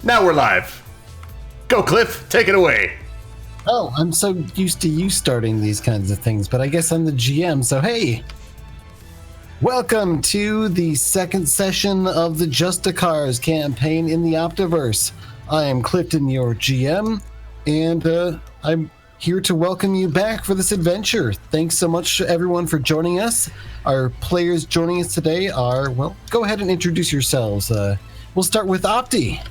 Now we're live. Go, Cliff. Take it away. Oh, I'm so used to you starting these kinds of things, but I guess I'm the GM, so hey. Welcome to the second session of the Justicars campaign in the Optiverse. I am Clifton, your GM, and I'm here to welcome you back for this adventure. Thanks so much, everyone, for joining us. Our players joining us today are, well, go ahead and introduce yourselves. We'll start with Opti.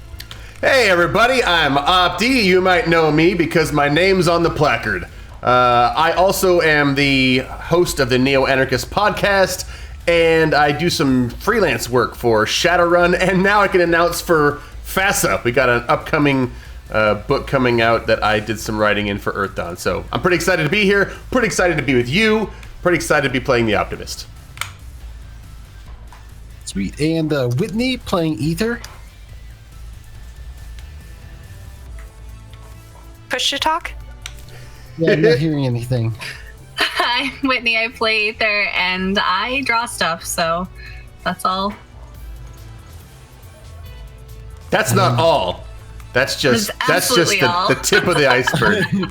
Hey, everybody. I'm Opti. You might know me because my name's on the placard. I also am the host of the Neo-Anarchist podcast, and I do some freelance work for Shadowrun, and now I can announce for FASA. We got an upcoming book coming out that I did some writing in for Earth Dawn. So I'm pretty excited to be here, pretty excited to be with you, pretty excited to be playing the Optimist. Sweet. And Whitney playing Ether. Push to talk? Yeah, I'm not hearing anything. Hi, Whitney. I play Ether and I draw stuff, so that's all. That's not all. That's just the tip of the iceberg.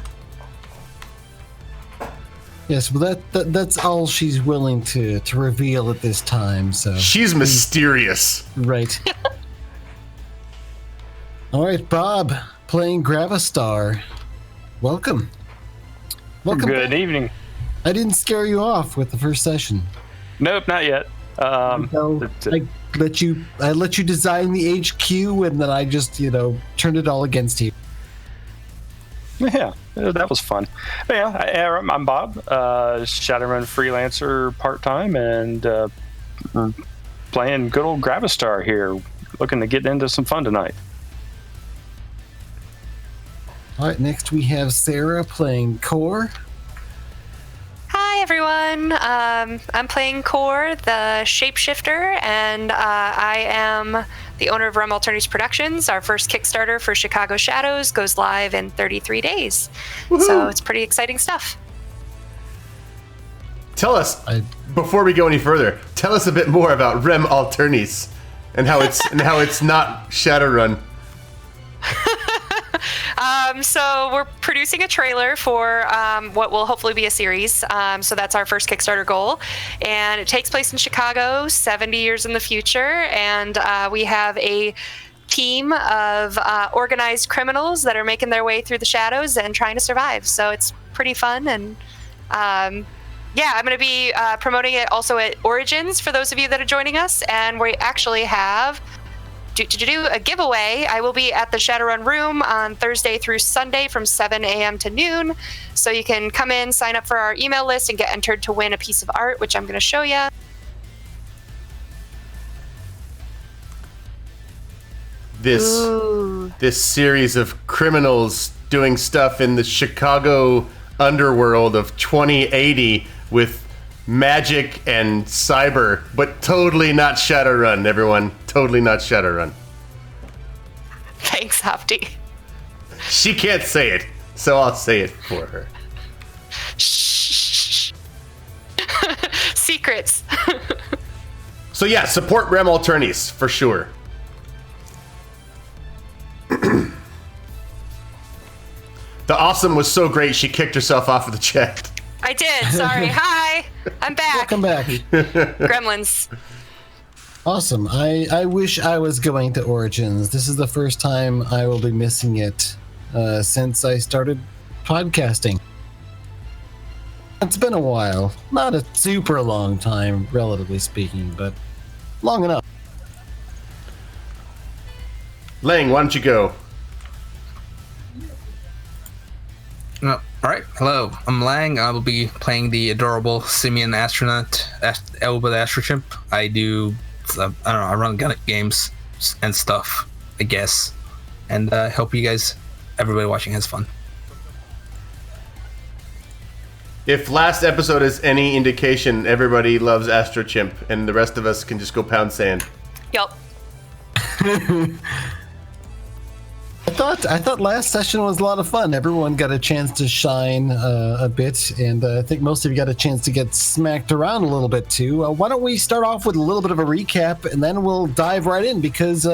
Yes, well, that's all she's willing to reveal at this time. So she's mysterious, right? All right, Bob playing Gravistar. Welcome. Good back. evening. I didn't scare you off with the first session. Nope, not yet. So I let you design the HQ, and then I just turned it all against you. Yeah, that was fun. But yeah, I'm Bob, Shadowrun freelancer part-time, and playing good old Gravistar here. Looking to get into some fun tonight. All right, next we have Sarah playing Core. Hi, everyone. I'm playing Core, the shapeshifter, and I am the owner of Rem Alternatives Productions. Our first Kickstarter for Chicago Shadows goes live in 33 days. Woo-hoo. So it's pretty exciting stuff. Tell us, before we go any further, tell us a bit more about Rem Alternities and how it's not Shadowrun. So we're producing a trailer for what will hopefully be a series. So that's our first Kickstarter goal. And it takes place in Chicago, 70 years in the future. And we have a team of organized criminals that are making their way through the shadows and trying to survive. So it's pretty fun. And I'm going to be promoting it also at Origins for those of you that are joining us. And we actually have to do a giveaway. I will be at the Shadowrun room on Thursday through Sunday from 7 a.m. to noon. So you can come in, sign up for our email list, and get entered to win a piece of art, which I'm going to show you. This series of criminals doing stuff in the Chicago underworld of 2080 with magic and cyber, but totally not Shadowrun, everyone. Totally not Shadowrun. Thanks, Opti. She can't say it, so I'll say it for her. Shh. Secrets. So yeah, support Rem Alternities, for sure. The awesome was so great, she kicked herself off of the chat. I did. Sorry. Hi. I'm back. Welcome back. Gremlins. Awesome. I wish I was going to Origins. This is the first time I will be missing it since I started podcasting. It's been a while. Not a super long time, relatively speaking, but long enough. Lang, why don't you go? All right, hello, I'm Lang. I will be playing the adorable simian astronaut, Elba the Astrochimp. I do, I run games and stuff, I guess. And I hope you guys, everybody watching, has fun. If last episode is any indication, everybody loves Astrochimp, and the rest of us can just go pound sand. Yup. I thought last session was a lot of fun. Everyone got a chance to shine a bit, and I think most of you got a chance to get smacked around a little bit too. Why don't we start off with a little bit of a recap, and then we'll dive right in, because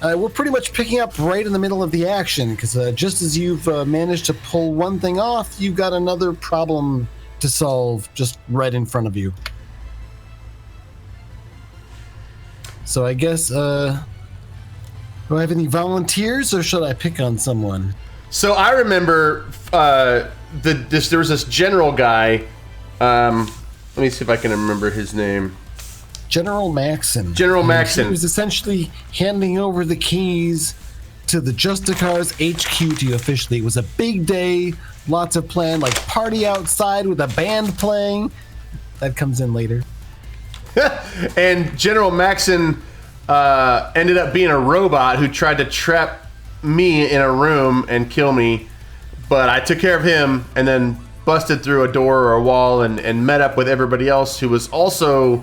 we're pretty much picking up right in the middle of the action, because just as you've managed to pull one thing off, you've got another problem to solve just right in front of you. So I guess, do I have any volunteers, or should I pick on someone? So I remember there was this general guy. Let me see if I can remember his name. General Maxon. General Maxon. He was essentially handing over the keys to the Justicars HQ to you officially. It was a big day, lots of planned, like party outside with a band playing. That comes in later. And General Maxon ended up being a robot who tried to trap me in a room and kill me. But I took care of him and then busted through a door or a wall and met up with everybody else who was also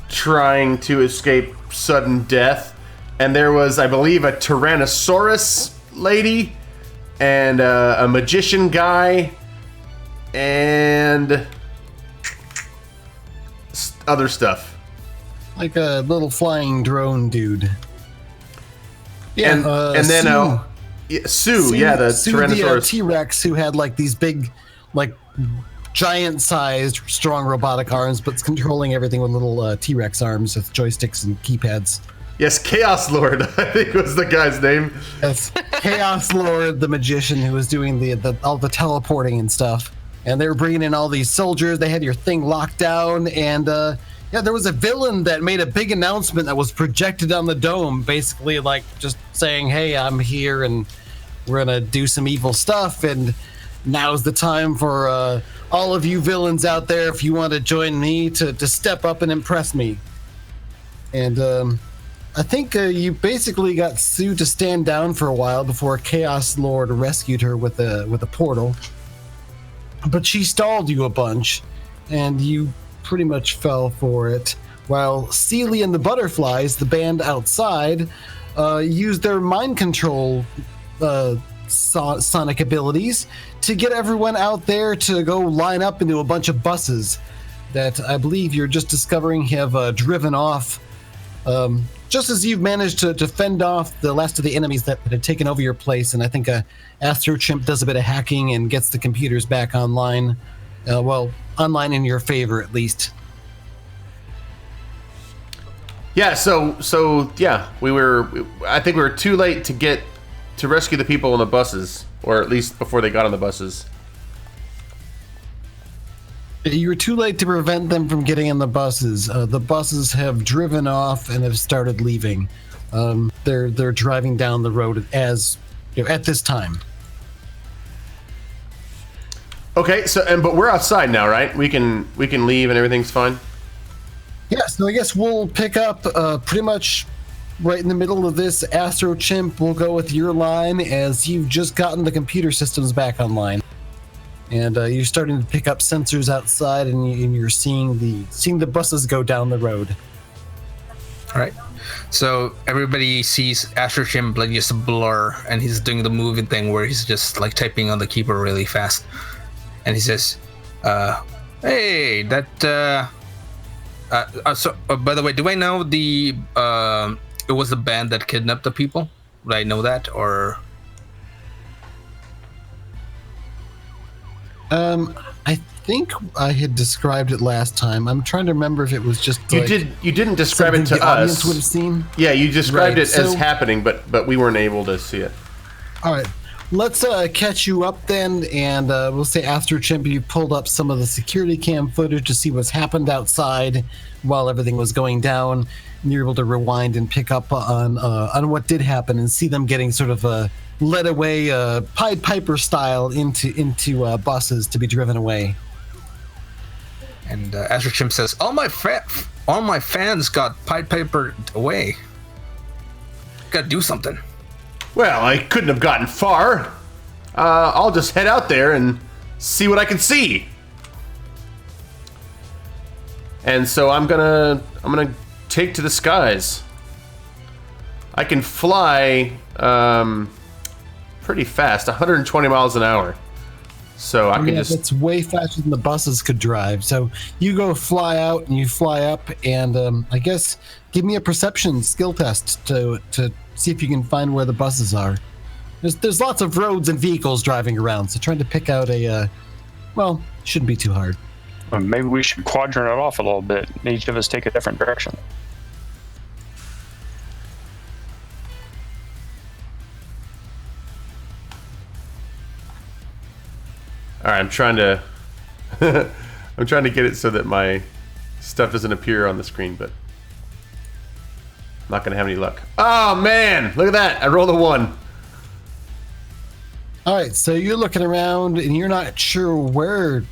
trying to escape sudden death. And there was, I believe, a Tyrannosaurus lady and a magician guy and other stuff. Like a little flying drone dude. Yeah, and then Sue, the Sue, Tyrannosaurus. the T-Rex who had like these big, like giant-sized, strong robotic arms, but controlling everything with little T-Rex arms with joysticks and keypads. Yes, Chaos Lord, I think was the guy's name. Yes, Chaos Lord, the magician who was doing all the teleporting and stuff. And they were bringing in all these soldiers. They had your thing locked down, and there was a villain that made a big announcement that was projected on the dome, basically like just saying, "Hey, I'm here, and we're gonna do some evil stuff, and now's the time for all of you villains out there, if you want to join me, to step up and impress me." And I think you basically got Sue to stand down for a while before Chaos Lord rescued her with a portal. But she stalled you a bunch, and you pretty much fell for it. While Seely and the Butterflies, the band outside, used their mind control sonic abilities to get everyone out there to go line up into a bunch of buses that I believe you're just discovering have driven off. Just as you've managed to fend off the last of the enemies that had taken over your place, and I think Astro Chimp does a bit of hacking and gets the computers back online. Online in your favor, at least. Yeah, so yeah, I think we were too late to rescue the people on the buses, or at least before they got on the buses. You were too late to prevent them from getting in the buses. The buses have driven off and have started leaving. They're driving down the road at this time. Okay, but we're outside now, right? We can leave and everything's fine. Yeah, so I guess we'll pick up pretty much right in the middle of this. Astro Chimp will go with your line as you've just gotten the computer systems back online. And you're starting to pick up sensors outside, and you're seeing the buses go down the road. All right. So everybody sees Astro Chimp like just a blur, and he's doing the moving thing where he's just like typing on the keyboard really fast. And he says, "Hey, that." By the way, do I know it was the band that kidnapped the people? Would I know that, or? I think I had described it last time. I'm trying to remember if it was just you didn't describe it to the us. Audience would have seen. Yeah, you described it as happening, but we weren't able to see it. All right, let's catch you up then, and we'll say Astro Chimp, you pulled up some of the security cam footage to see what's happened outside while everything was going down, and you're able to rewind and pick up on what did happen and see them getting sort of led away, Pied Piper style, into buses to be driven away. And Astro Chimp says, all my fans got Pied Piper away. Gotta do something. Well, I couldn't have gotten far. I'll just head out there and see what I can see. And so I'm gonna take to the skies. I can fly pretty fast, 120 miles an hour. So I can just... That's way faster than the buses could drive. So you go fly out and you fly up, and I guess give me a perception skill test to see if you can find where the buses are. There's lots of roads and vehicles driving around, so trying to pick out a, well, shouldn't be too hard. Well, maybe we should quadrant it off a little bit. Each of us take a different direction. All right, I'm trying to get it so that my stuff doesn't appear on the screen, but I'm not gonna have any luck. Oh man, look at that! I rolled a 1. All right, so you're looking around and you're not sure where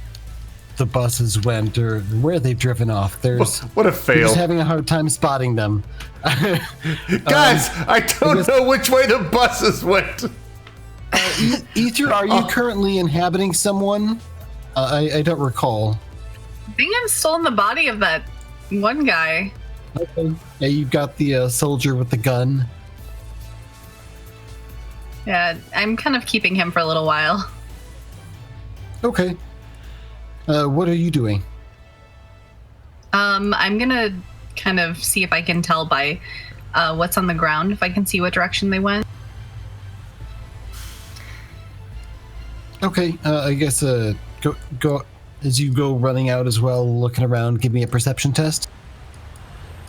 the buses went or where they've driven off. What a You're fail, just having a hard time spotting them. guys! I don't know which way the buses went. Ether, are you currently inhabiting someone? I don't recall. I think I'm still in the body of that one guy. Okay. Yeah, you've got the soldier with the gun. Yeah, I'm kind of keeping him for a little while. Okay. What are you doing? I'm gonna kind of see if I can tell by what's on the ground, if I can see what direction they went. Okay, I guess go as you go running out as well, looking around. Give me a perception test.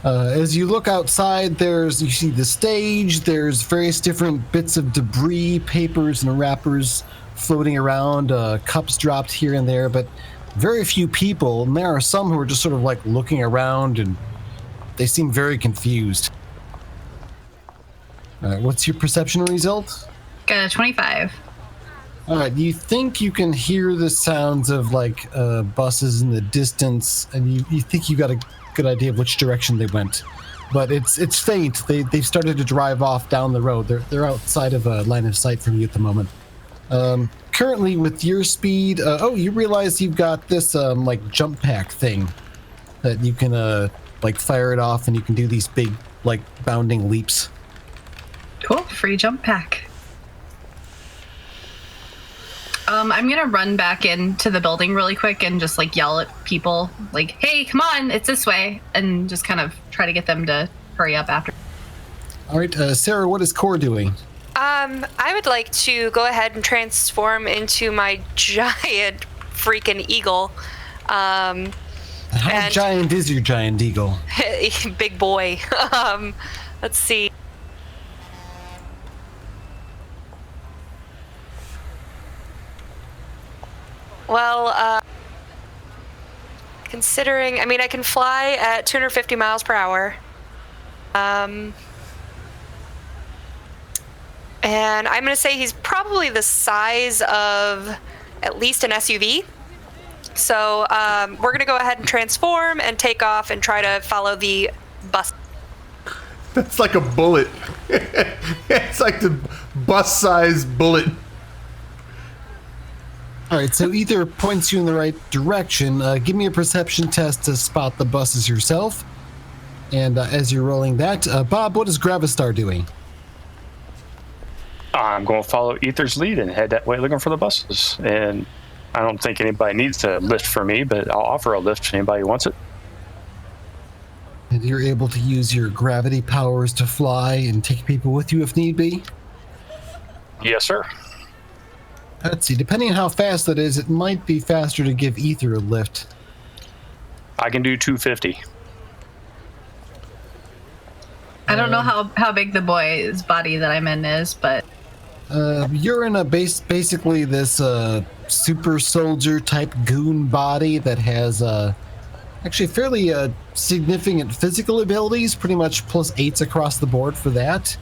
As you look outside, you see the stage. There's various different bits of debris, papers, and wrappers floating around. Cups dropped here and there, but very few people. And there are some who are just sort of like looking around, and they seem very confused. What's your perception result? Got a 25. All right, you think you can hear the sounds of like buses in the distance, and you think you got a good idea of which direction they went, but it's faint. They've started to drive off down the road. They're outside of a line of sight from you at the moment. Currently, with your speed, you realize you've got this like jump pack thing that you can like fire it off, and you can do these big like bounding leaps. Cool, free jump pack. I'm gonna run back into the building really quick and just like yell at people like, hey, come on, it's this way, and just kind of try to get them to hurry up after. All right, Sarah, what is Core doing? I would like to go ahead and transform into my giant freaking eagle. How and- giant is your giant eagle? Big boy. Let's see. Well, considering, I mean, I can fly at 250 miles per hour. And I'm going to say he's probably the size of at least an SUV. So we're going to go ahead and transform and take off and try to follow the bus. That's like a bullet. It's like the bus-sized bullet. All right, so either points you in the right direction. Give me a perception test to spot the buses yourself. And as you're rolling that, Bob, what is Gravistar doing? I'm going to follow Ether's lead and head that way looking for the buses. And I don't think anybody needs to lift for me, but I'll offer a lift if anybody wants it. And you're able to use your gravity powers to fly and take people with you if need be? Yes, sir. Let's see, depending on how fast that is, it might be faster to give Ether a lift. I can do 250. I don't know how big the boy's body that I'm in is, but You're in a basically this super soldier type goon body that has actually fairly significant physical abilities, pretty much +8s across the board for that.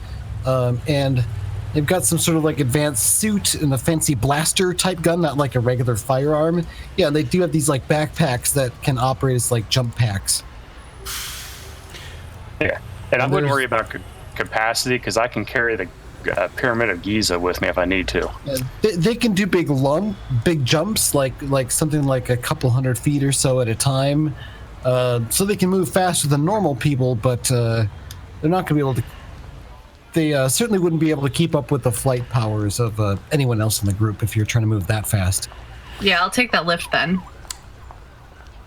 And they've got some sort of like advanced suit and a fancy blaster type gun, not like a regular firearm. Yeah, they do have these like backpacks that can operate as like jump packs. Yeah. And I wouldn't worry about capacity because I can carry the Pyramid of Giza with me if I need to. They can do big jumps, like something like a couple hundred feet or so at a time. So they can move faster than normal people, but they're not going to be able to. They certainly wouldn't be able to keep up with the flight powers of anyone else in the group if you're trying to move that fast. yeah, I'll take that lift then.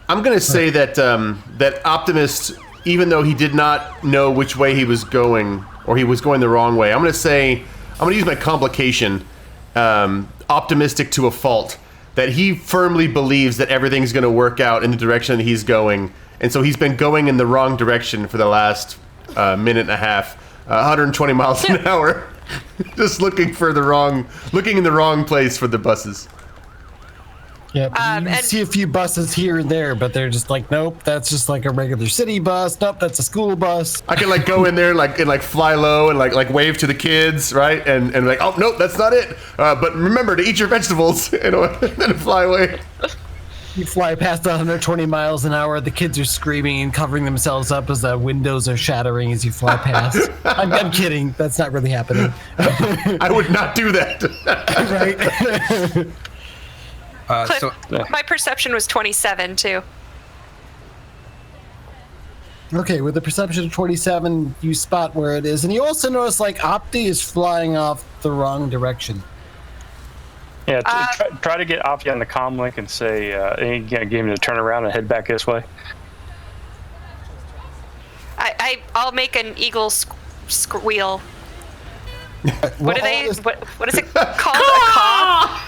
I'm going to say that that Optimist, even though he did not know which way he was going, or he was going the wrong way. I'm going to use my complication, optimistic to a fault, that he firmly believes that everything's going to work out in the direction that he's going. And so he's been going in the wrong direction for the last minute and a half, 120 miles an hour, just looking in the wrong place for the buses. Yeah, you see a few buses here and there, but they're just like, nope, that's just like a regular city bus. Nope, that's a school bus. I can go in there and fly low and like wave to the kids, right? And like, oh nope, that's not it. But remember to eat your vegetables and then fly away. You fly past 120 miles an hour. The kids are screaming and covering themselves up as the windows are shattering as you fly past. I'm kidding. That's not really happening. I would not do that. Right? Cliff, my perception was 27 too. Okay, with the perception of 27, you spot where it is, and you also notice Opti is flying off the wrong direction. Yeah, try to get Opti on the comm link and say, get him to turn around and head back this way. I'll make an eagle squeal. What is it called? A caw?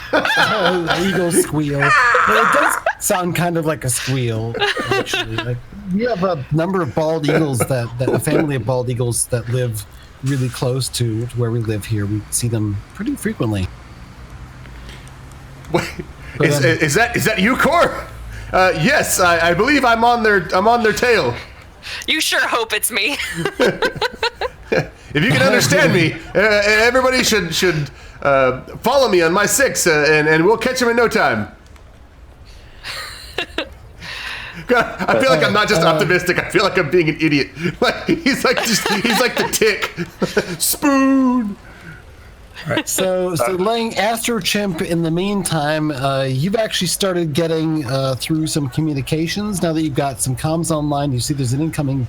Eagle squeal. It does sound kind of like a squeal, actually. We have a number of bald eagles a family of bald eagles that live really close to where we live here. We see them pretty frequently. Wait, is that you, Cor? Yes, I believe I'm on their tail. You sure hope it's me. If you can understand me, everybody should follow me on my 6, and we'll catch him in no time. God, I feel like I'm not just optimistic. I feel like I'm being an idiot. He's like the tick. Spoon. Right. So laying Astro Chimp, in the meantime, you've actually started getting through some communications. Now that you've got some comms online, you see there's an incoming,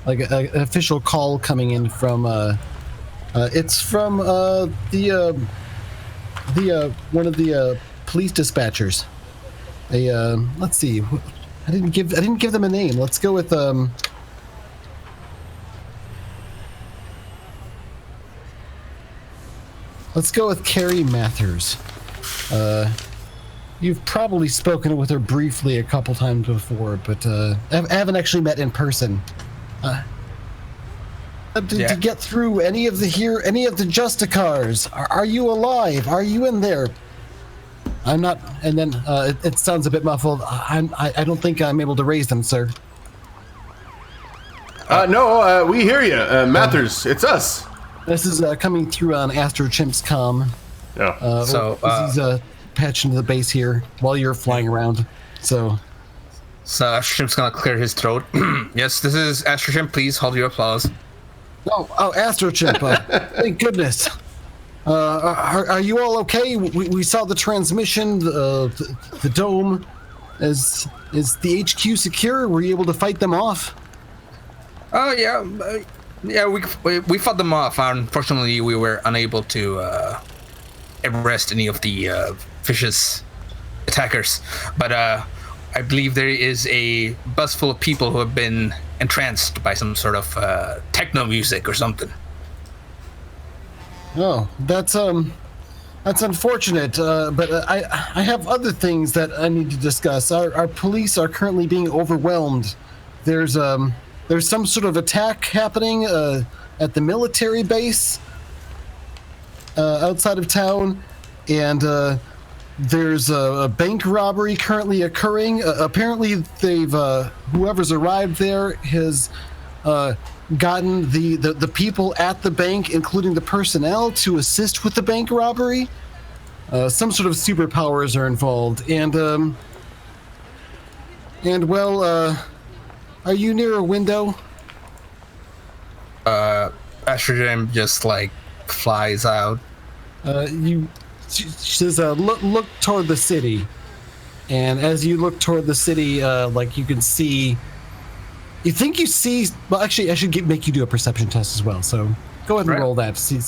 an official call coming in from. It's from the one of the police dispatchers. Let's see. I didn't give them a name. Let's go with Let's go with Carrie Mathers. You've probably spoken with her briefly a couple times before, but I haven't actually met in person. To get through any of the Justicars. Are you alive? Are you in there? I'm not. And then it sounds a bit muffled. I don't think I'm able to raise them, sir. No, we hear you, Mathers. It's us. This is coming through on Astro Chimp's comm. Yeah. He's patched into the base here while you're flying around. So Astro Chimp's gonna clear his throat. Yes, this is Astro Chimp. Please hold your applause. Oh, Astro Chimp. Thank goodness. Are you all okay? We saw the transmission, the dome. Is the HQ secure? Were you able to fight them off? Oh yeah. Yeah, we fought them off. Unfortunately, we were unable to arrest any of the vicious attackers. But I believe there is a bus full of people who have been entranced by some sort of techno music or something. Oh, that's unfortunate. But I have other things that I need to discuss. Our police are currently being overwhelmed. There's some sort of attack happening at the military base outside of town, and there's a bank robbery currently occurring. Apparently, they've whoever's arrived there has gotten the people at the bank, including the personnel, to assist with the bank robbery. Some sort of superpowers are involved, and are you near a window? Astro Chimp just flies out. She says, look toward the city. And as you look toward the city, you can see. You think you see? Well, actually, I should make you do a perception test as well. So go ahead and roll that. See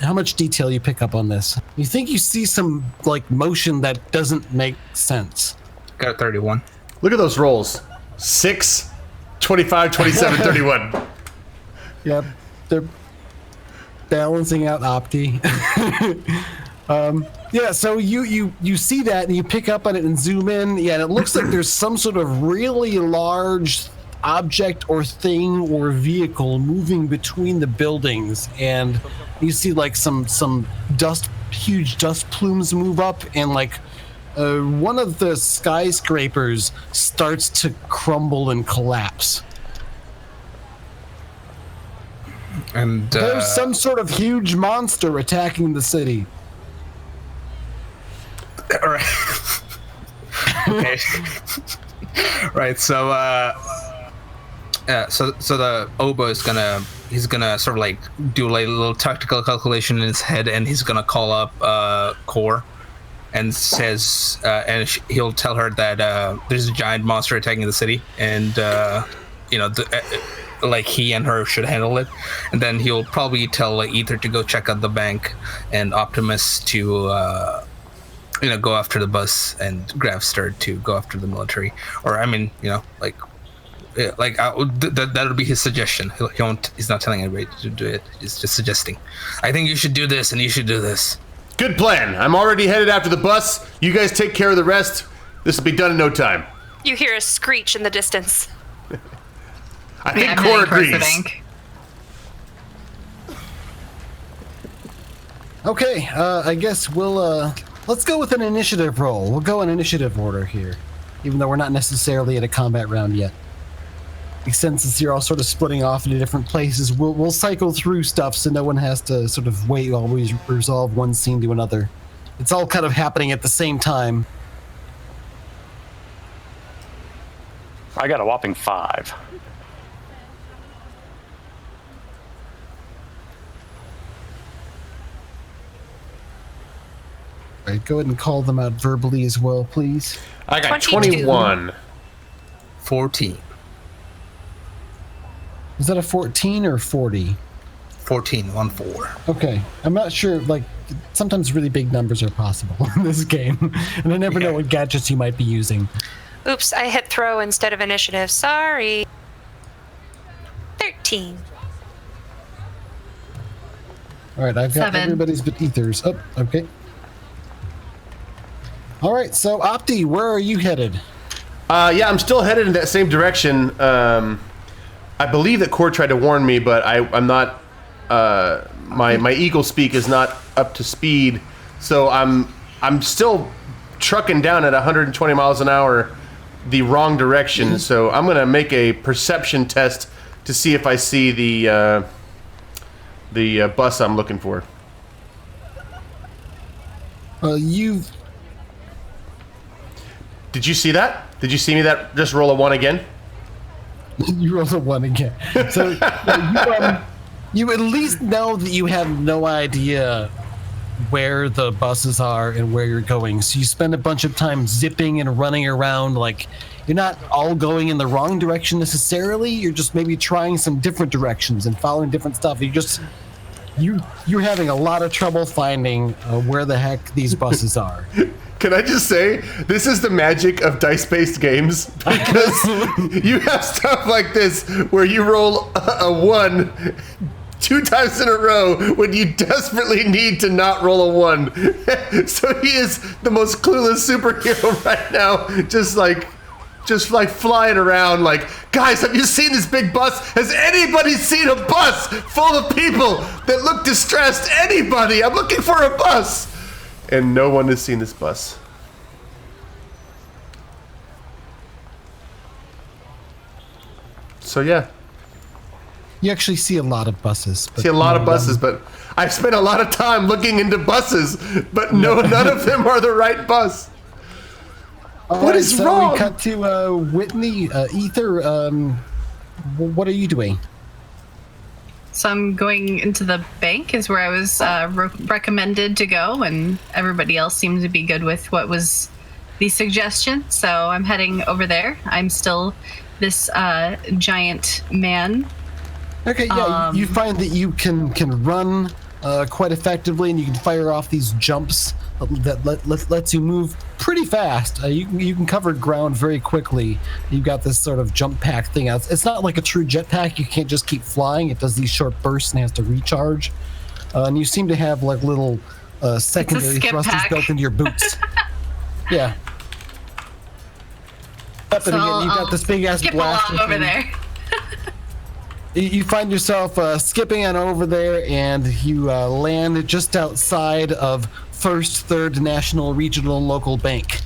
how much detail you pick up on this. You think you see some motion that doesn't make sense. Got a 31. Look at those rolls. 6, 25, 27, 31. Yep. balancing out Opti. Yeah, so you see that and you pick up on it and zoom in. Yeah, and it looks like there's some sort of really large object or thing or vehicle moving between the buildings, and you see like some huge dust plumes move up, and like one of the skyscrapers starts to crumble and collapse. And There's some sort of huge monster attacking the city. all right. Okay. Right. So the Obo is he's gonna sort of like do like a little tactical calculation in his head, and he's gonna call up Core, and says he'll tell her that there's a giant monster attacking the city, and like he and her should handle it, and then he'll probably tell Ether to go check out the bank, and Optimus to go after the bus, and Gravstar to go after the military, or I mean, that'll be his suggestion. He's not telling anybody to do it. He's just suggesting. I think you should do this, and you should do this. Good plan. I'm already headed after the bus. You guys take care of the rest. This will be done in no time. You hear a screech in the distance. I think I'm Core heading towards the agrees. bank. Okay, I guess we'll let's go with an initiative roll. We'll go in initiative order here, even though we're not necessarily at a combat round yet. Since you're all sort of splitting off into different places, we'll cycle through stuff so no one has to sort of wait while we resolve one scene to another. It's all kind of happening at the same time. I got a whopping 5. All right, go ahead and call them out verbally as well, please. I got 22. 21. 14. Is that a 14 or 40? 14, 1-4. Okay, I'm not sure, like, sometimes really big numbers are possible in this game, and I never know what gadgets you might be using. Oops, I hit throw instead of initiative. Sorry. 13. All right, I've got 7. everybody's but Ether's. Oh, okay. All right, so Opti, where are you headed? Yeah, I'm still headed in that same direction. I believe that Core tried to warn me, but I'm not. My eagle speak is not up to speed, so I'm still trucking down at 120 miles an hour, the wrong direction. So I'm gonna make a perception test to see if I see the bus I'm looking for. You've Did you see that? Did you see me that just roll a 1 again? you rolled a 1 again. So you at least know that you have no idea where the buses are and where you're going. So you spend a bunch of time zipping and running around. Like, you're not all going in the wrong direction necessarily. You're just maybe trying some different directions and following different stuff. You're having a lot of trouble finding where the heck these buses are. Can I just say, this is the magic of dice-based games, because you have stuff like this where you roll a 1 2 times in a row when you desperately need to not roll a 1. So he is the most clueless superhero right now, just like flying around like, guys, have you seen this big bus? Has anybody seen a bus full of people that look distressed? Anybody? I'm looking for a bus. And no one has seen this bus. So yeah. You actually see a lot of buses. But See a lot of buses, but I've spent a lot of time looking into buses, but none of them are the right bus. What is so wrong? We cut to Whitney, Ether. What are you doing? So I'm going into the bank is where I was recommended to go, and everybody else seemed to be good with what was the suggestion. So I'm heading over there. I'm still this giant man. Okay, yeah, you find that you can run quite effectively, and you can fire off these jumps that lets you move pretty fast. You can cover ground very quickly. You've got this sort of jump pack thing. It's not like a true jetpack. You can't just keep flying. It does these short bursts and has to recharge. and you seem to have like little secondary skip thrusters pack. built into your boots. Yeah. Up and again, you've got this big ass skip blaster along over thing. there. You find yourself skipping on over there, and you land just outside of First Third National Regional and Local Bank.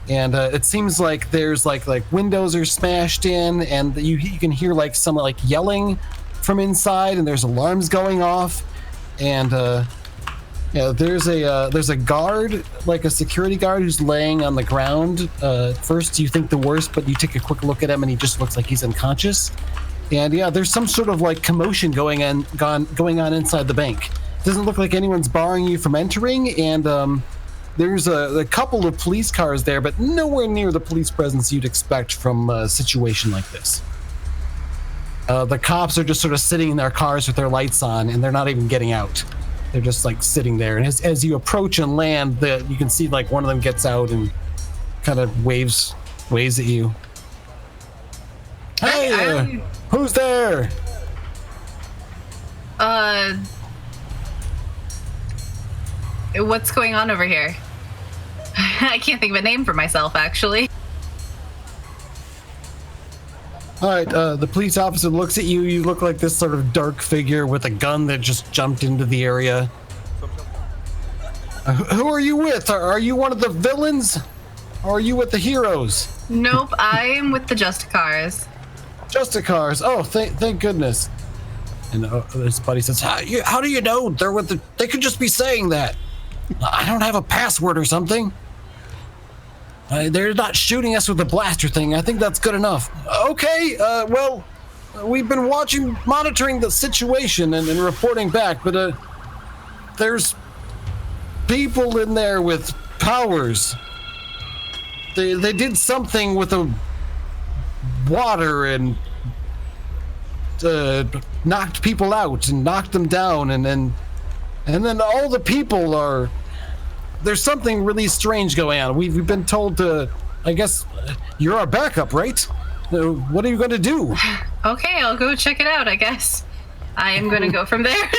And it seems like there's like windows are smashed in, and you can hear like some like yelling from inside, and there's alarms going off, and yeah, there's a guard, like a security guard, who's laying on the ground. First, you think the worst, but you take a quick look at him, and he just looks like he's unconscious. And yeah, there's some sort of like commotion going on inside the bank. Doesn't look like anyone's barring you from entering, and there's a couple of police cars there, but nowhere near the police presence you'd expect from a situation like this. The cops are just sort of sitting in their cars with their lights on, and they're not even getting out. They're just like sitting there. And as you approach and land, you can see like one of them gets out and kind of waves at you. Hey there! Who's there? What's going on over here? I can't think of a name for myself, actually. All right, the police officer looks at you. You look like this sort of dark figure with a gun that just jumped into the area. Who are you with? Are you one of the villains? Or are you with the heroes? Nope, I am with the Justicars. Justicars. Oh, thank goodness. And his buddy says, how do you know they're with the... They could just be saying that. I don't have a password or something. They're not shooting us with the blaster thing. I think that's good enough. Okay, well, we've been monitoring the situation and reporting back, but there's people in there with powers. They did something with the water and knocked people out and knocked them down, and then all the people are... There's something really strange going on. We've been told to... I guess you're our backup, right? What are you going to do? Okay, I'll go check it out, I guess. I am going to go from there.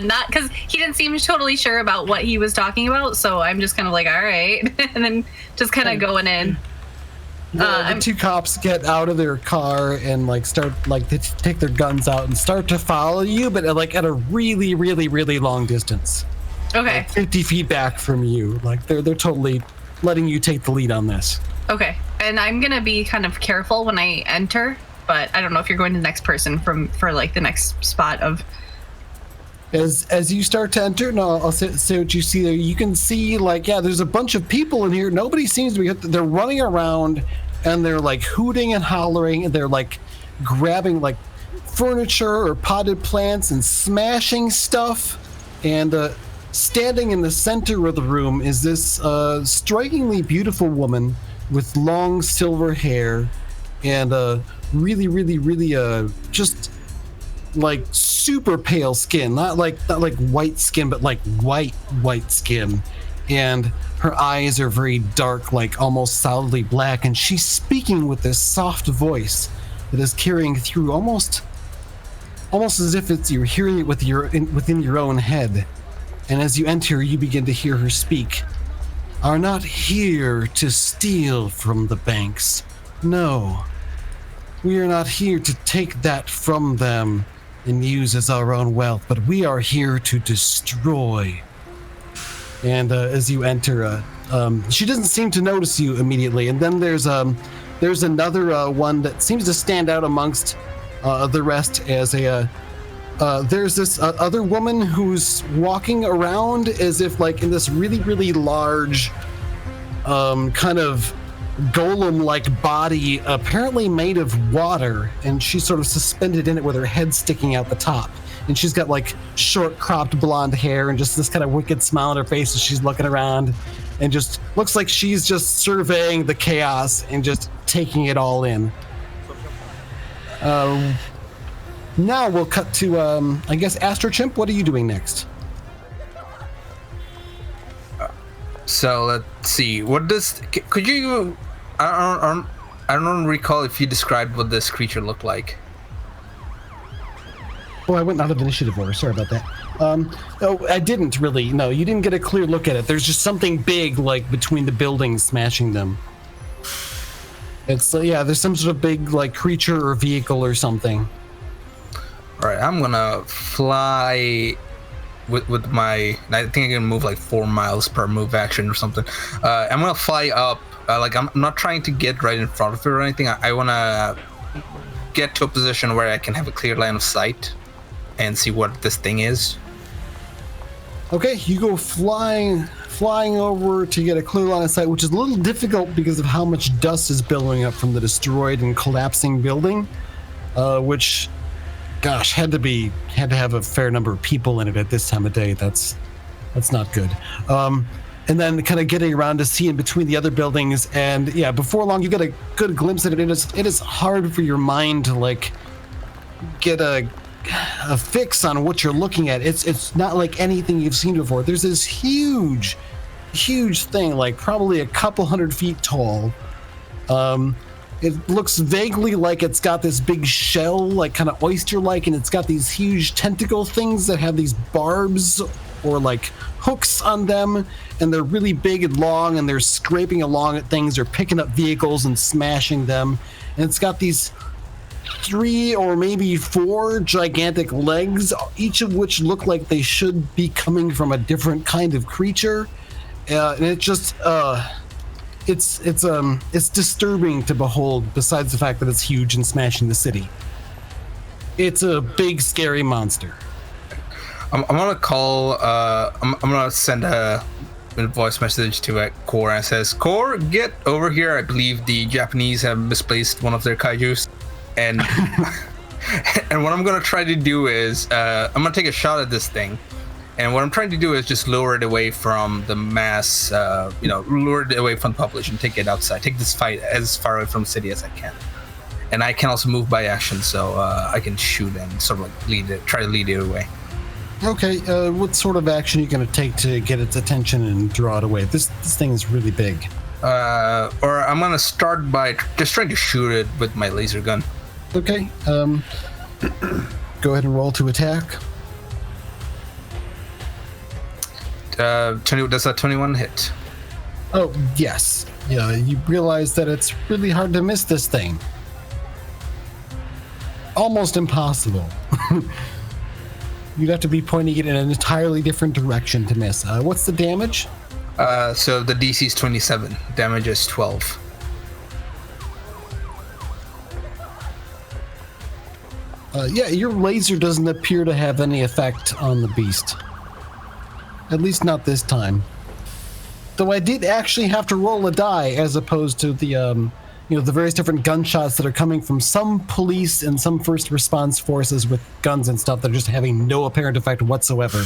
Not because he didn't seem totally sure about what he was talking about, so I'm just kind of like, all right. And then just kind of going in. The two cops get out of their car and start they take their guns out and start to follow you, but at a really, really, really long distance. Okay. Like 50 feet back from you. They're totally letting you take the lead on this. Okay. And I'm gonna be kind of careful when I enter, but I don't know if you're going to the next person for the next spot of... As you start to enter, no, I'll say what you see there. You can see, there's a bunch of people in here. Nobody seems to be... They're running around, and they're, hooting and hollering, and they're, grabbing, furniture or potted plants and smashing stuff. And, standing in the center of the room is this strikingly beautiful woman with long silver hair and really, really, really just super pale skin, not like white skin, but white skin, and her eyes are very dark, almost solidly black, and she's speaking with this soft voice that is carrying through almost as if you're hearing it within your own head. And as you enter, you begin to hear her speak. Are not here to steal from the banks. No. We are not here to take that from them and use as our own wealth, but we are here to destroy. And as you enter, she doesn't seem to notice you immediately. And then there's another one that seems to stand out amongst the rest as there's this other woman who's walking around as if in this really, really large kind of golem-like body, apparently made of water, and she's sort of suspended in it with her head sticking out the top. And she's got short cropped blonde hair and just this kind of wicked smile on her face as she's looking around, and just looks like she's just surveying the chaos and just taking it all in. Now we'll cut to, I guess, Astrochimp. What are you doing next? So let's see. Could you? I don't recall if you described what this creature looked like. Oh, I went out of initiative order. Sorry about that. Oh, I didn't really. No, you didn't get a clear look at it. There's just something big, like, between the buildings smashing them. It's, there's some sort of big, like, creature or vehicle or something. All right, I'm gonna fly with my. I think I can move like 4 miles per move action or something. I'm gonna fly up. Like I'm not trying to get right in front of it or anything. I wanna get to a position where I can have a clear line of sight and see what this thing is. Okay, you go flying over to get a clear line of sight, which is a little difficult because of how much dust is billowing up from the destroyed and collapsing building, which, gosh, had to have a fair number of people in it at this time of day. That's not good. And then kind of getting around to see in between the other buildings, and before long you get a good glimpse at it. It is hard for your mind to like get a fix on what you're looking at. It's not like anything you've seen before. There's this huge thing, like probably a couple 100 feet tall. It looks vaguely like it's got this big shell, like kind of oyster-like, and it's got these huge tentacle things that have these barbs or like hooks on them, and they're really big and long, and they're scraping along at things or picking up vehicles and smashing them. And it's got these 3 or maybe 4 gigantic legs, each of which look like they should be coming from a different kind of creature. And it just it's disturbing to behold, besides the fact that it's huge and smashing the city. It's a big scary monster. I'm gonna call. I'm gonna send a voice message to Core, and it says, "Core, get over here. I believe the Japanese have misplaced one of their kaijus, and and what I'm gonna try to do is I'm gonna take a shot at this thing, and what I'm trying to do is just lower it away from the mass, lure it away from the population, take it outside, take this fight as far away from the city as I can, and I can also move by action, so I can shoot and sort of like try to lead it away." Okay, what sort of action are you going to take to get its attention and draw it away? This thing is really big. Or I'm going to start by just trying to shoot it with my laser gun. Okay, go ahead and roll to attack. Does that 21 hit? Oh, yes. Yeah, you realize that it's really hard to miss this thing. Almost impossible. You'd have to be pointing it in an entirely different direction to miss. What's the damage? So the DC is 27. Damage is 12. Your laser doesn't appear to have any effect on the beast. At least not this time. Though I did actually have to roll a die as opposed to the the various different gunshots that are coming from some police and some first response forces with guns and stuff that are just having no apparent effect whatsoever.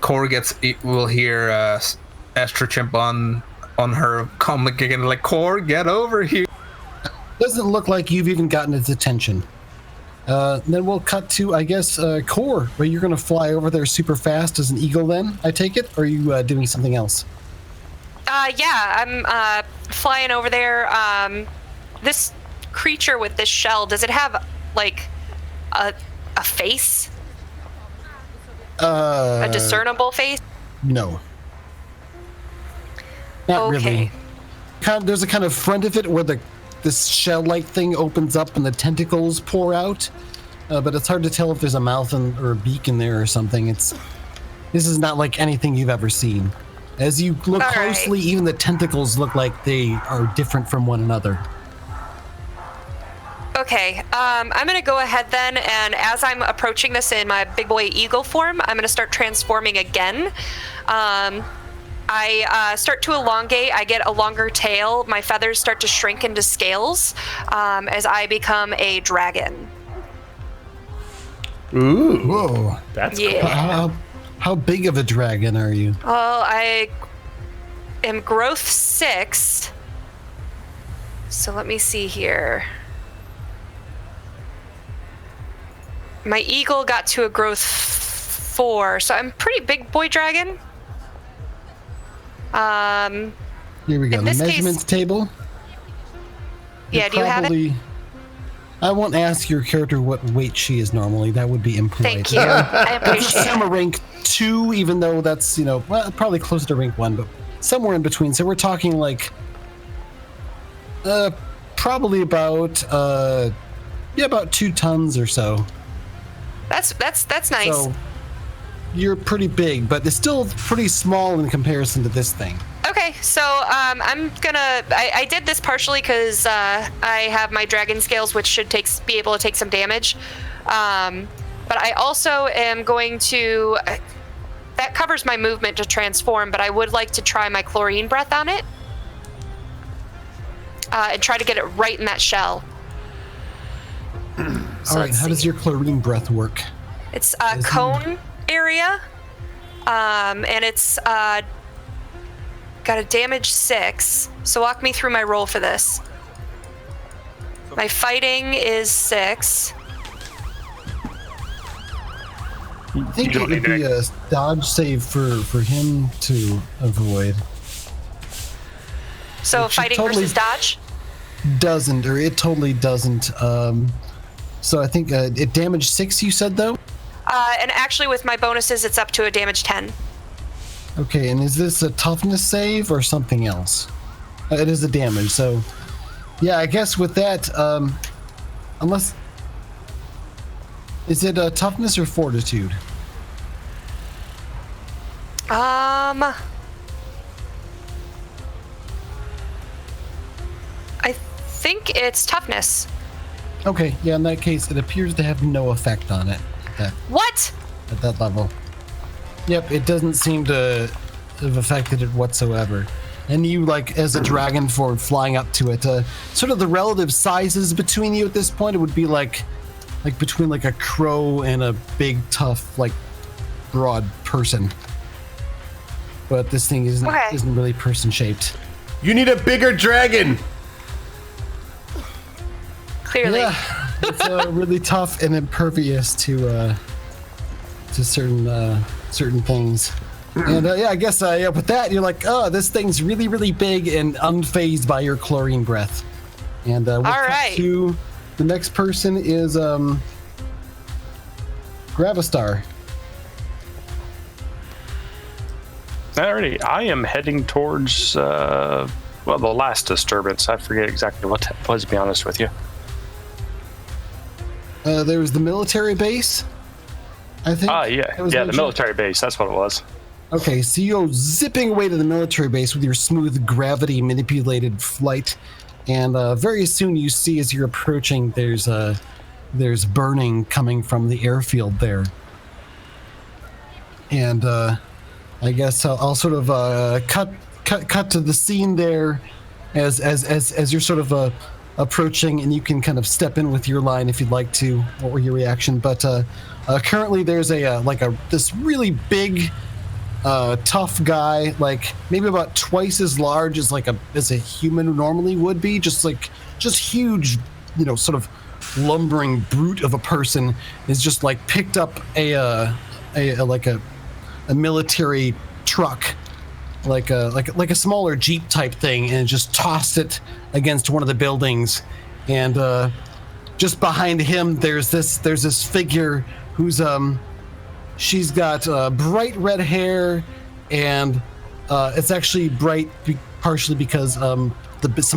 Core will hear Astra Chimp on her comic again, like, "Core, get over here." Doesn't look like you've even gotten its attention. Then we'll cut to, I guess, Core, where you're going to fly over there super fast as an eagle then, I take it? Or are you doing something else? I'm flying over there. This creature with this shell, does it have like a face? A discernible face? No. Not really. There's a kind of front of it where this shell-like thing opens up and the tentacles pour out, but it's hard to tell if there's a mouth or a beak in there or something. This is not like anything you've ever seen. As you look closely, even the tentacles look like they are different from one another. Okay, I'm going to go ahead then, and as I'm approaching this in my big boy eagle form, I'm going to start transforming again. I start to elongate, I get a longer tail, my feathers start to shrink into scales as I become a dragon. Ooh. Whoa. That's cool. How big of a dragon are you? Well, I am growth 6. So let me see here. My eagle got to a growth 4, so I'm pretty big boy dragon. Here we go. The measurements table. Yeah, do you have it? I won't ask your character what weight she is normally. That would be impolite. Thank you. I appreciate Some it. are rank 2, even though that's, well, probably closer to rank 1, but somewhere in between. So we're talking like, probably about, about 2 tons or so. That's nice. So you're pretty big, but it's still pretty small in comparison to this thing. Okay, so I did this partially because I have my dragon scales, which should be able to take some damage. But I also am going to, that covers my movement to transform, but I would like to try my chlorine breath on it. And try to get it right in that shell. All right, how does your chlorine breath work? It's a cone area, and it's got a damage 6. So walk me through my roll for this. My fighting is 6. I think it would be a dodge save for him to avoid. So Which fighting totally versus dodge? It totally doesn't. So I think it damaged 6, you said, though? And actually with my bonuses, it's up to a damage 10. Okay, and is this a toughness save or something else? It is a damage, so... Yeah, I guess with that, unless... Is it a toughness or fortitude? I think it's toughness. Okay, yeah, in that case, it appears to have no effect on it What? at that level. Yep, it doesn't seem to have affected it whatsoever. And you, like, as a dragon form flying up to it, sort of the relative sizes between you at this point, it would be like between like a crow and a big, tough, like, broad person. But this thing isn't really person-shaped. You need a bigger dragon. Clearly. Yeah, it's really tough and impervious to certain things. And I guess with that, you're like, oh, this thing's really, really big and unfazed by your chlorine breath. And we'll cut to the next person is Gravistar. Alrighty, I am heading towards the last disturbance. I forget exactly what that was, to be honest with you. There was the military base, I think. The military base. That's what it was. Okay, so you go zipping away to the military base with your smooth gravity manipulated flight, and very soon you see as you're approaching, there's burning coming from the airfield there. And I guess I'll sort of cut to the scene there as you're sort of approaching, and you can kind of step in with your line if you'd like to. What were your reaction? But currently there's this really big, tough guy, like maybe about twice as large as as a human normally would be, just huge, sort of lumbering brute of a person, is just like picked up a military truck, like a smaller Jeep type thing, and just tossed it against one of the buildings. And just behind him, there's this figure who's she's got bright red hair, and it's actually bright partially because some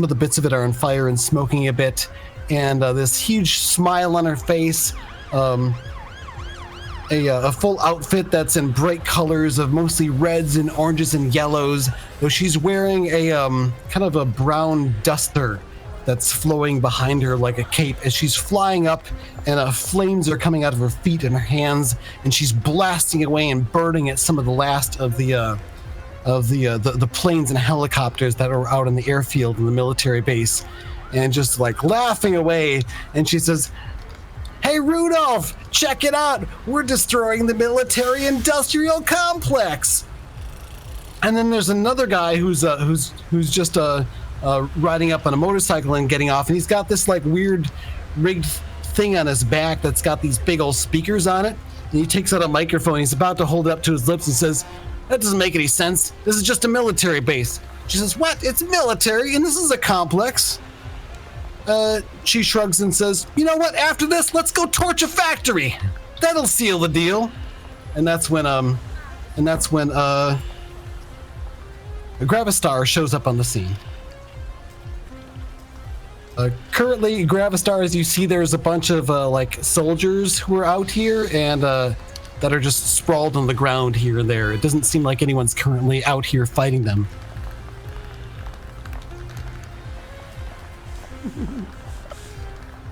of the bits of it are on fire and smoking a bit, and this huge smile on her face. A full outfit that's in bright colors of mostly reds and oranges and yellows, though she's wearing a kind of a brown duster that's flowing behind her like a cape as she's flying up, and flames are coming out of her feet and her hands, and she's blasting away and burning at some of the last of the planes and helicopters that are out in the airfield in the military base, and just like laughing away. And she says, "Hey Rudolph, check it out! We're destroying the military-industrial complex." And then there's another guy who's just riding up on a motorcycle and getting off, and he's got this like weird rigged thing on his back that's got these big old speakers on it. And he takes out a microphone. He's about to hold it up to his lips and says, "That doesn't make any sense. This is just a military base." She says, "What? It's military, and this is a complex." she shrugs and says, "You know what? After this, let's go torch a factory. That'll seal the deal." And that's when Gravistar shows up on the scene. Currently, Gravistar, as you see, there's a bunch of like soldiers who are out here and that are just sprawled on the ground here and there. It doesn't seem like anyone's currently out here fighting them.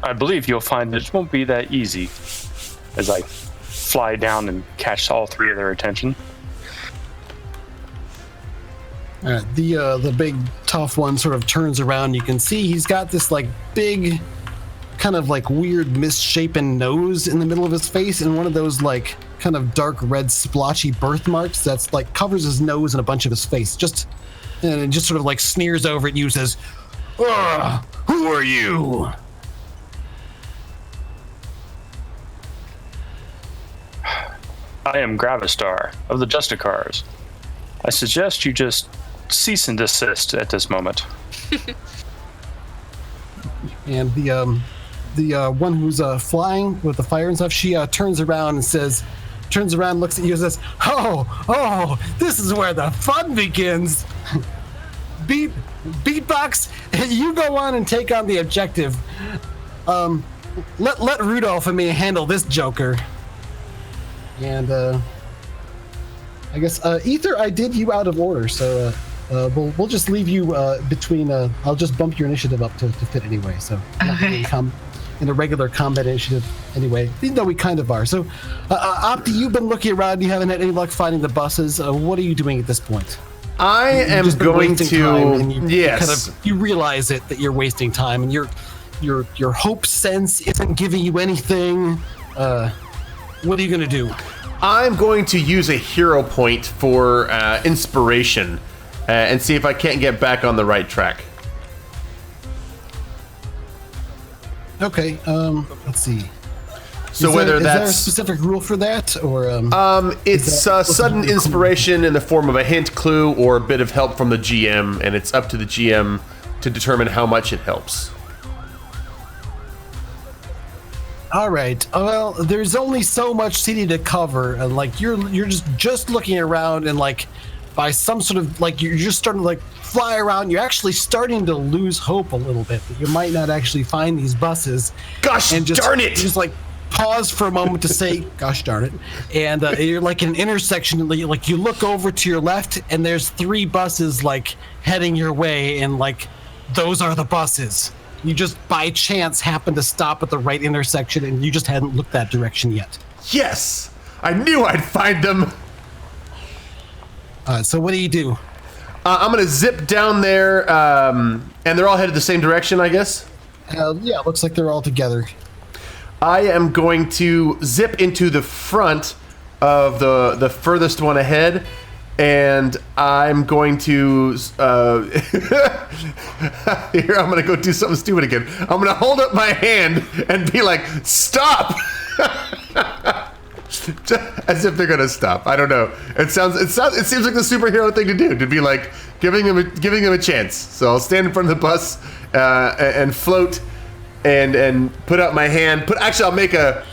I believe you'll find it won't be that easy as I fly down and catch all three of their attention. The big tough one sort of turns around. You can see he's got this like big kind of like weird misshapen nose in the middle of his face and one of those like kind of dark red splotchy birthmarks that's like covers his nose and a bunch of his face. And it just sort of like sneers over at you and says, "Ugh, who are you?" I am Gravistar of the Justicars. I suggest you just cease and desist at this moment. And the one who's flying with the fire and stuff, she turns around, looks at you and says, "Oh, this is where the fun begins. Beatbox, you go on and take on the objective. Let Rudolph and me handle this joker." And I guess Ether, I did you out of order, so we'll just leave you between. I'll just bump your initiative up to fit anyway. So Okay. In a regular combat initiative anyway, even though we kind of are. So, Opti, you've been looking around. You haven't had any luck finding the buses. What are you doing at this point? I am Just been going wasting time, and to. you Yes. kind of you realize it that you're wasting time, and your hope sense isn't giving you anything. What are you gonna do? I'm going to use a hero point for inspiration and see if I can't get back on the right track. Okay. Let's see. So Is whether there a that's specific rule for that, or it's sudden inspiration in the form of a hint, clue, or a bit of help from the GM, and it's up to the GM to determine how much it helps. all right. Well, there's only so much city to cover, and like you're just looking around, and like by some sort of like you're just starting to like fly around. You're actually starting to lose hope a little bit that you might not actually find these buses. Gosh darn it! Just like pause for a moment to say, "Gosh darn it!" And you're like in an intersection. Like you look over to your left, and there's 3 buses like heading your way, and like those are the buses. You just by chance happen to stop at the right intersection, and you just hadn't looked that direction yet. Yes! I knew I'd find them! So what do you do? I'm gonna zip down there, and they're all headed the same direction, I guess? Yeah, it looks like they're all together. I am going to zip into the front of the furthest one ahead, and I'm going to here I'm gonna go do something stupid again. I'm gonna hold up my hand and be like, "Stop!" As if they're gonna stop. I don't know. It seems like the superhero thing to do, to be like giving them a chance. So I'll stand in front of the bus and float and put out my hand. I'll make a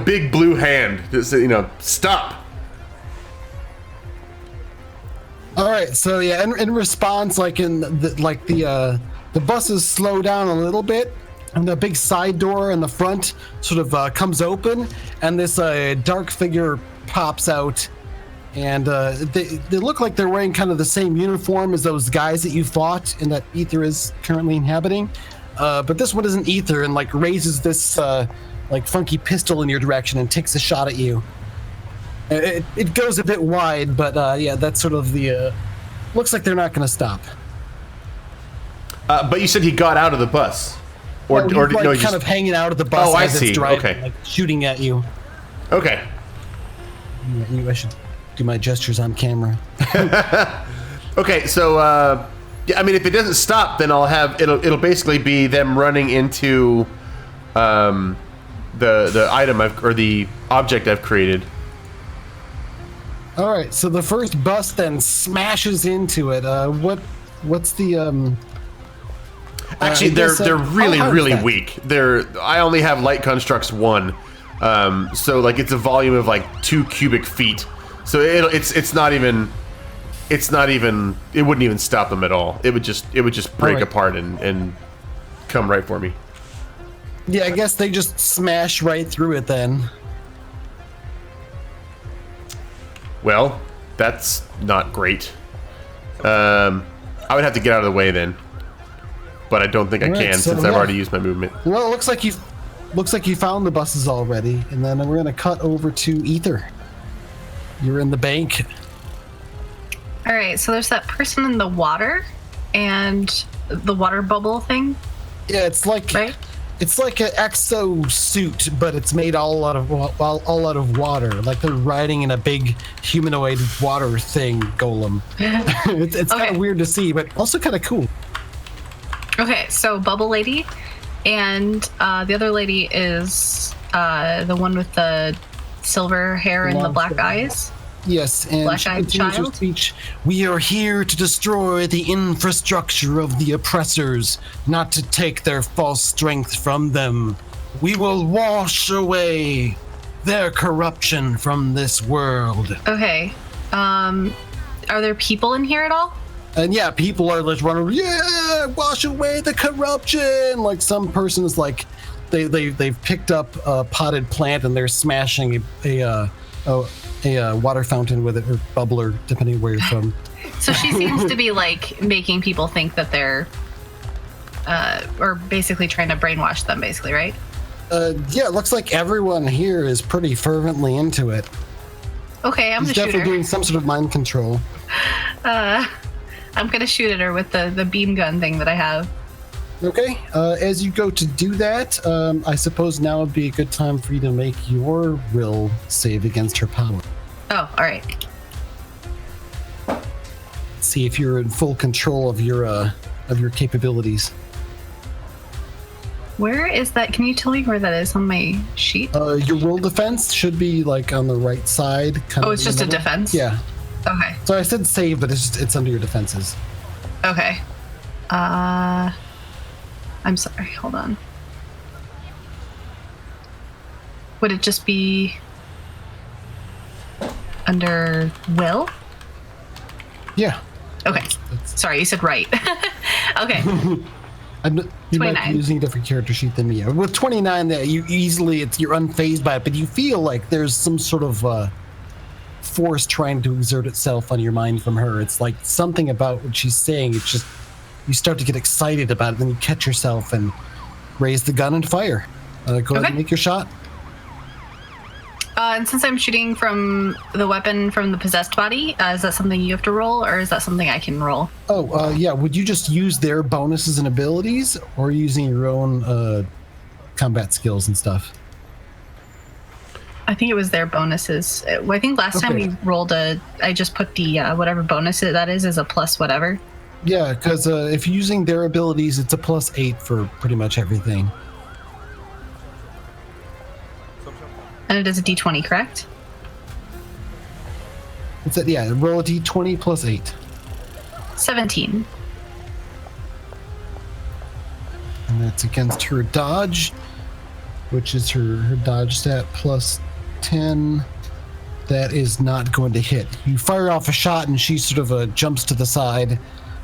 big blue hand to say, stop. All right, so yeah, in response, like the buses slow down a little bit, and the big side door in the front sort of comes open, and this dark figure pops out, and they look like they're wearing kind of the same uniform as those guys that you fought and that Ether is currently inhabiting, but this one isn't Ether, and like raises this like funky pistol in your direction and takes a shot at you. It goes a bit wide, but yeah, that's sort of the. Looks like they're not going to stop. But you said he got out of the bus, or like kind of hanging out of the bus. Oh, I as see. It's driving, Okay. like shooting at you. Okay. I should do my gestures on camera. Okay, so yeah, I mean, if it doesn't stop, then it'll basically be them running into the item or the object I've created. All right, so the first bus then smashes into it. What's the Actually, guess, they're really how hard is really that? weak. I only have light constructs 1, so like it's a volume of like 2 cubic feet. So it's not even it wouldn't even stop them at all. It would just break Alright. apart and come right for me. Yeah, I guess they just smash right through it then. Well, that's not great. I would have to get out of the way then, but I don't think I Alright, can so, since I've yeah. already used my movement. Well, it looks like you found the buses already, and then we're gonna cut over to Ether. You're in the bank. All right, so there's that person in the water and the water bubble thing, Yeah, it's like right? it's like an exo suit, but it's made all out of water. Like they're riding in a big humanoid water thing golem. It's kind Okay. of weird to see, but also kind of cool. Okay, so Bubble Lady, and the other lady is the one with the silver hair and the Long black silver. eyes. Yes, and she Black-eyed continues her child? speech. We are here to destroy the infrastructure of the oppressors, not to take their false strength from them. We will wash away their corruption from this world. Okay, are there people in here at all? And yeah, people are like running, yeah, wash away the corruption. Like some person is like, they've picked up a potted plant and they're smashing a water fountain with it, or bubbler, depending where you're from. So she seems to be like making people think that they're, or basically trying to brainwash them, basically, right? Yeah, it looks like everyone here is pretty fervently into it. Okay, I'm He's gonna shoot definitely her. doing some sort of mind control. I'm gonna shoot at her with the beam gun thing that I have. Okay, as you go to do that, I suppose now would be a good time for you to make your will save against her power. Oh, all right. See if you're in full control of your capabilities. Where is that? Can you tell me where that is on my sheet? Your will defense should be like on the right side. Kind Oh, of it's in the just a middle. defense? Yeah. Okay. So I said save, but it's under your defenses. Okay. I'm sorry. Hold on. Would it just be under will? Yeah. Okay. Sorry, you said right. Okay. You might be 29. using a different character sheet than me. With 29, that you're unfazed by it, but you feel like there's some sort of force trying to exert itself on your mind from her. It's like something about what she's saying. It's just you start to get excited about it, then you catch yourself and raise the gun and fire. Go ahead Okay. and make your shot. And since I'm shooting from the weapon from the possessed body, is that something you have to roll, or is that something I can roll? Oh, yeah. Would you just use their bonuses and abilities, or using your own combat skills and stuff? I think it was their bonuses. I think last time Okay. we rolled I just put the whatever bonus that is as a plus whatever. Yeah, because if you're using their abilities, it's a +8 for pretty much everything. And it is a d20, correct? It's a, yeah, roll a d20 +8. 17. And that's against her dodge, which is her dodge stat +10. That is not going to hit. You fire off a shot and she sort of jumps to the side.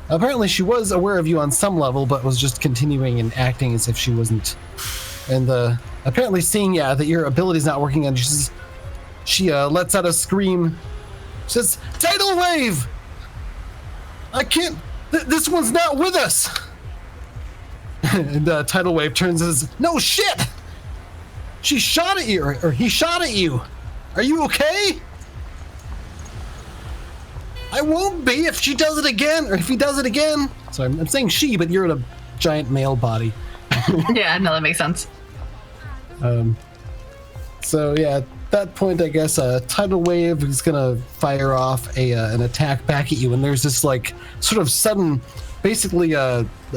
Apparently she was aware of you on some level, but was just continuing and acting as if she wasn't. And apparently seeing, that your ability's not working, and she lets out a scream. She says, "Tidal wave! I can't, this one's not with us!" And Tidal wave turns and says, "No shit! She shot at you, or he shot at you. Are you okay?" "I won't be if she does it again, or if he does it again." So I'm saying she, but you're in a giant male body. Yeah, no, that makes sense. So yeah, at that point, I guess Tidal Wave is gonna fire off an attack back at you, and there's this like sort of sudden, basically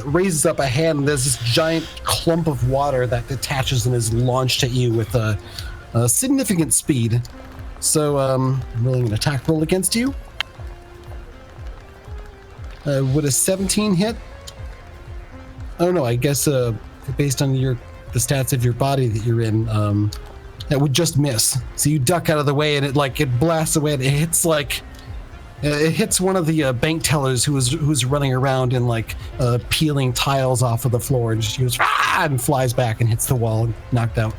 raises up a hand, and there's this giant clump of water that detaches and is launched at you with a significant speed. So I'm rolling an attack roll against you. Would a 17 hit? Oh no, I guess based on the stats of your body that you're in, that would just miss. So you duck out of the way, and it blasts away. And it hits it hits one of the bank tellers who's running around and peeling tiles off of the floor, and just goes and flies back and hits the wall, knocked out.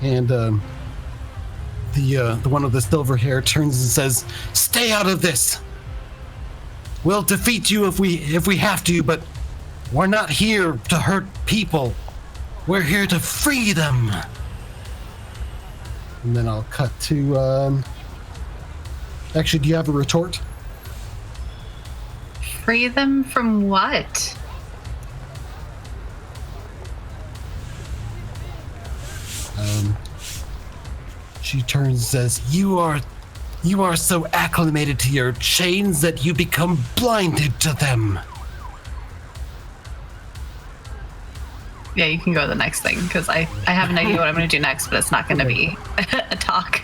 And the one with the silver hair turns and says, "Stay out of this. We'll defeat you if we have to, but we're not here to hurt people. We're here to free them." And then I'll cut to actually, do you have a retort? Free them from what? She turns and says, You are so acclimated to your chains that you become blinded to them." Yeah, you can go to the next thing, because I have an idea what I'm going to do next, but it's not going to be a talk.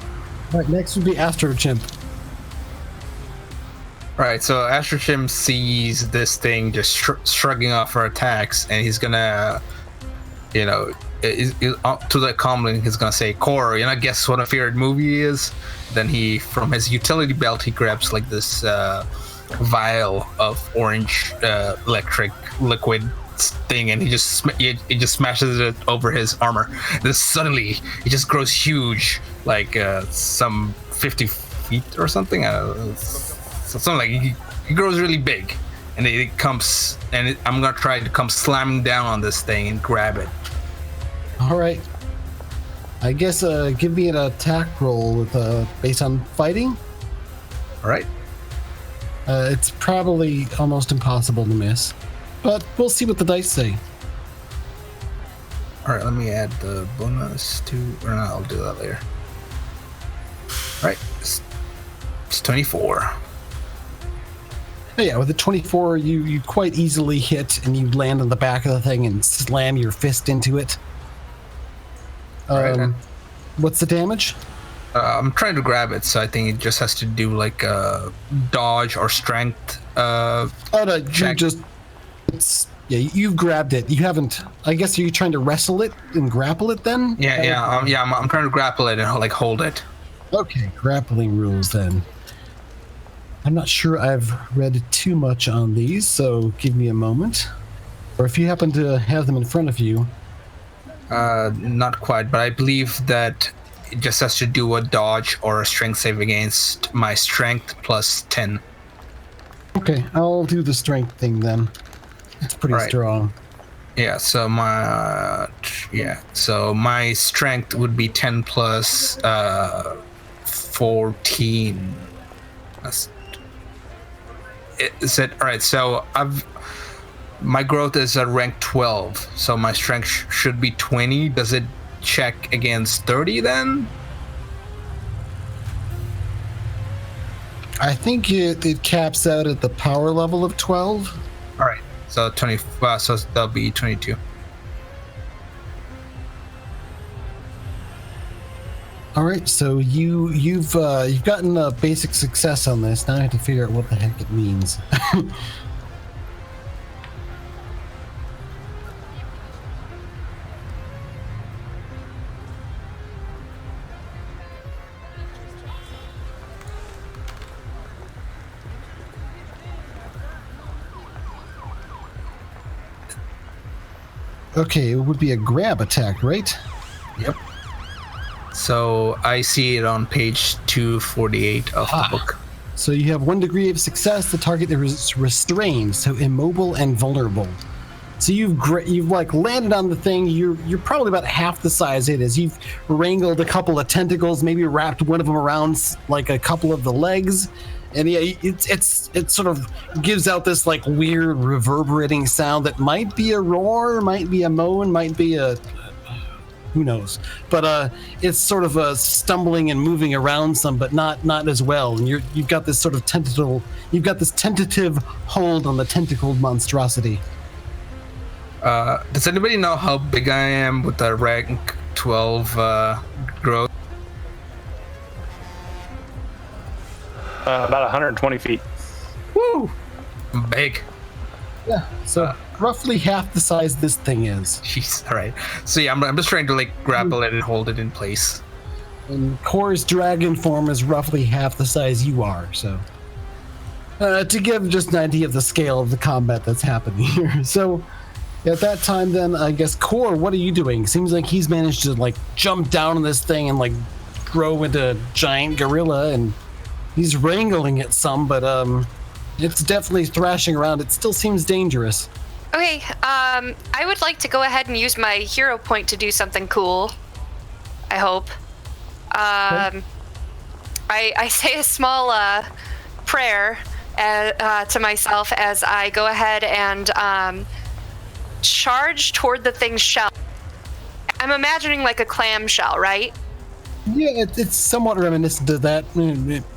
All right, next would be Astro Chimp. Right, so Astro Chimp sees this thing just shrugging off her attacks, and he's gonna, to the comlink, he's gonna say, "Core, guess what a favorite movie is?" Then he, from his utility belt, he grabs this vial of orange electric liquid thing, and he just smashes it over his armor. Then suddenly, it just grows huge, some 50 feet or something. I don't know. Something he grows really big, and it comes, and I'm gonna try to come slamming down on this thing and grab it. All right. I guess give me an attack roll with based on fighting. All right. It's probably almost impossible to miss, but we'll see what the dice say. All right, let me add the bonus to, or no, I'll do that later. All right, it's 24. Oh, yeah, with a 24, you quite easily hit, and you land on the back of the thing and slam your fist into it. Right. What's the damage? I'm trying to grab it, so I think it just has to do a dodge or strength. Oh no, check. You've grabbed it. You haven't. I guess you're trying to wrestle it and grapple it then. I'm trying to grapple it and hold it. Okay, grappling rules then. I'm not sure I've read too much on these, so give me a moment. Or if you happen to have them in front of you. Not quite, but I believe that it just has to do a dodge or a strength save against my strength plus 10. Okay, I'll do the strength thing then. It's pretty strong. Yeah, so my strength would be 10 plus 14. Is it all right? So my growth is at rank 12, so my strength should be 20. Does it check against 30 then? I think it caps out at the power level of 12. All right, so 20. So that'll be 22. All right, so you've gotten a basic success on this. Now I have to figure out what the heck it means. Okay, it would be a grab attack, right? Yep. So I see it on page 248 of the book. So you have 1 degree of success. The target is restrained, so immobile and vulnerable. So you've landed on the thing. You're probably about half the size it is. You've wrangled a couple of tentacles, maybe wrapped one of them around a couple of the legs, and yeah, it sort of gives out this weird reverberating sound that might be a roar, might be a moan, might be a who knows, but it's sort of stumbling and moving around some, but not as well. And you've got this sort of tentative hold on the tentacled monstrosity. Does anybody know how big I am with the rank 12 growth? About 120 feet. Woo! Big. Yeah, so roughly half the size this thing is. Jeez. All right. So yeah, I'm just trying to like grapple it and hold it in place. And Core's dragon form is roughly half the size you are, so. To give just an idea of the scale of the combat that's happening here. So, at that time then, I guess, Core, what are you doing? Seems like he's managed to, like, jump down on this thing and, like, grow into a giant gorilla, and he's wrangling it some, but, it's definitely thrashing around. It still seems dangerous. Okay, I would like to go ahead and use my hero point to do something cool. I hope. I say a small prayer to myself as I go ahead and charge toward the thing's shell. I'm imagining like a clam shell, right? Yeah, it's somewhat reminiscent of that,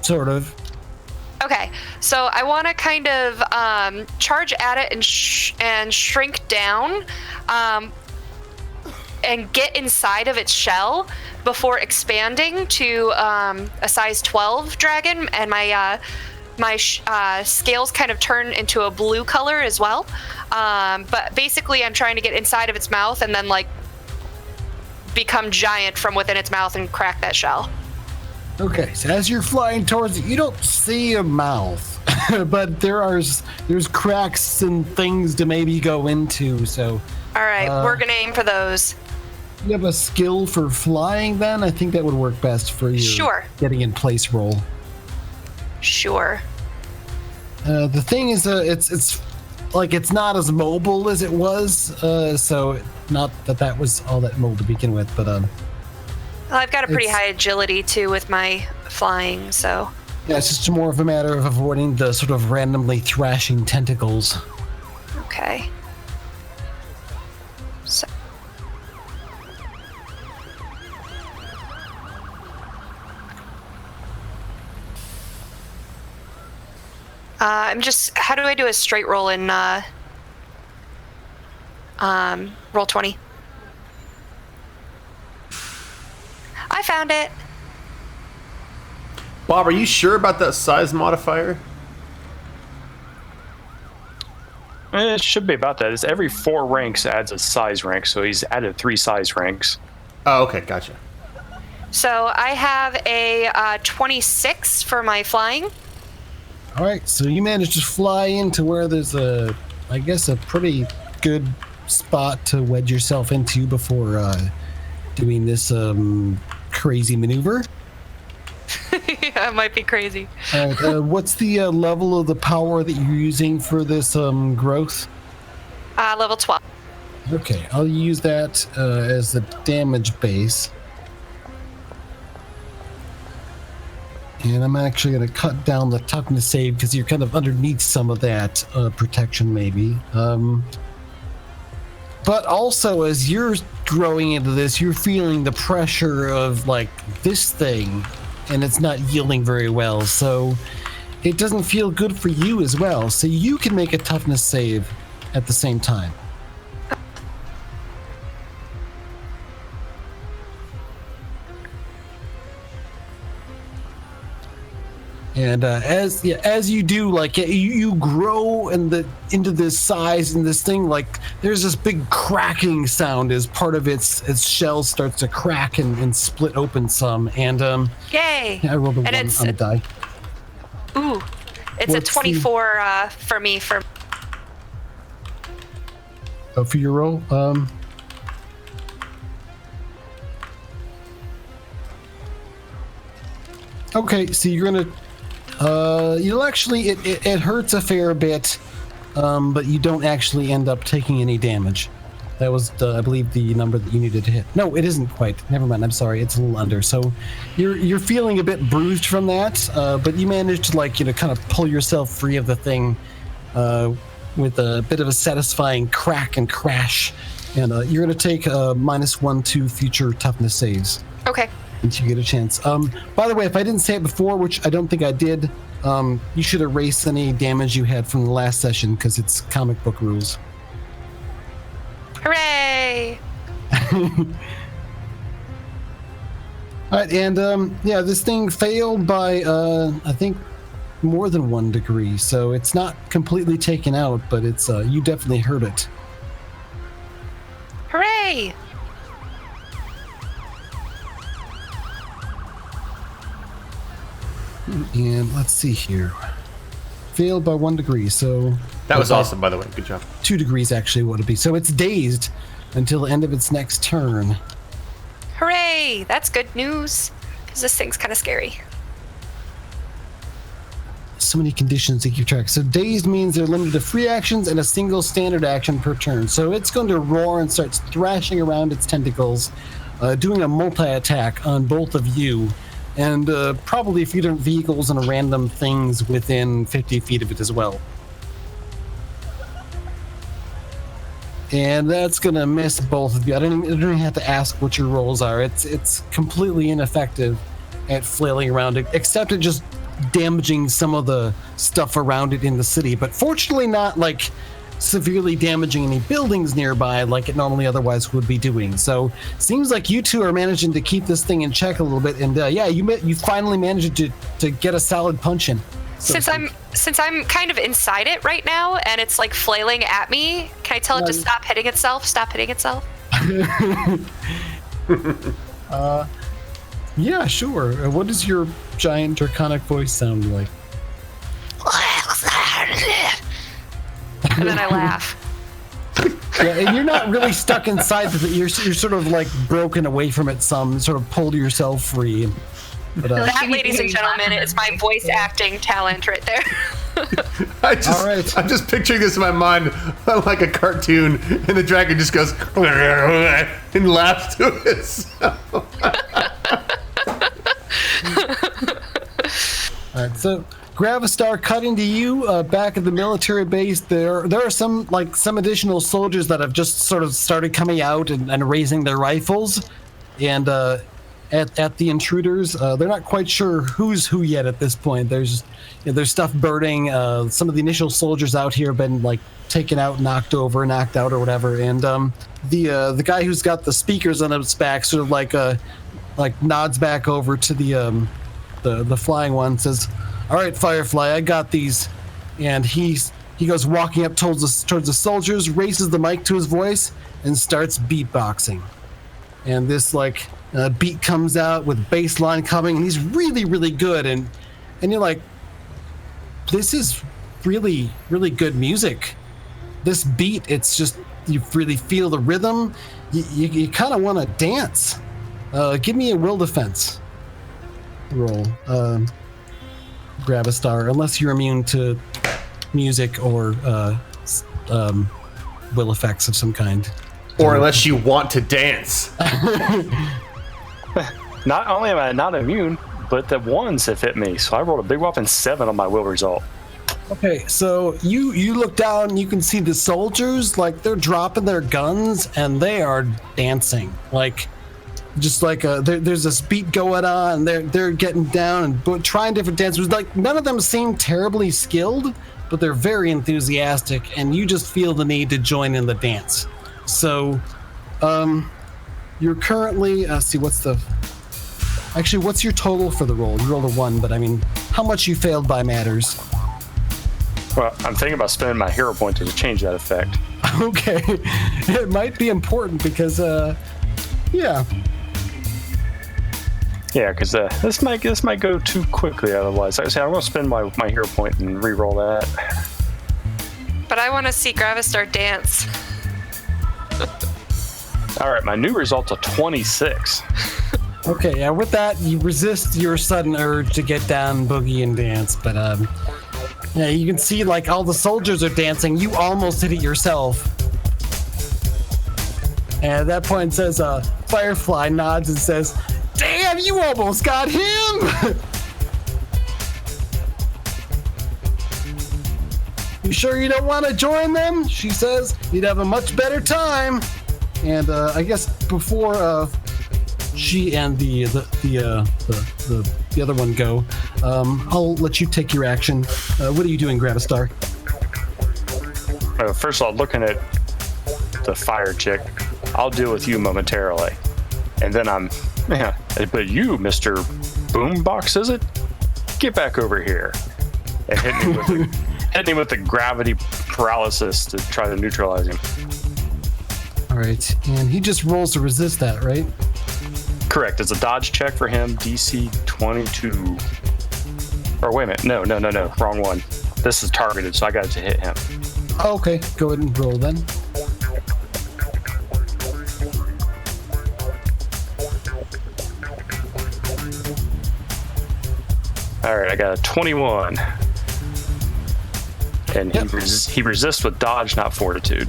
sort of. Okay, so I want to kind of charge at it and shrink down and get inside of its shell before expanding to a size 12 dragon, and my scales kind of turn into a blue color as well. But basically, I'm trying to get inside of its mouth and then like become giant from within its mouth and crack that shell. Okay, so as you're flying towards it, you don't see a mouth, but there's cracks and things to maybe go into. So, all right, we're gonna aim for those. You have a skill for flying, then I think that would work best for you. Sure. Getting in place roll. Sure. The thing is, it's like it's not as mobile as it was. So not that was all that mobile to begin with, but Well, I've got a pretty high agility too with my flying, so. Yeah, it's just more of a matter of avoiding the sort of randomly thrashing tentacles. Okay. So. How do I do a straight roll in roll 20? I found it. Bob, are you sure about that size modifier? It should be about that. It's every 4 ranks adds a size rank, so he's added 3 size ranks. Oh, okay, gotcha. So I have a 26 for my flying. All right, so you managed to fly into where there's I guess a pretty good spot to wedge yourself into before doing this crazy maneuver. Yeah, it might be crazy. All right, what's the level of the power that you're using for this growth? Level 12. Okay, I'll use that as the damage base. And I'm actually going to cut down the toughness save because you're kind of underneath some of that protection, maybe. But also, as you're growing into this, you're feeling the pressure of, like, this thing, and it's not yielding very well. So it doesn't feel good for you as well. So you can make a toughness save at the same time. And as you do, like you grow into this size and this thing, like there's this big cracking sound as part of its shell starts to crack and split open some. And yay! I rolled a and 1 on the die. Ooh, it's What's a 24 for me for. Oh, for your roll. Okay, so you're gonna. You'll actually, it hurts a fair bit, but you don't actually end up taking any damage. That was, I believe, the number that you needed to hit. No, it isn't quite. Never mind. I'm sorry. It's a little under. So you're feeling a bit bruised from that, but you managed to, like, kind of pull yourself free of the thing with a bit of a satisfying crack and crash. And you're going to take -1 to future toughness saves. Okay. Until you get a chance. By the way, if I didn't say it before, which I don't think I did, you should erase any damage you had from the last session because it's comic book rules. Hooray! All right, and yeah, this thing failed by I think more than 1 degree, so it's not completely taken out, but it's you definitely heard it. Hooray! And let's see here. Failed by 1 degree, so... That was awesome, by the way. Good job. 2 degrees, actually, would it be. So it's dazed until the end of its next turn. Hooray! That's good news, because this thing's kind of scary. So many conditions to keep track. So dazed means they're limited to free actions and a single standard action per turn. So it's going to roar and starts thrashing around its tentacles, doing a multi-attack on both of you, and probably a few different vehicles and random things within 50 feet of it as well. And that's going to miss both of you. I don't even have to ask what your rolls are. It's completely ineffective at flailing around it, except at just damaging some of the stuff around it in the city, but fortunately not like severely damaging any buildings nearby like it normally otherwise would be doing. So seems like you two are managing to keep this thing in check a little bit, and yeah, you finally managed to get a solid punch in. Since I'm kind of inside it right now and it's like flailing at me, can I tell it to stop hitting itself? Stop hitting itself? Yeah, sure. What does your giant draconic voice sound like? And then I laugh. Yeah, and you're not really stuck inside of it. You're sort of like broken away from it some, sort of pulled yourself free. But, that, ladies and gentlemen, is my voice acting talent right there. I'm just picturing this in my mind like a cartoon, and the dragon just goes and laughs to itself. All right, so Gravistar, cutting to you back at the military base. There are some additional soldiers that have just sort of started coming out and raising their rifles, and at the intruders. They're not quite sure who's who yet at this point. There's stuff burning. Some of the initial soldiers out here have been like taken out, knocked out or whatever. And the guy who's got the speakers on his back sort of like nods back over to the flying one, says, "All right, Firefly, I got these." And he goes walking up towards the soldiers, raises the mic to his voice, and starts beatboxing. And this beat comes out with bass line coming, and he's really, really good. And you're like, this is really, really good music. This beat, it's just, you really feel the rhythm. You kind of want to dance. Give me a will defense roll. Grab a star, unless you're immune to music or will effects of some kind. Or unless you want to dance. Not only am I not immune, but the ones have hit me. So I rolled a big whopping 7 on my will result. Okay, so you look down and you can see the soldiers, like they're dropping their guns and they are dancing. There's this beat going on, and they're getting down and trying different dances. Like none of them seem terribly skilled, but they're very enthusiastic, and you just feel the need to join in the dance. So, you're currently, what's your total for the roll? You rolled a 1, but I mean, how much you failed by matters. Well, I'm thinking about spending my hero point to change that effect. Okay. It might be important because, yeah. Yeah, because this might go too quickly otherwise. Like I said, I'm going to spend my hero point and re-roll that. But I want to see Gravistar dance. All right, my new result's a 26. Okay, yeah, with that, you resist your sudden urge to get down, boogie, and dance. But, yeah, you can see, all the soldiers are dancing. You almost hit it yourself. And at that point, it says, Firefly nods and says, "Damn, you almost got him!" "You sure you don't want to join them?" she says. "You'd have a much better time." And I guess before she and the other one go, I'll let you take your action. What are you doing, Gravistar? First of all, looking at the fire chick, I'll deal with you momentarily. And then but you, Mr. Boombox, is it? Get back over here. and hitting him with the gravity paralysis to try to neutralize him. All right, and he just rolls to resist that, right? Correct. It's a dodge check for him, DC 22. Or wait a minute. No. Wrong one. This is targeted, so I got it to hit him. Okay, go ahead and roll then. All right, I got a 21. And he resists with dodge, not fortitude.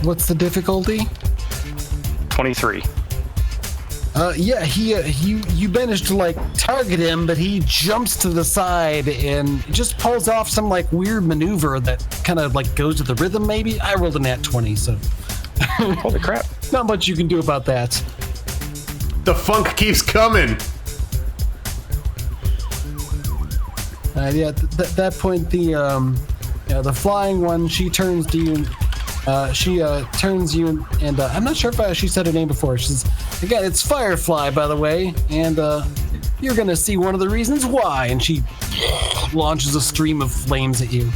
What's the difficulty? 23. Yeah, you managed to like target him, but he jumps to the side and just pulls off some like weird maneuver that kind of like goes to the rhythm. Maybe I rolled a nat 20, so Holy crap! not much you can do about that. The funk keeps coming. Yeah, at that point, the flying one, she turns to you. She turns you, and I'm not sure if she said her name before. She says, "Again, it's Firefly, by the way, and you're gonna see one of the reasons why." And she launches a stream of flames at you,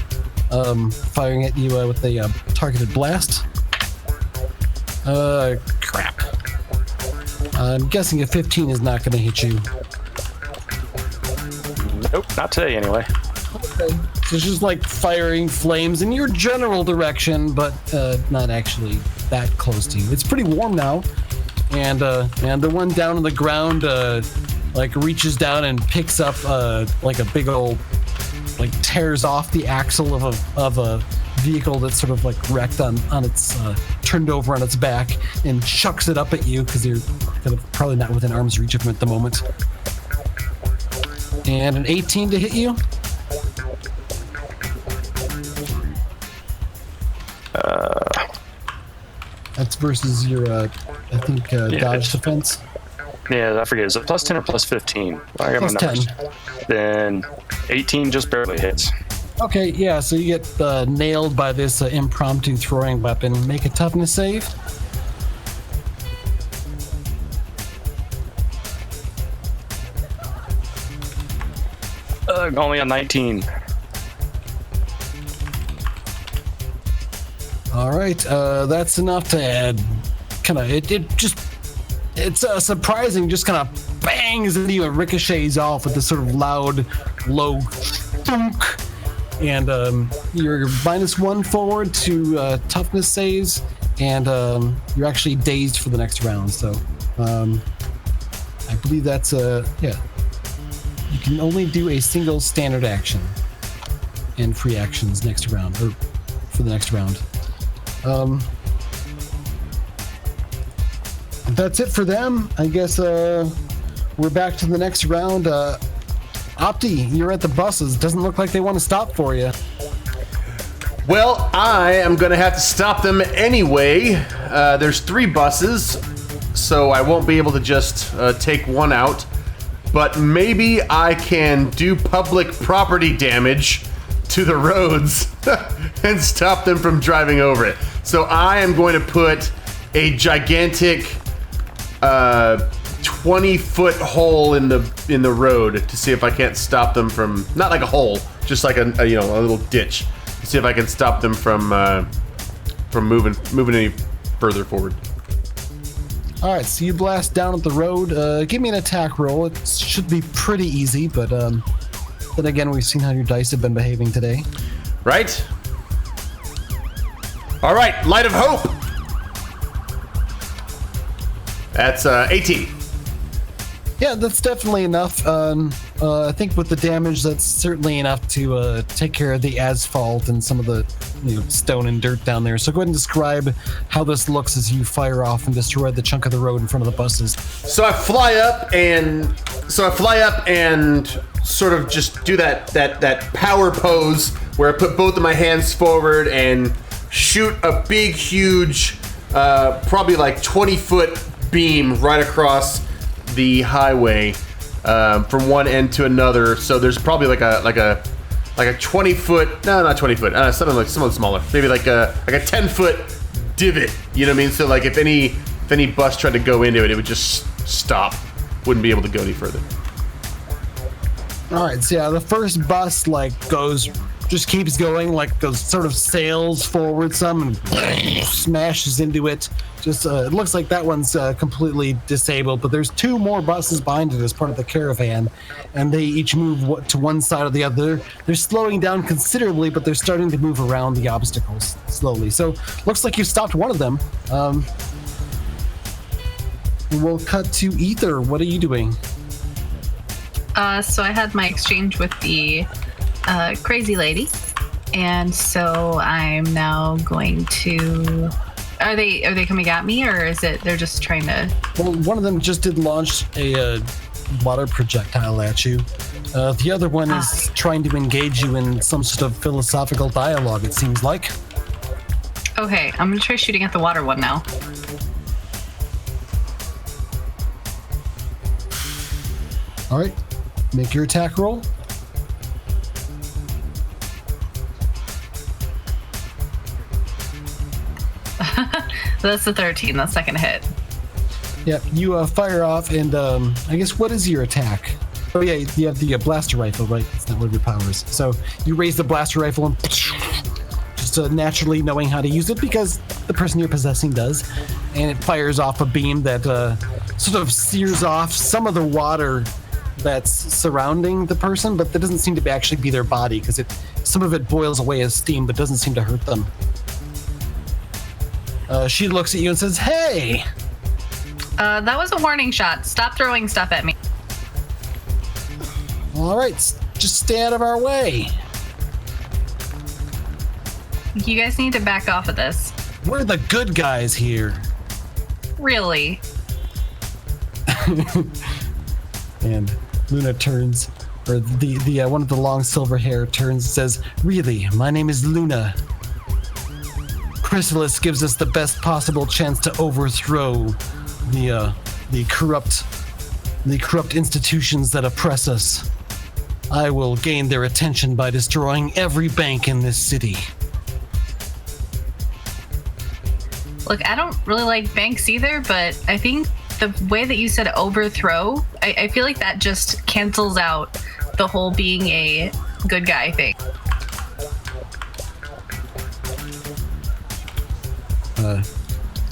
firing at you with a targeted blast. Crap. I'm guessing a 15 is not gonna hit you. Nope, not today anyway. Okay. So it's just like firing flames in your general direction, but not actually that close to you. It's pretty warm now, and the one down on the ground like reaches down and picks up like a big old, like tears off the axle of a vehicle that's sort of like wrecked on its turned over on its back, and chucks it up at you because you're kind of probably not within arm's reach of him at the moment. And an 18 to hit you. That's versus your, I think, dodge defense. Yeah, I forget. Is it plus 10 or plus 15? I got Plus my numbers. 10. Then 18 just barely hits. Okay, yeah, so you get nailed by this impromptu throwing weapon. Make a toughness save. Only a 19. All right, that's enough to add. Kind of, it's surprising. Just kind of bangs into you and ricochets off with this sort of loud, low thunk. And you're -1 forward to toughness saves, and you're actually dazed for the next round. So I believe that's yeah. You can only do a single standard action and free actions next round, or for the next round. That's it for them. I guess we're back to the next round. Opti, you're at the buses. Doesn't look like they want to stop for you. Well, I am going to have to stop them anyway. There's 3 buses, so I won't be able to just take one out. But maybe I can do public property damage to the roads and stop them from driving over it. So I am going to put a gigantic 20-foot hole in the road to see if I can't stop them from, not like a hole, just like a little ditch, to see if I can stop them from moving any further forward. All right, so you blast down at the road. Give me an attack roll. It should be pretty easy, but then again, we've seen how your dice have been behaving today. Right? All right, Light of Hope. That's 18. Yeah, that's definitely enough. I think with the damage, that's certainly enough to take care of the asphalt and some of the stone and dirt down there. So go ahead and describe how this looks as you fire off and destroy the chunk of the road in front of the buses. So I fly up and sort of just do that power pose where I put both of my hands forward and shoot a big, huge, probably like 20-foot beam right across the highway from one end to another. So there's probably like a 20-foot, no, not 20-foot, something smaller, maybe like a 10-foot divot. You know what I mean? So like if any bus tried to go into it, it would just stop. Wouldn't be able to go any further. All right, so yeah, the first bus just keeps going, goes sort of sails forward some and smashes into it. It looks like that one's completely disabled, but there's 2 more buses behind it as part of the caravan, and they each move to one side or the other. They're slowing down considerably, but they're starting to move around the obstacles slowly. So looks like you've stopped one of them. We'll cut to Ether. What are you doing? So I had my exchange with the crazy lady, and so I'm now going to. Are they coming at me, or is it they're just trying to? Well, one of them just did launch a water projectile at you. The other one is trying to engage you in some sort of philosophical dialogue. It seems like. Okay, I'm gonna try shooting at the water one now. All right, make your attack roll. That's the 13. That's second hit. Yeah, you fire off, and I guess what is your attack? Oh yeah, you have the blaster rifle, right? It's not one of your powers. So you raise the blaster rifle and just naturally knowing how to use it because the person you're possessing does, and it fires off a beam that sort of sears off some of the water that's surrounding the person, but that doesn't seem to actually be their body because some of it boils away as steam, but doesn't seem to hurt them. She looks at you and says, "Hey!" That was a warning shot. Stop throwing stuff at me. All right, just stay out of our way. You guys need to back off of this. We're the good guys here. Really? And Luna turns, or the one of the long silver hair turns and says, "Really, my name is Luna. Chrysalis gives us the best possible chance to overthrow the corrupt institutions that oppress us. I will gain their attention by destroying every bank in this city." Look, I don't really like banks either, but I think the way that you said overthrow, I feel like that just cancels out the whole being a good guy thing.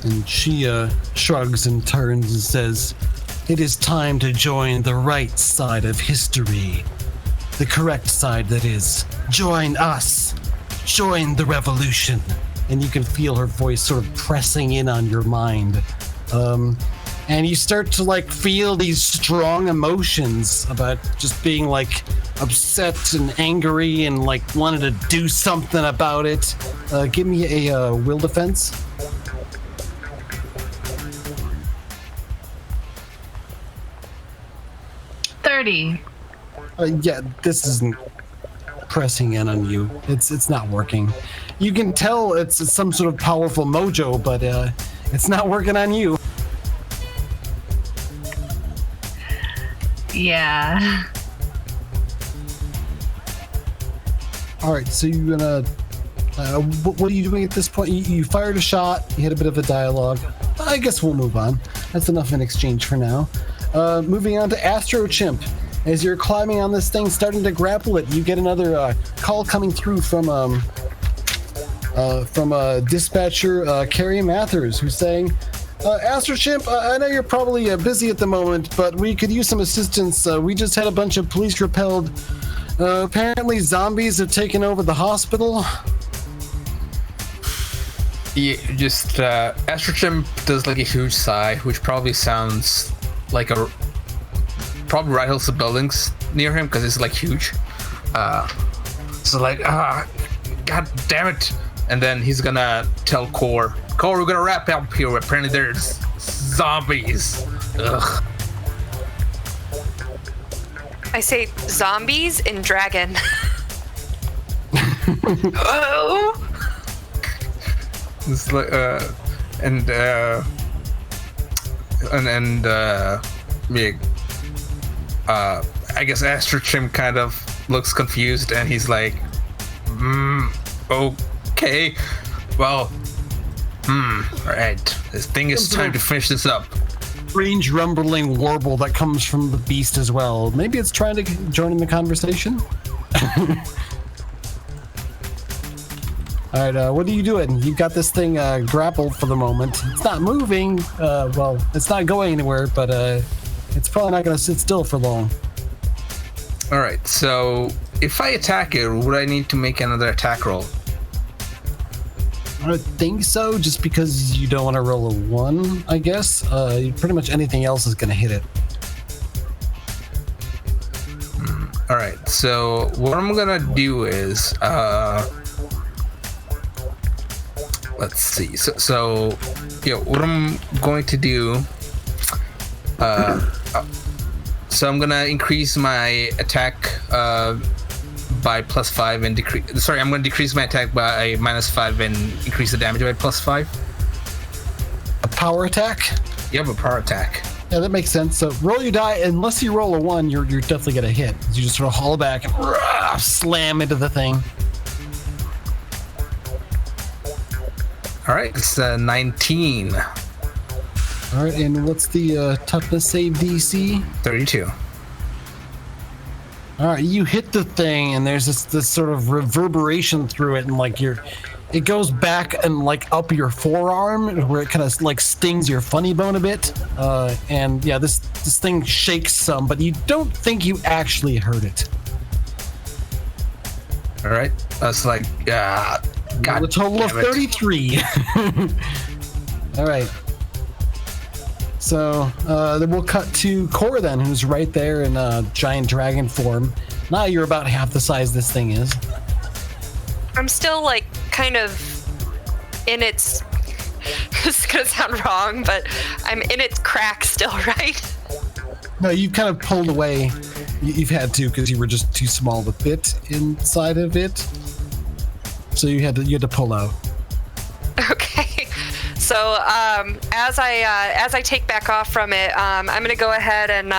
And she shrugs and turns and says, "It is time to join the right side of history. The correct side, that is. Join us. Join the revolution." And you can feel her voice sort of pressing in on your mind. And you start to feel these strong emotions about just being upset and angry and wanting to do something about it. Give me a will defense. 30. Yeah, this isn't pressing in on you. It's not working. You can tell it's some sort of powerful mojo, but it's not working on you. Yeah. All right, so you're gonna. What are you doing at this point? You fired a shot. You had a bit of a dialogue. I guess we'll move on. That's enough in exchange for now. Moving on to Astro Chimp. As you're climbing on this thing, starting to grapple it, you get another call coming through from dispatcher Carrie Mathers, who's saying, Astro Chimp, I know you're probably busy at the moment, but we could use some assistance. We just had a bunch of police-repelled. Apparently zombies have taken over the hospital. Yeah, just Astro Chimp does a huge sigh, which probably sounds like probably rattles the buildings near him because it's huge. So God damn it! And then he's gonna tell Core, we're gonna wrap up here. Apparently there's zombies. Ugh. I say zombies and dragon. Oh. It's I guess Astro Chimp kind of looks confused and he's like, okay, well, alright, I think it's time to finish this up. strange rumbling warble that comes from the beast as well. Maybe it's trying to join in the conversation. All right, what are you doing? You've got this thing grappled for the moment. It's not moving. Well, it's not going anywhere, but it's probably not going to sit still for long. All right, so if I attack it, would I need to make another attack roll? I don't think so, just because you don't want to roll a 1, I guess. Pretty much anything else is going to hit it. All right, so what I'm going to do is... let's see. So what I'm going to do... so I'm going to increase my attack... by +5 and decrease. Sorry, I'm going to decrease my attack by -5 and increase the damage by +5. A power attack? You have a power attack. Yeah, that makes sense. So roll your die. Unless you roll a 1, you're definitely going to hit. You just sort of haul back and slam into the thing. All right, it's 19. All right, and what's the toughness save DC? 32. All right, you hit the thing, and there's this sort of reverberation through it, and like it goes back and like up your forearm, where it kind of like stings your funny bone a bit. And yeah, this thing shakes some, but you don't think you actually hurt it. All right, that's like God. A total of 33. All right. So then we'll cut to Cora then, who's right there in giant dragon form. Now you're about half the size this thing is. I'm still like kind of in its... This is gonna sound wrong, but I'm in its crack still, right? No, you've kind of pulled away. You've had to because you were just too small to fit inside of it. So you had to pull out. Okay. So as I take back off from it, I'm gonna go ahead and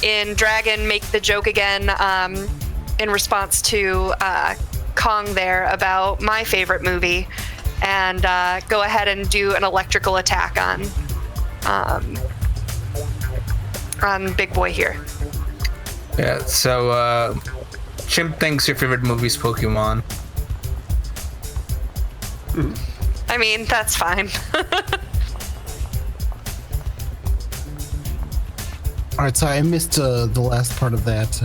in Dragon make the joke again in response to Kong there about my favorite movie, and go ahead and do an electrical attack on Big Boy here. Yeah. So Chimp thinks your favorite movie is Pokemon. I mean, that's fine. All right, sorry, I missed the last part of that.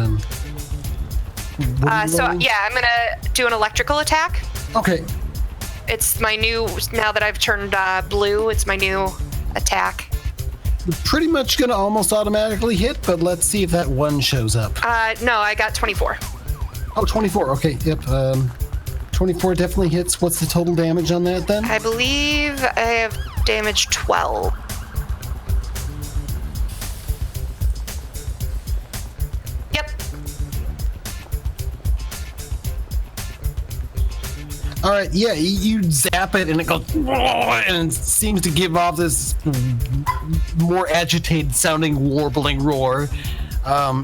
Yeah, I'm gonna do an electrical attack. Okay. It's my new, now that I've turned blue, it's my new attack. You're pretty much gonna almost automatically hit, but let's see if that 1 shows up. No, I got 24. Oh, 24, okay, yep. 24 definitely hits. What's the total damage on that then? I believe I have damage 12. Yep. All right, yeah, you zap it and it goes, and it seems to give off this more agitated sounding warbling roar.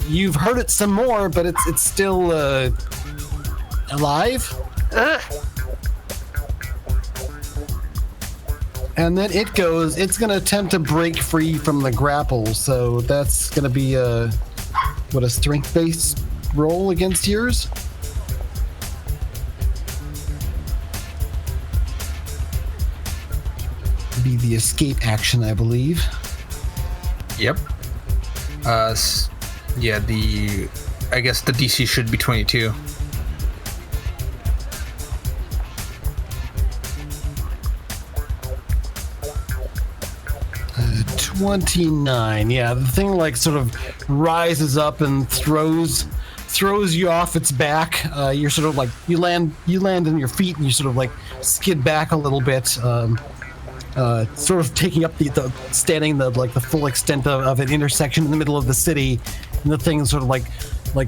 You've heard it some more, but it's still alive. Ugh. And then it's going to attempt to break free from the grapple. So that's going to be a strength-based roll against yours? Be the escape action, I believe. Yep. Yeah, I guess the DC should be 22. 29. Yeah, the thing like sort of rises up and throws you off its back. You're sort of like you land on your feet and you sort of like skid back a little bit, sort of taking up the full extent of an intersection in the middle of the city. And the thing sort of like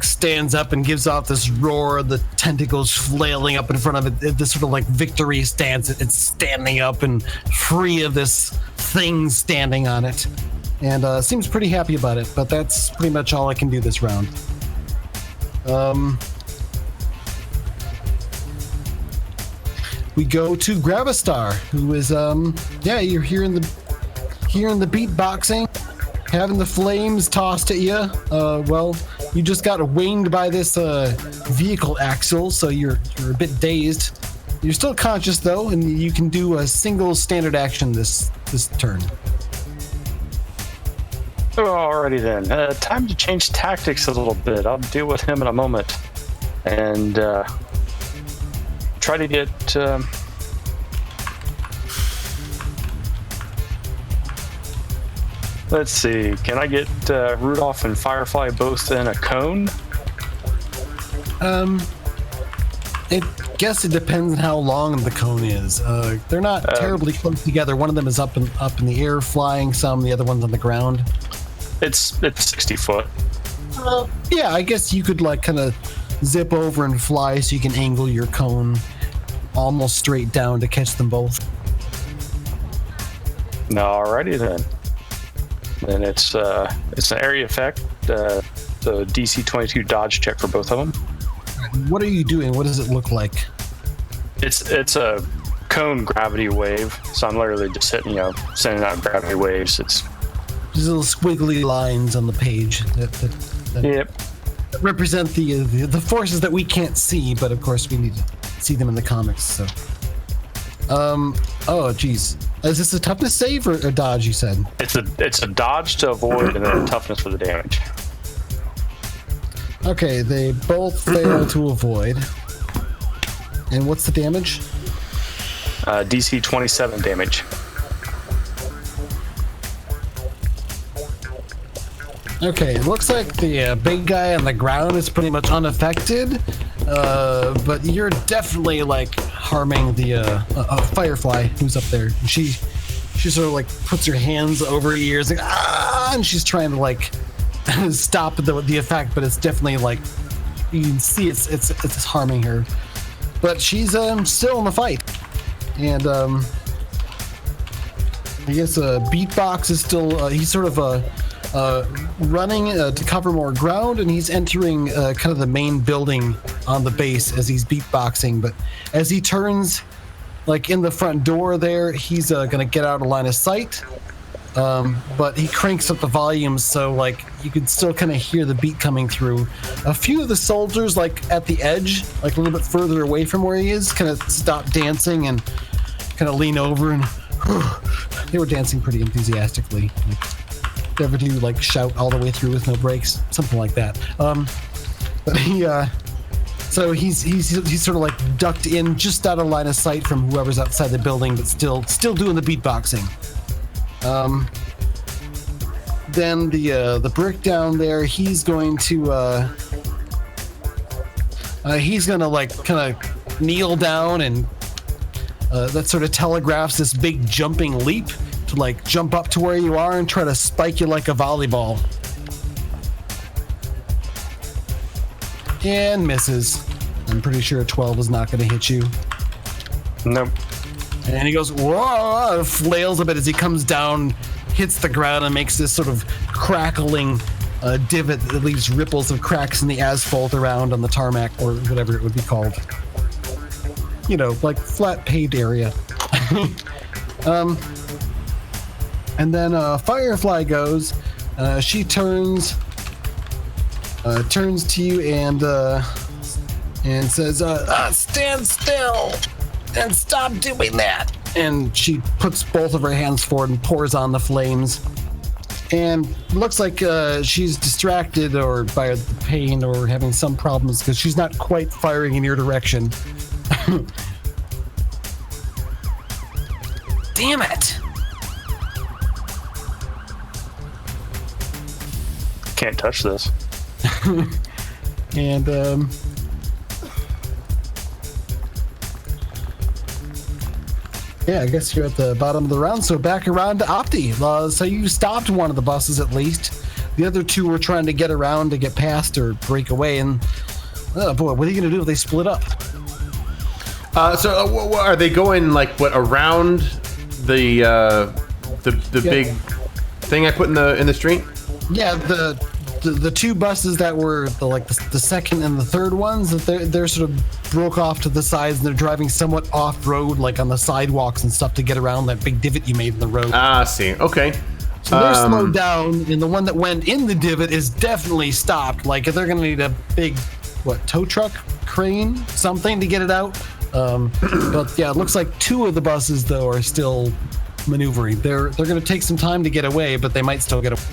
stands up and gives off this roar, the tentacles flailing up in front of it, this sort of like victory stance. It's standing up and free of this thing standing on it, and seems pretty happy about it, but that's pretty much all I can do this round. We go to Gravistar, who is you're hearing the beatboxing, having the flames tossed at you. Well, you just got winged by this vehicle axle, so you're a bit dazed. You're still conscious though, and you can do a single standard action this turn. Alrighty then. Time to change tactics a little bit. I'll deal with him in a moment, and try to get. Let's see. Can I get Rudolph and Firefly both in a cone? I guess it depends on how long the cone is. They're not terribly close together. One of them is up in the air, flying some. The other one's on the ground. It's 60 foot. Yeah, I guess you could like kind of zip over and fly, so you can angle your cone almost straight down to catch them both. Alrighty then. Then it's an area effect. The DC 22 dodge check for both of them. What are you doing? What does it look like? It's a cone gravity wave. So I'm literally just sending out gravity waves. It's These little squiggly lines on the page that yep. represent the forces that we can't see, but of course we need to see them in the comics. So, oh geez, is this a toughness save or a dodge? You said it's a dodge to avoid and then a toughness for the damage. Okay, they both fail to avoid. And what's the damage? DC 27 damage. Okay, it looks like the big guy on the ground is pretty much unaffected, but you're definitely like harming the Firefly who's up there. She sort of like puts her hands over her ears, like and she's trying to like stop the effect, but it's definitely like you can see it's harming her. But she's still in the fight, and I guess Beatbox is still he's sort of running to cover more ground, and he's entering kind of the main building on the base as he's beatboxing. But as he turns like in the front door there, he's gonna get out of line of sight. But he cranks up the volume so like you can still kind of hear the beat coming through. A few of the soldiers like at the edge, like a little bit further away from where he is, kind of stop dancing and kind of lean over, and they were dancing pretty enthusiastically. Like, ever do like shout all the way through with no breaks, something like that. But he so he's sort of like ducked in just out of line of sight from whoever's outside the building, but still doing the beatboxing. Then the brick down there, he's going to like kind of kneel down, and that sort of telegraphs this big jumping leap to like jump up to where you are and try to spike you like a volleyball. And misses. I'm pretty sure a 12 is not going to hit you. Nope. And he goes, whoa, flails a bit as he comes down, hits the ground, and makes this sort of crackling divot that leaves ripples of cracks in the asphalt around on the tarmac, or whatever it would be called. You know, like flat paved area. And then Firefly goes. She turns to you and says, "Stand still and stop doing that." And she puts both of her hands forward and pours on the flames. And looks like she's distracted or by the pain or having some problems because she's not quite firing in your direction. Damn it! Can't touch this. And yeah, I guess you're at the bottom of the round, so back around to Opti. So you stopped one of the buses at least. The other two were trying to get around to get past or break away, and oh boy, what are you going to do if they split up? So are they going like around the Yeah. big thing I put in the street? Yeah, the the two buses that were the second and the third ones, that they're sort of broke off to the sides and they're driving somewhat off road, like on the sidewalks and stuff to get around that big divot you made in the road. Ah, I see. Okay. So they're slowed down, and the one that went in the divot is definitely stopped. Like they're gonna need a big, tow truck, crane, something to get it out. But yeah, it looks like two of the buses though are still maneuvering. They're gonna take some time to get away, but they might still get away.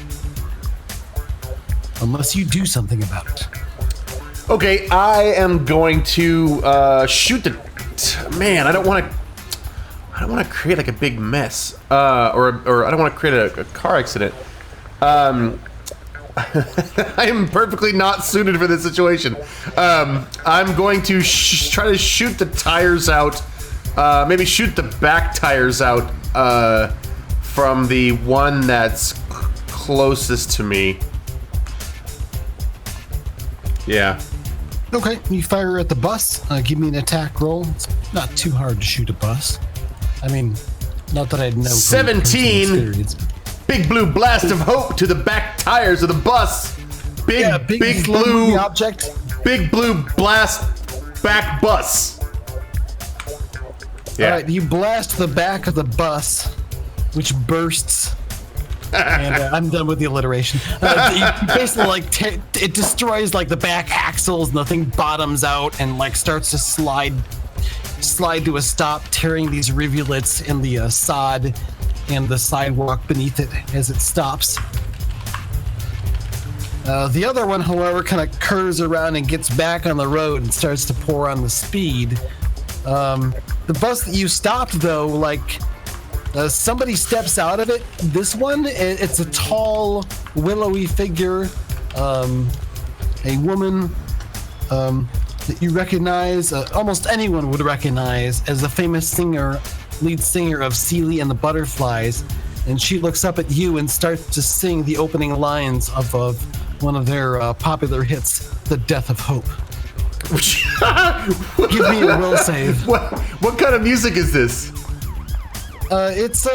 Unless you do something about it. Okay, I am going to shoot the. Man, I don't want to create like a big mess, or I don't want to create a car accident. I am perfectly not suited for this situation. I'm going to try to shoot the tires out. Maybe shoot the back tires out from the one that's closest to me. Yeah. Okay, you fire at the bus. Give me an attack roll. It's not too hard to shoot a bus. I mean, not that I'd know. 17. Big blue blast of hope to the back tires of the bus. Big blue object. Big blue blast back bus. Yeah. All right, you blast the back of the bus, which bursts. And I'm done with the alliteration. You basically it destroys like the back axles, and the thing bottoms out and like starts to slide to a stop, tearing these rivulets in the sod and the sidewalk beneath it as it stops. The other one, however, kind of curves around and gets back on the road and starts to pour on the speed. The bus that you stopped, though, somebody steps out of it. This one, it's a tall, willowy figure, a woman that you recognize, almost anyone would recognize as the famous lead singer of Seeley and the Butterflies. And she looks up at you and starts to sing the opening lines of one of their popular hits, The Death of Hope. Give me a will save. What kind of music is this? It's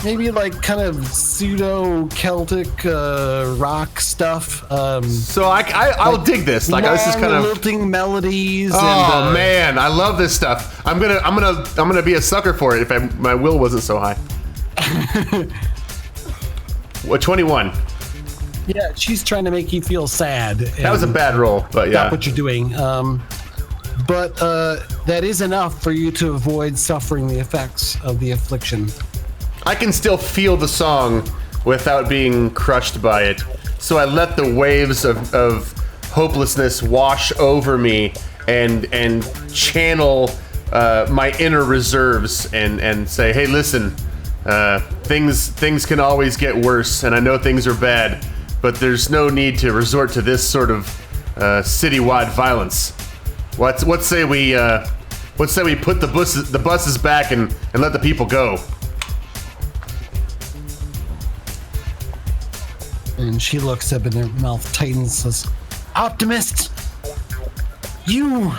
maybe kind of pseudo Celtic rock stuff. So I'll dig this. This is kind of lilting melodies. Oh man, I love this stuff. I'm gonna be a sucker for it if my will wasn't so high. What 21? Yeah, she's trying to make you feel sad. That was a bad roll, but yeah. Stop what you're doing. But that is enough for you to avoid suffering the effects of the affliction. I can still feel the song without being crushed by it. So I let the waves of hopelessness wash over me and channel my inner reserves and say, hey, listen, things can always get worse, and I know things are bad, but there's no need to resort to this sort of citywide violence. What say we put the buses back and let the people go? And she looks up and her mouth tightens and says, Optimist, you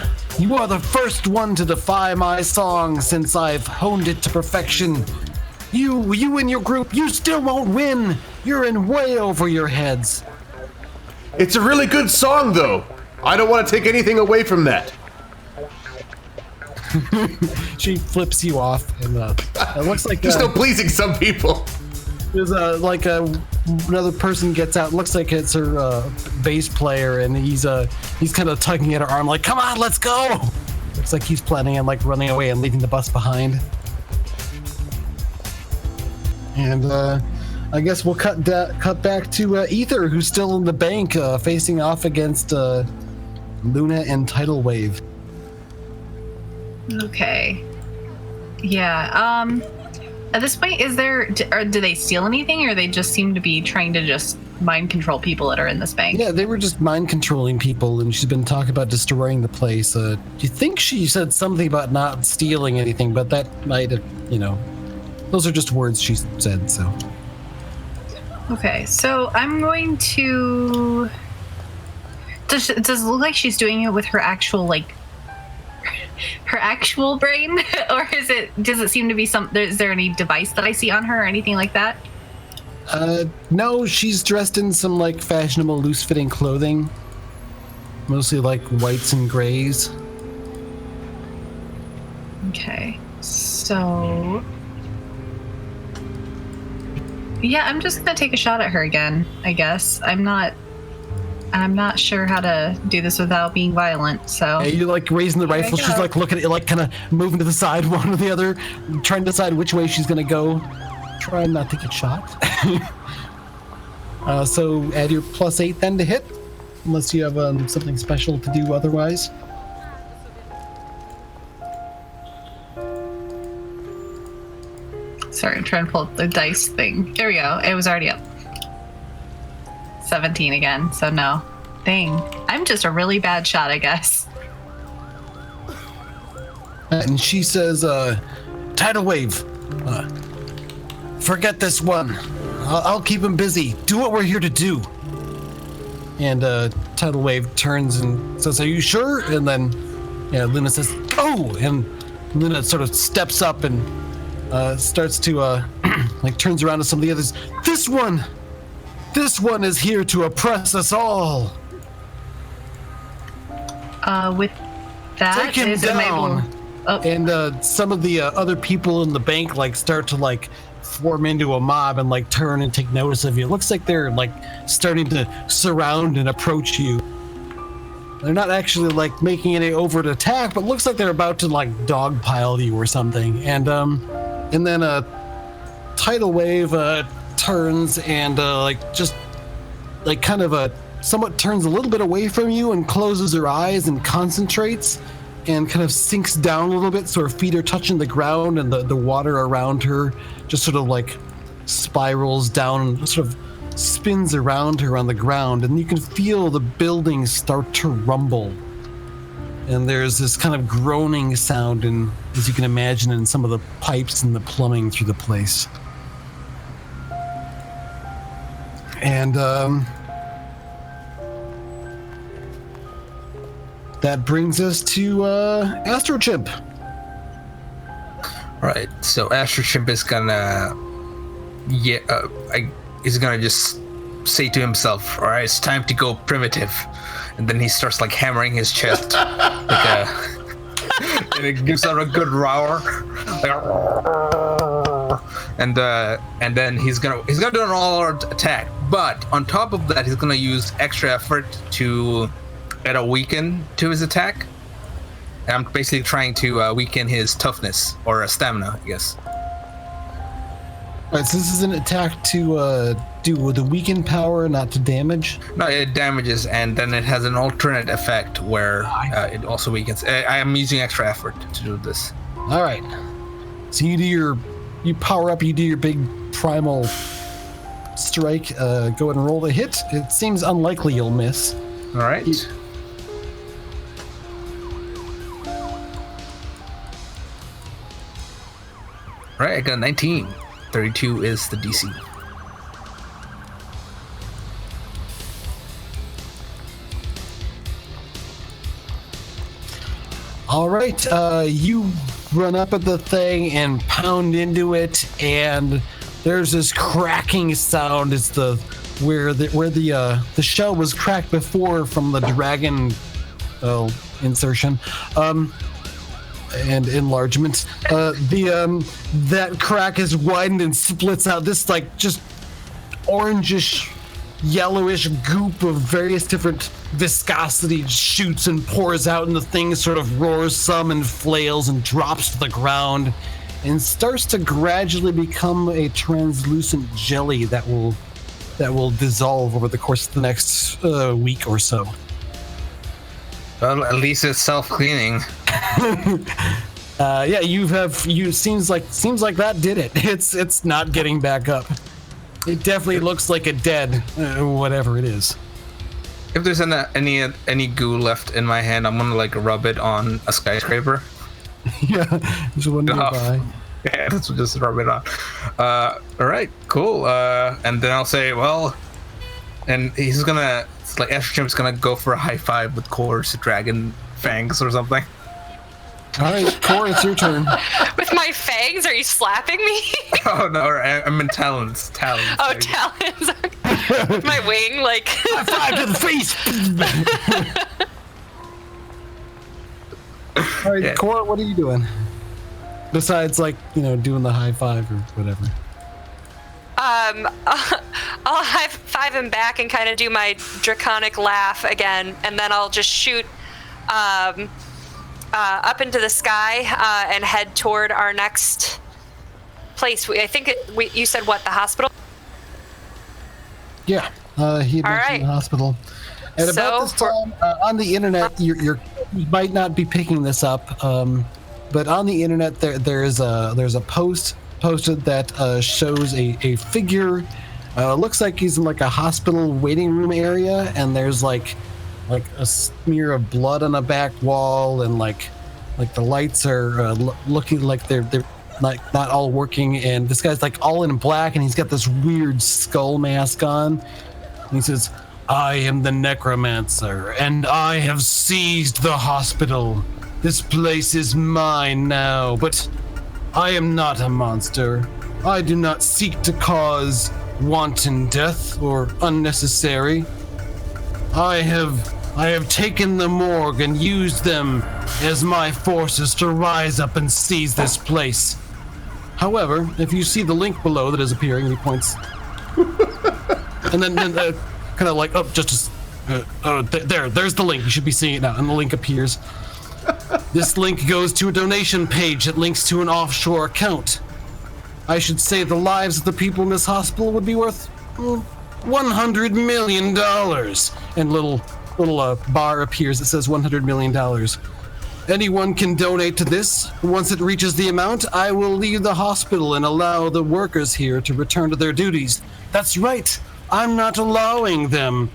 are the first one to defy my song since I've honed it to perfection. You and your group, you still won't win. You're in way over your heads. It's a really good song, though. I don't want to take anything away from that. She flips you off, and it looks like you're still pleasing some people. There's another person gets out. Looks like it's her bass player, and he's kind of tugging at her arm, like, "Come on, let's go!" Looks like he's planning on running away and leaving the bus behind. And I guess we'll cut back to Ether, who's still in the bank, facing off against Luna and Tidal Wave. Okay. Yeah. At this point, do they steal anything, or they just seem to be trying to just mind control people that are in this bank? Yeah, they were just mind controlling people, and she's been talking about destroying the place. You think she said something about not stealing anything, but that might have, those are just words she said, so. Okay, so I'm going to... Does it look like she's doing it with her actual, her actual brain? Or does it seem to be is there any device that I see on her or anything like that? No, she's dressed in some like fashionable loose-fitting clothing. Mostly like whites and grays. Okay, so yeah, I'm just gonna take a shot at her again, I guess. I'm not sure how to do this without being violent, so Yeah, you're like raising the Here I rifle. She's go. like looking at it, like kind of moving to the side, one or the other, trying to decide which way she's gonna go. Try not to get shot. So add your +8 then to hit, unless you have something special to do otherwise. sorry, I'm trying to pull up the dice thing. There we go. It was already up. 17 again, so no. Dang. I'm just a really bad shot, I guess. And she says, tidal wave. Forget this one. I'll keep him busy. Do what we're here to do. And tidal wave turns and says, "Are you sure?" And then Luna says, "Oh!" And Luna sort of steps up and starts to like turns around to some of the others. This one is here to oppress us all. With that, Take him is it down. Oh. And some of the other people in the bank like start to like form into a mob and like turn and take notice of you. It looks like they're like starting to surround and approach you. They're not actually like making any overt attack, but looks like they're about to like dogpile you or something. And then a tidal wave turns and like just like kind of somewhat turns a little bit away from you and closes her eyes and concentrates and kind of sinks down a little bit so her feet are touching the ground, and the water around her just sort of like spirals down and sort of spins around her on the ground, and you can feel the buildings start to rumble. And there's this kind of groaning sound, and as you can imagine, in some of the pipes and the plumbing through the place. And that brings us to Astrochimp. Right, so Astrochimp is gonna, he's gonna just say to himself, "All right, it's time to go primitive," and then he starts like hammering his chest, like and it gives out a good roar, and then he's gonna do an all-out attack. But on top of that, he's gonna use extra effort to add a weaken to his attack. I'm basically trying to weaken his toughness or stamina, I guess. All right, so this is an attack to do with a weaken power, not to damage. No, it damages, and then it has an alternate effect where it also weakens. I am using extra effort to do this. All right. So you power up, you do your big primal strike. Go ahead and roll the hit. It seems unlikely you'll miss. All right. All right, I got 19. 32 is the DC. All right, you run up at the thing and pound into it, and there's this cracking sound. It's where the shell was cracked before from the dragon insertion and enlargement. That crack is widened and splits out this like just orangish, yellowish goop of various different viscosity shoots and pours out, and the thing sort of roars some and flails and drops to the ground and starts to gradually become a translucent jelly that will dissolve over the course of the next week or so. Well, at least it's self-cleaning. Yeah, seems like that did it. It's not getting back up. It definitely looks like a dead whatever it is. If there's any goo left in my hand, I'm gonna like rub it on a skyscraper. Yeah, there's one nearby. Yeah, let's just rub it on. All right, cool. And then I'll say, well, and he's gonna, it's like Astrochimp's gonna go for a high five with Core's dragon fangs or something. All right, Core, it's your turn. With my fangs? Are you slapping me? Oh no, I'm in talons. Talons. Oh, talons. With my wing, like. High five to the face. All right, Yeah. Core, what are you doing? Besides, like, doing the high five or whatever. I'll high five him back and kind of do my draconic laugh again, and then I'll just shoot up into the sky and head toward our next place. I think you said what, the hospital? Yeah, he had mentioned right. the hospital. And about this time, on the internet, you might not be picking this up, but on the internet there's a post posted that shows a figure. Looks like he's in like a hospital waiting room area, and there's like a smear of blood on a back wall, and like the lights are looking like they're not all working, and this guy's like all in black, and he's got this weird skull mask on. And he says, "I am the necromancer, and I have seized the hospital. This place is mine now, but I am not a monster. I do not seek to cause wanton death or unnecessary. I have taken the morgue and used them as my forces to rise up and seize this place. However, if you see the link below that is appearing," and he points, and then kind of like, there's the link. You should be seeing it now, and the link appears. "This link goes to a donation page that links to an offshore account. I should say the lives of the people in this hospital would be worth $100 million. And little bar appears that says $100 million. Anyone can donate to this. Once it reaches the amount, I will leave the hospital and allow the workers here to return to their duties. That's right. I'm not allowing them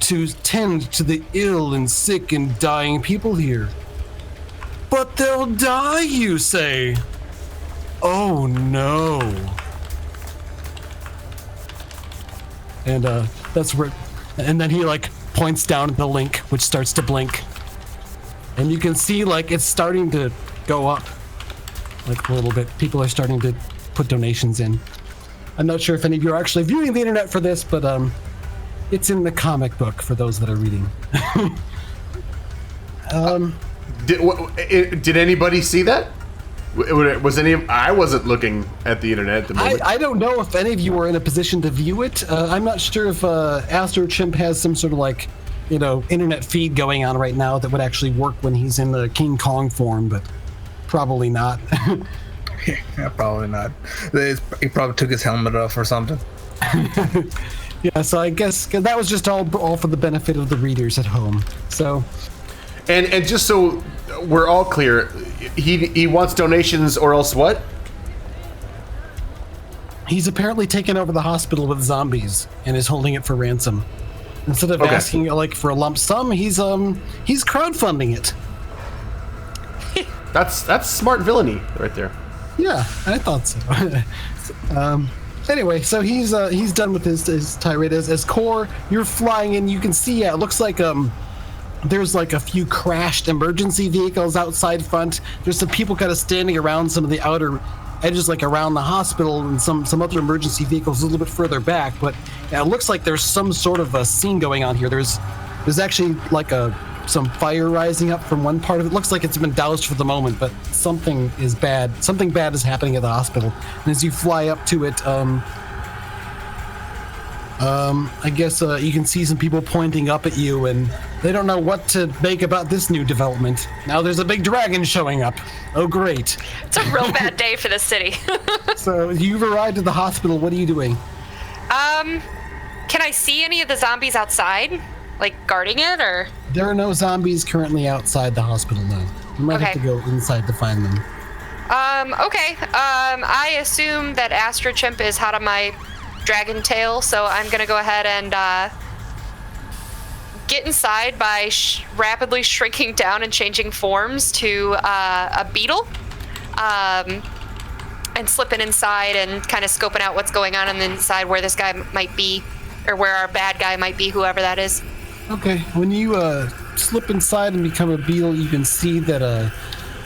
to tend to the ill and sick and dying people here." "But they'll die, you say?" "Oh no." And that's where, and then he like points down at the link, which starts to blink, and you can see like it's starting to go up, like a little bit. People are starting to put donations in. I'm not sure if any of you are actually viewing the internet for this, but it's in the comic book for those that are reading. Did anybody see that? Was any? I wasn't looking at the internet at the moment. I don't know if any of you are in a position to view it. I'm not sure if Astro Chimp has some sort of like, internet feed going on right now that would actually work when he's in the King Kong form, but probably not. Yeah, probably not. He probably took his helmet off or something. Yeah, so I guess that was just all for the benefit of the readers at home. So, and just so we're all clear, he wants donations or else what? He's apparently taken over the hospital with zombies and is holding it for ransom. Instead of asking like for a lump sum, he's crowdfunding it. That's smart villainy right there. Yeah, I thought so. Anyway, so he's done with his tirade. As Core, you're flying in. You can see, it looks like there's like a few crashed emergency vehicles outside front. There's some people kind of standing around some of the outer edges, like around the hospital, and some other emergency vehicles a little bit further back. But it looks like there's some sort of a scene going on here. There's actually like some fire rising up from one part of it. Looks like it's been doused for the moment, but something is bad. Something bad is happening at the hospital. And as you fly up to it, I guess you can see some people pointing up at you, and they don't know what to make about this new development. Now there's a big dragon showing up. Oh, great. It's a real bad day for the city. So you've arrived at the hospital. What are you doing? Can I see any of the zombies outside? Like guarding it, or? There are no zombies currently outside the hospital, no. You might have to go inside to find them. Okay. I assume that Astro Chimp is hot on my dragon tail, so I'm gonna go ahead and get inside by rapidly shrinking down and changing forms to a beetle, and slipping inside and kind of scoping out what's going on the inside, where this guy might be, or where our bad guy might be, whoever that is. Okay, when you slip inside and become a beetle, you can see that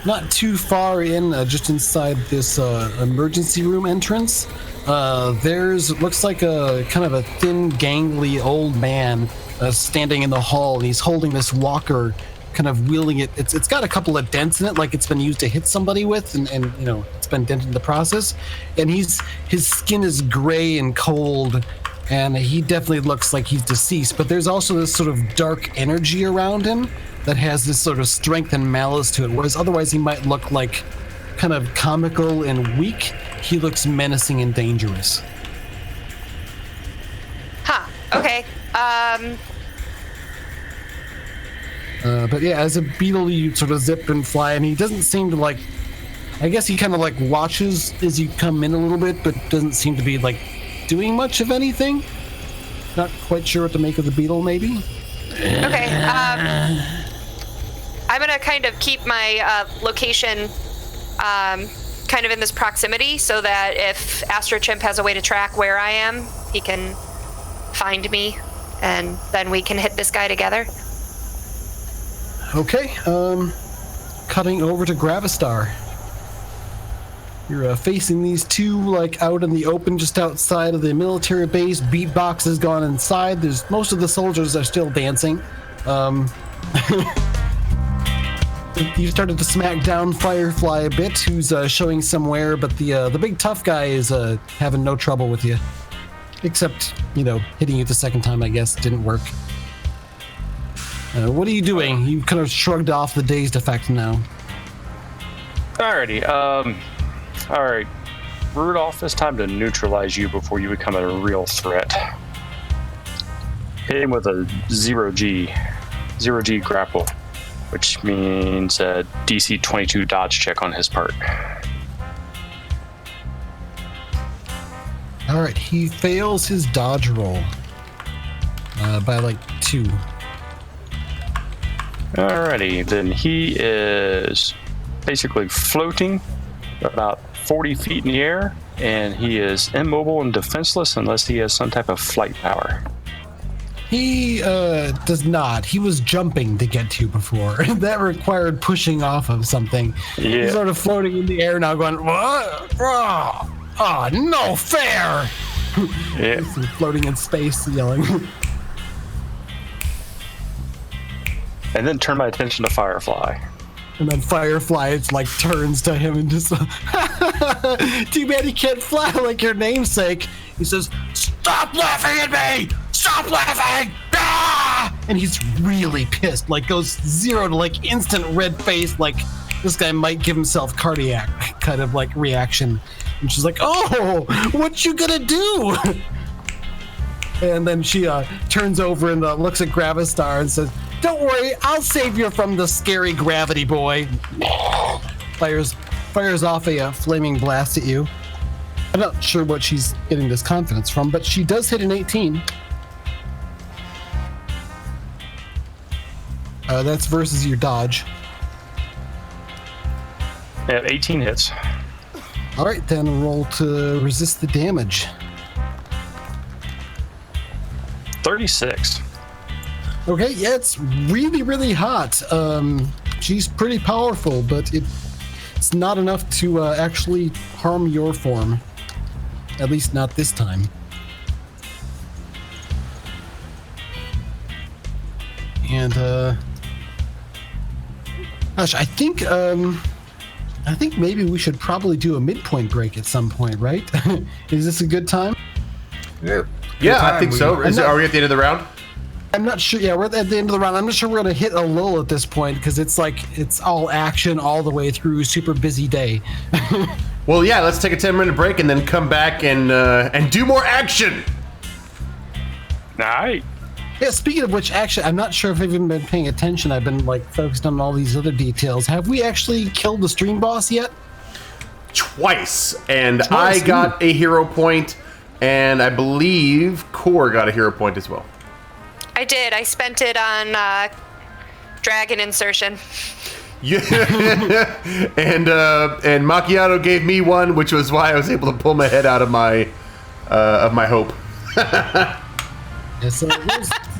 not too far in, just inside this emergency room entrance, looks like a kind of a thin, gangly old man standing in the hall, and he's holding this walker, kind of wheeling it. It's got a couple of dents in it, like it's been used to hit somebody with, and you know, it's been dented in the process. And his skin is gray and cold, and he definitely looks like he's deceased. But there's also this sort of dark energy around him that has this sort of strength and malice to it, whereas otherwise he might look like kind of comical and weak. He looks menacing and dangerous. Huh. Okay. But yeah, as a beetle, you sort of zip and fly, and he doesn't seem to like. I guess he kind of like watches as you come in a little bit, but doesn't seem to be like doing much of anything. Not quite sure what to make of the beetle, maybe. Okay. I'm gonna kind of keep my location kind of in this proximity, so that if Astro Chimp has a way to track where I am, he can find me, and then we can hit this guy together. Okay. Cutting over to Gravistar. You're facing these two, like, out in the open, just outside of the military base. Beatbox has gone inside. Most of the soldiers are still dancing. You started to smack down Firefly a bit, who's showing somewhere, but the big tough guy is having no trouble with you. Except, you know, hitting you the second time, I guess, didn't work. What are you doing? You kind of shrugged off the dazed effect now. Alrighty, alright. Rudolph, it's time to neutralize you before you become a real threat. Hit him with a 0G grapple, which means a DC 22 dodge check on his part. Alright, he fails his dodge roll by like 2. Alrighty, then he is basically floating about 40 feet in the air, and he is immobile and defenseless unless he has some type of flight power. He does not. He was jumping to get to you before. That required pushing off of something. Yeah. He's sort of floating in the air now going, what? Oh, no fair! Yeah. He's floating in space, yelling. And then turn my attention to Firefly. And then Firefly, it's like turns to him and just, too bad he can't fly like your namesake. He says, stop laughing at me! Stop laughing! Ah! And he's really pissed, like goes 0 to like instant red face, like this guy might give himself cardiac kind of like reaction. And she's like, oh, what you gonna do? And then she turns over and looks at Gravistar and says, don't worry, I'll save you from the scary gravity boy. Fires off a flaming blast at you. I'm not sure what she's getting this confidence from, but she does hit an 18. That's versus your dodge. Yeah, 18 hits. All right, then roll to resist the damage. 36. Okay, yeah, it's really, really hot. She's pretty powerful, but it's not enough to actually harm your form. At least not this time. And gosh, I think maybe we should probably do a midpoint break at some point, right? Is this a good time? Yeah, I think so. Are we at the end of the round? I'm not sure. Yeah, we're at the end of the round. I'm not sure we're going to hit a lull at this point because it's like it's all action all the way through. Super busy day. Well, yeah, let's take a 10-minute break and then come back and do more action. All right. Yeah, speaking of which, actually, I'm not sure if I've even been paying attention. I've been like focused on all these other details. Have we actually killed the stream boss yet? Twice. And I got a hero point, and I believe Core got a hero point as well. I did. I spent it on dragon insertion. Yeah. and Macchiato gave me one, which was why I was able to pull my head out of my hope. Yeah, so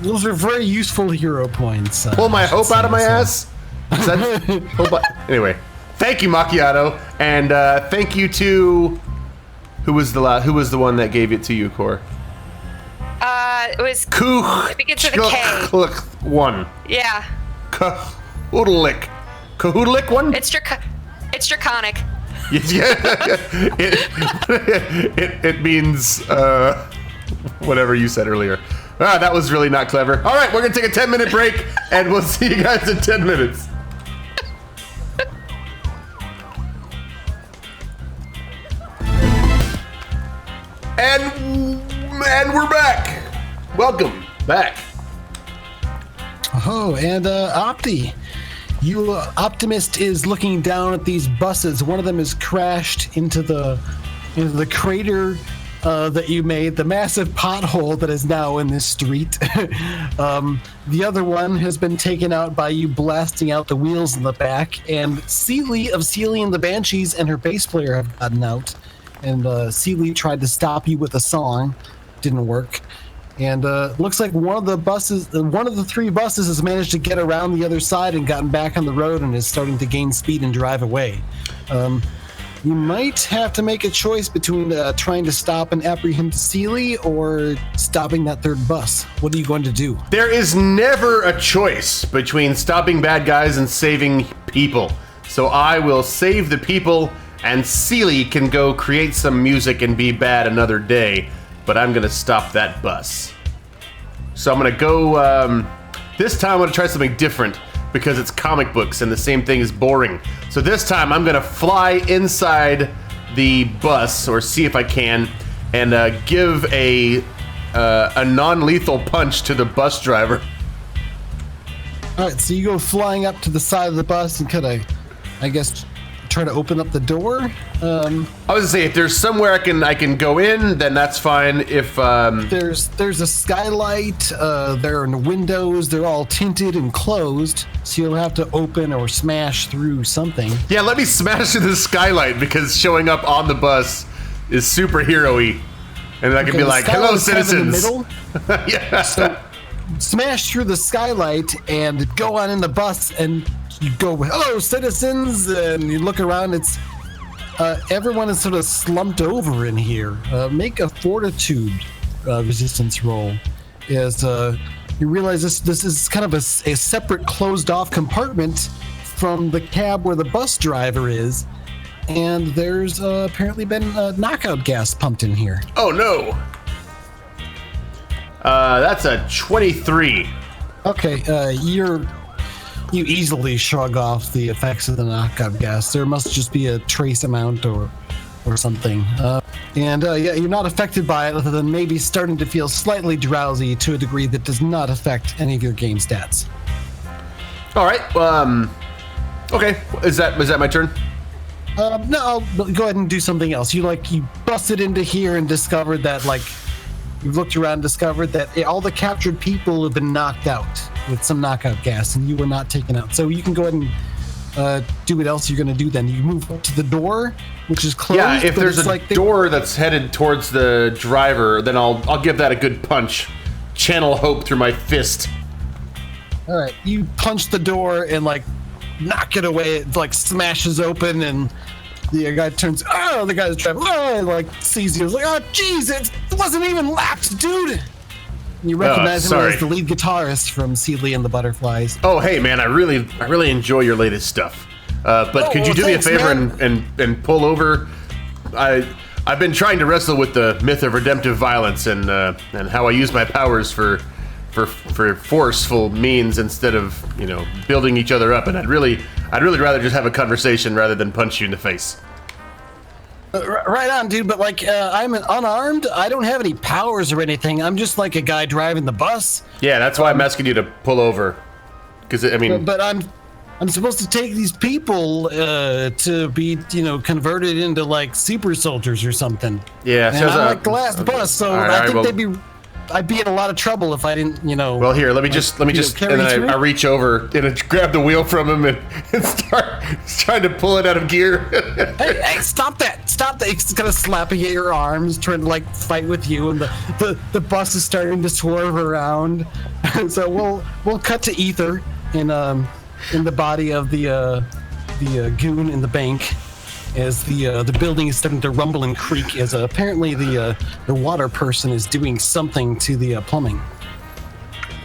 those are very useful hero points. Pull my hope out of my ass? Is that, anyway. thank you, Macchiato, and thank you to who was the one that gave it to you, Core? It was. It begins with a K. One. Yeah. Kahoodlick. Kahoodlick one? It's draconic. Yeah. It means whatever you said earlier. That was really not clever. All right, we're gonna take a 10-minute break, and we'll see you guys in 10 minutes. And we're back. Welcome back. Oh, and Opti, you Optimist is looking down at these buses. One of them is crashed into the crater that you made, the massive pothole that is now in this street. The other one has been taken out by you blasting out the wheels in the back, and Seely of Seely and the Banshees and her bass player have gotten out. And Seely tried to stop you with a song, didn't work. And looks like one of the three buses has managed to get around the other side and gotten back on the road and is starting to gain speed and drive away. You might have to make a choice between trying to stop and apprehend Seely or stopping that third bus. What are you going to do? There is never a choice between stopping bad guys and saving people. So I will save the people, and Seely can go create some music and be bad another day. But I'm gonna stop that bus. So I'm gonna go, this time I'm gonna try something different because it's comic books and the same thing is boring. So this time I'm gonna fly inside the bus, or see if I can, and give a non-lethal punch to the bus driver. All right, so you go flying up to the side of the bus and kind of, I guess, try to open up the door. I was gonna say, if there's somewhere I can go in, then that's fine. If there's a skylight, there are windows, they're all tinted and closed, so you'll have to open or smash through something. Yeah, let me smash through the skylight, because showing up on the bus is superhero-y. And then I can be like, hello, citizens. In the middle. Yeah. So smash through the skylight and go on in the bus, and you go, hello, citizens, and you look around. It's everyone is sort of slumped over in here. Make a fortitude resistance roll. As you realize this is kind of a separate closed-off compartment from the cab where the bus driver is, and there's apparently been knockout gas pumped in here. Oh no! That's a 23. Okay, you easily shrug off the effects of the knockout gas. There must just be a trace amount or something. Yeah, you're not affected by it, other than maybe starting to feel slightly drowsy to a degree that does not affect any of your game stats. All right. Okay. Is that my turn? No, I'll go ahead and do something else. You busted into here and discovered that, you looked around and discovered that all the captured people have been knocked out with some knockout gas, and you were not taken out. So you can go ahead and do what else you're going to do then. You move up to the door, which is closed. Yeah, if there's a door that's headed towards the driver, then I'll give that a good punch. Channel hope through my fist. All right, you punch the door and, knock it away. It, smashes open, and the guy turns, the guy's driving, sees you. He's like, oh, jeez, it wasn't even lapped, dude. You recognize him as the lead guitarist from Seely and the Butterflies. Oh, hey, man, I really enjoy your latest stuff. But could you do me a favor and pull over? I've been trying to wrestle with the myth of redemptive violence and how I use my powers for forceful means instead of building each other up. And I'd really rather just have a conversation rather than punch you in the face. Right on, dude, but I'm unarmed. I don't have any powers or anything. I'm just a guy driving the bus. Yeah, that's why I'm asking you to pull over. Because, But I'm supposed to take these people to be, converted into, super soldiers or something. Yeah. And I'm the last bus, so I think I'd be in a lot of trouble if I didn't, Well, here, let me just, and then I reach over and grab the wheel from him and start trying to pull it out of gear. hey, stop that! It's kind of slapping at your arms, trying to fight with you, and the bus is starting to swerve around. So we'll cut to Ether in the body of the the goon in the bank as the building is starting to rumble and creak as apparently the water person is doing something to the plumbing.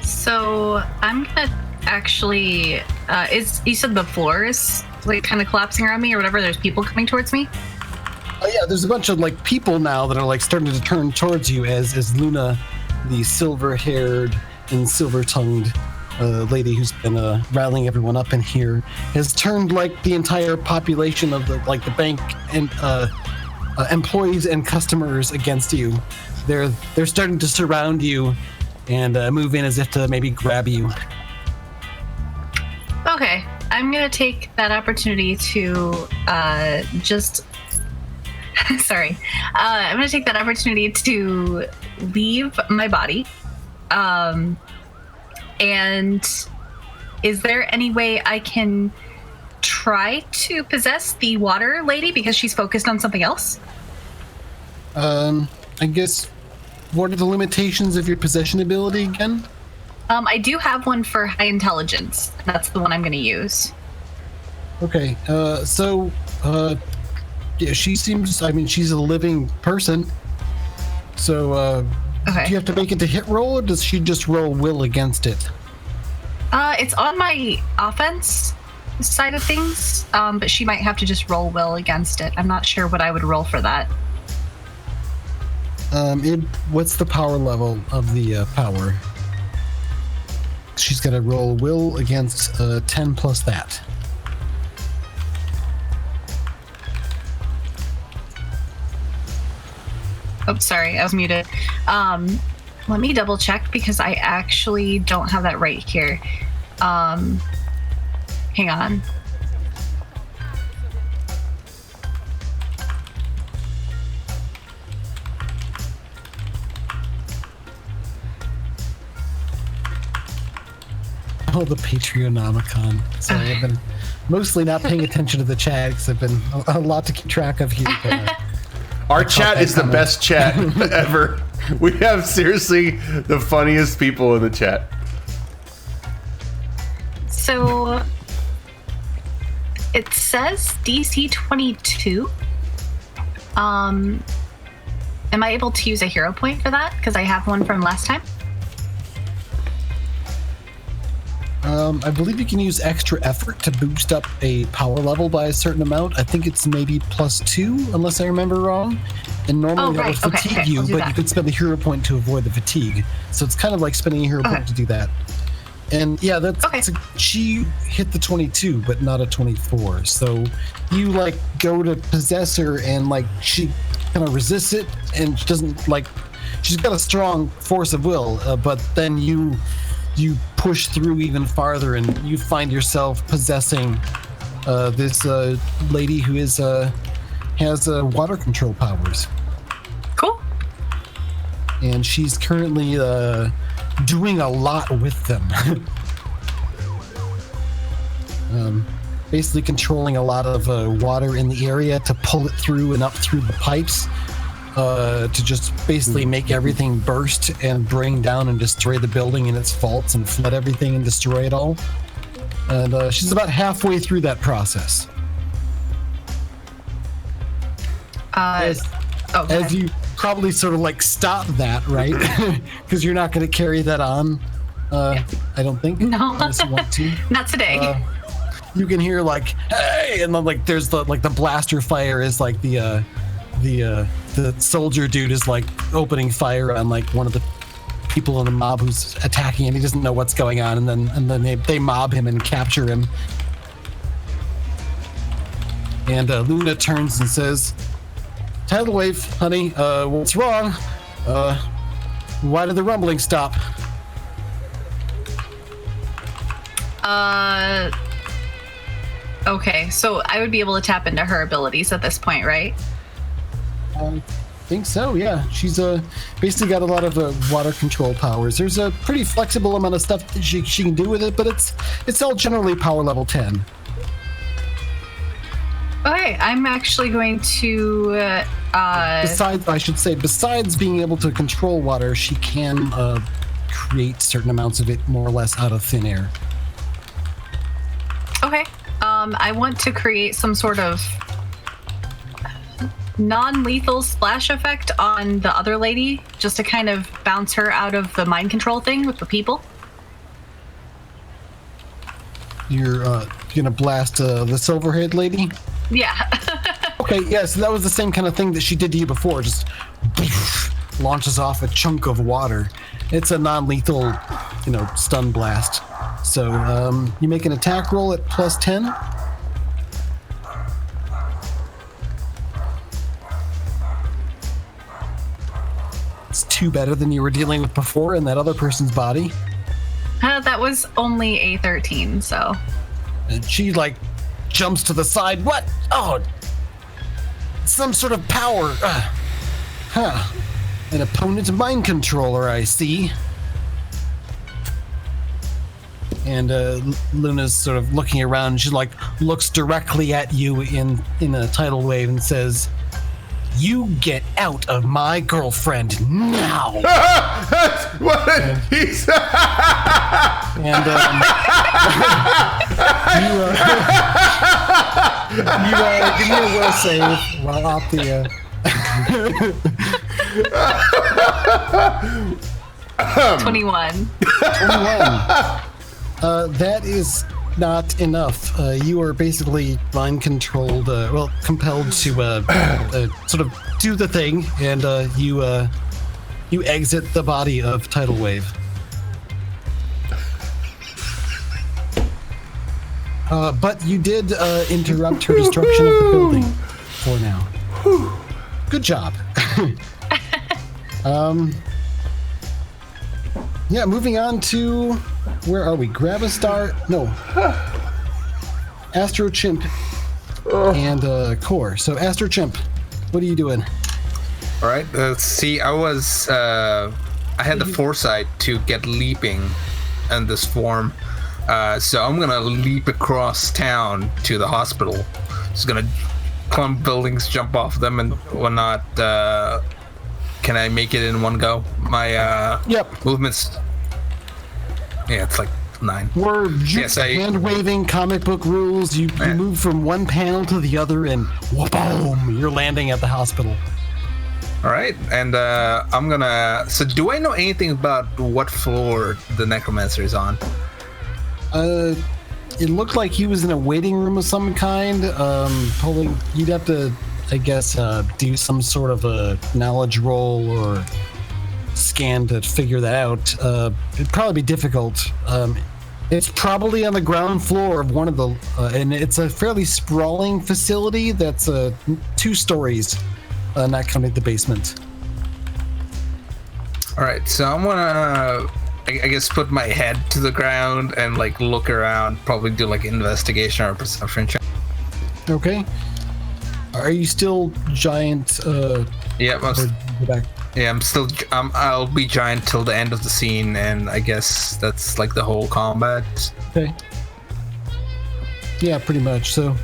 So I'm gonna actually you said the floor is like kind of collapsing around me or whatever, there's people coming towards me? Oh yeah, there's a bunch of like people now that are like starting to turn towards you as Luna, the silver-haired and silver-tongued lady who's been rattling everyone up in here, has turned like the entire population of the bank and employees and customers against you. They're starting to surround you and move in as if to maybe grab you. Okay, I'm gonna take that opportunity to just. Sorry, I'm gonna take that opportunity to leave my body. And is there any way I can try to possess the water lady because she's focused on something else? I guess, what are the limitations of your possession ability again? I do have one for high intelligence. That's the one I'm going to use. Okay, yeah, she seems, I mean, she's a living person. So, Okay. do you have to make it to hit roll, or does she just roll will against it? It's on my offense side of things, but she might have to just roll will against it. I'm not sure what I would roll for that. What's the power level of the power? She's got to roll will against 10 plus that. Oh, sorry, I was muted. Let me double check because I actually don't have that right here. Hang on. Oh, the Patreonomicon. Sorry, I've been mostly not paying attention to the chat because I've been a lot to keep track of here. But, Our chat is the best chat ever. We have seriously the funniest people in the chat. So it says DC 22. Am I able to use a hero point for that? Because I have one from last time. I believe you can use extra effort to boost up a power level by a certain amount. I think it's maybe +2, unless I remember wrong. And normally that would fatigue you, but you could spend the hero point to avoid the fatigue. So it's kind of like spending a hero point to do that. And yeah, she hit the 22, but not a 24. So you like go to possess her, and like she kind of resists it, and she doesn't like. She's got a strong force of will, but then you push through even farther, and you find yourself possessing this lady who has water control powers. Cool. And she's currently doing a lot with them. Basically controlling a lot of water in the area to pull it through and up through the pipes. To just basically make everything burst and bring down and destroy the building and its faults and flood everything and destroy it all. And she's about halfway through that process. As you probably sort of like stop that, right? Because you're not going to carry that on. I don't think. No, unless you want to. Not today. You can hear like, hey, and then like there's the blaster fire is like the soldier dude is like opening fire on like one of the people in the mob who's attacking him. He doesn't know what's going on, and then they mob him and capture him. And Luna turns and says, "Tidal wave, honey. What's wrong? Why did the rumbling stop?" Okay, so I would be able to tap into her abilities at this point, right? I think so, yeah. She's basically got a lot of water control powers. There's a pretty flexible amount of stuff that she can do with it, but it's all generally power level 10. Okay, I'm actually going to... Besides being able to control water, she can create certain amounts of it more or less out of thin air. Okay. I want to create some sort of non-lethal splash effect on the other lady, just to kind of bounce her out of the mind control thing with the people. You're gonna blast the silverhead lady? Yeah. Okay, yeah, so that was the same kind of thing that she did to you before. Just launches off a chunk of water. It's a non-lethal, stun blast. So you make an attack roll at +10. It's 2 better than you were dealing with before in that other person's body. That was only a 13, so. And she, jumps to the side. What? Oh, some sort of power. An opponent's mind controller, I see. And Luna's sort of looking around. And she, looks directly at you in a tidal wave and says, "You get out of my girlfriend now." That's what he said. And you give me a will save while Opti. 21. 21. That is not enough. You are basically mind controlled, compelled to sort of do the thing, and you exit the body of Tidal Wave. But you did interrupt her destruction of the building for now. Good job. Yeah, moving on to, where are we? Gravistar? No. Astro Chimp and Core. So Astro Chimp, what are you doing? All right. See, I had the foresight to get leaping in this form. So I'm gonna leap across town to the hospital. Just gonna climb buildings, jump off them, and whatnot. Can I make it in one go? My movements. Yeah, it's 9. We're just hand waving comic book rules. You move from one panel to the other, and boom, you're landing at the hospital. All right, and I'm gonna. So, do I know anything about what floor the necromancer is on? It looked like he was in a waiting room of some kind. You'd have to, I guess, do some sort of a knowledge roll or scan to figure that out. It'd probably be difficult. It's probably on the ground floor of one of the, and it's a fairly sprawling facility that's 2 stories, not counting the basement. All right, so I'm gonna, I guess, put my head to the ground and look around. Probably do investigation or perception check. Okay. Are you still giant? Yeah, I'm still. I'll be giant till the end of the scene, and I guess that's the whole combat. Okay. Yeah, pretty much. So,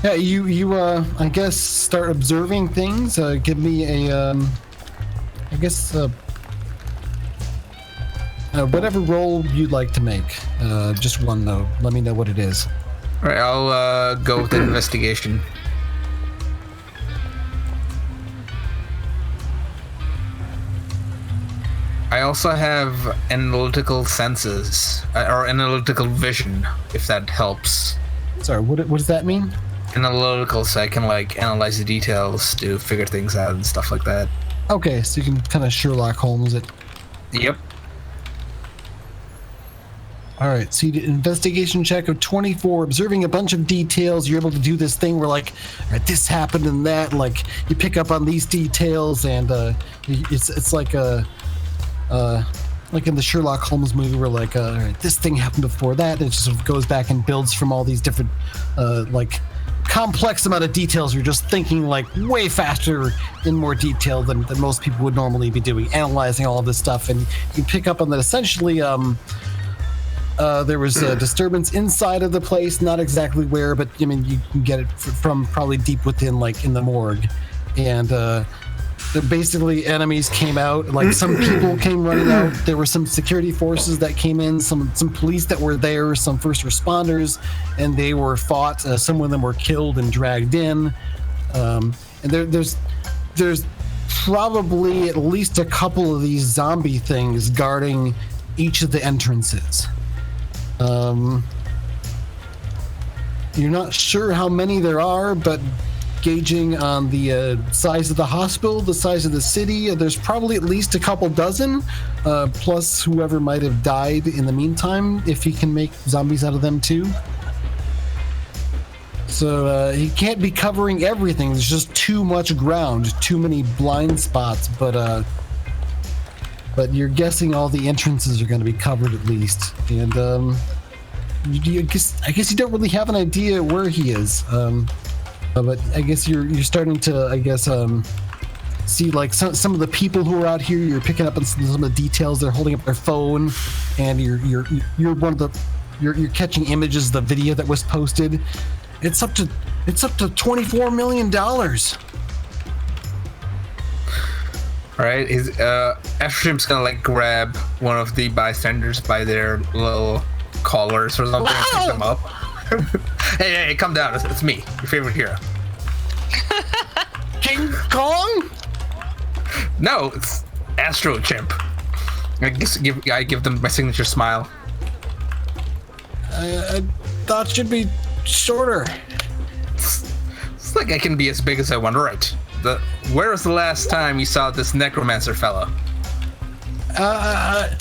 yeah, you I guess start observing things. Give me a I guess whatever roll you'd like to make. Just one though. Let me know what it is. All right, I'll go with investigation. I also have analytical senses, or analytical vision, if that helps. Sorry, what does that mean? Analytical, so I can analyze the details to figure things out and stuff like that. Okay, so you can kind of Sherlock Holmes it. Yep. All right, so you did an investigation check of 24, observing a bunch of details. You're able to do this thing where all right, this happened and that, you pick up on these details, and it's like a in the Sherlock Holmes movie where all right, this thing happened before that, and it just sort of goes back and builds from all these different complex amount of details. You're just thinking way faster in more detail than most people would normally be doing, analyzing all of this stuff, and you pick up on that essentially there was a disturbance inside of the place, not exactly where, but I mean you can get it from probably deep within, in the morgue, and basically enemies came out. Like some people came running out. There were some security forces that came in, some police that were there, some first responders, and they were fought. Some of them were killed and dragged in. And there's probably at least a couple of these zombie things guarding each of the entrances. You're not sure how many there are, but gauging on the size of the hospital, the size of the city, there's probably at least a couple dozen, plus whoever might have died in the meantime, if he can make zombies out of them too. So he can't be covering everything. There's just too much ground, too many blind spots, but you're guessing all the entrances are going to be covered at least. And I guess you don't really have an idea where he is. But I guess you're starting to, see like some of the people who are out here. You're picking up on some of the details. They're holding up their phone, and you're catching images of the video that was posted. It's up to $24 million. All right, Ashram's gonna like grab one of the bystanders by their little collars or something and pick them up. Hey, come down! It's me, your favorite hero. King Kong? No, it's Astro Chimp. I give them my signature smile. I thought it should be shorter. It's like I can be as big as I want. Right. Where was the last time you saw this necromancer fellow? I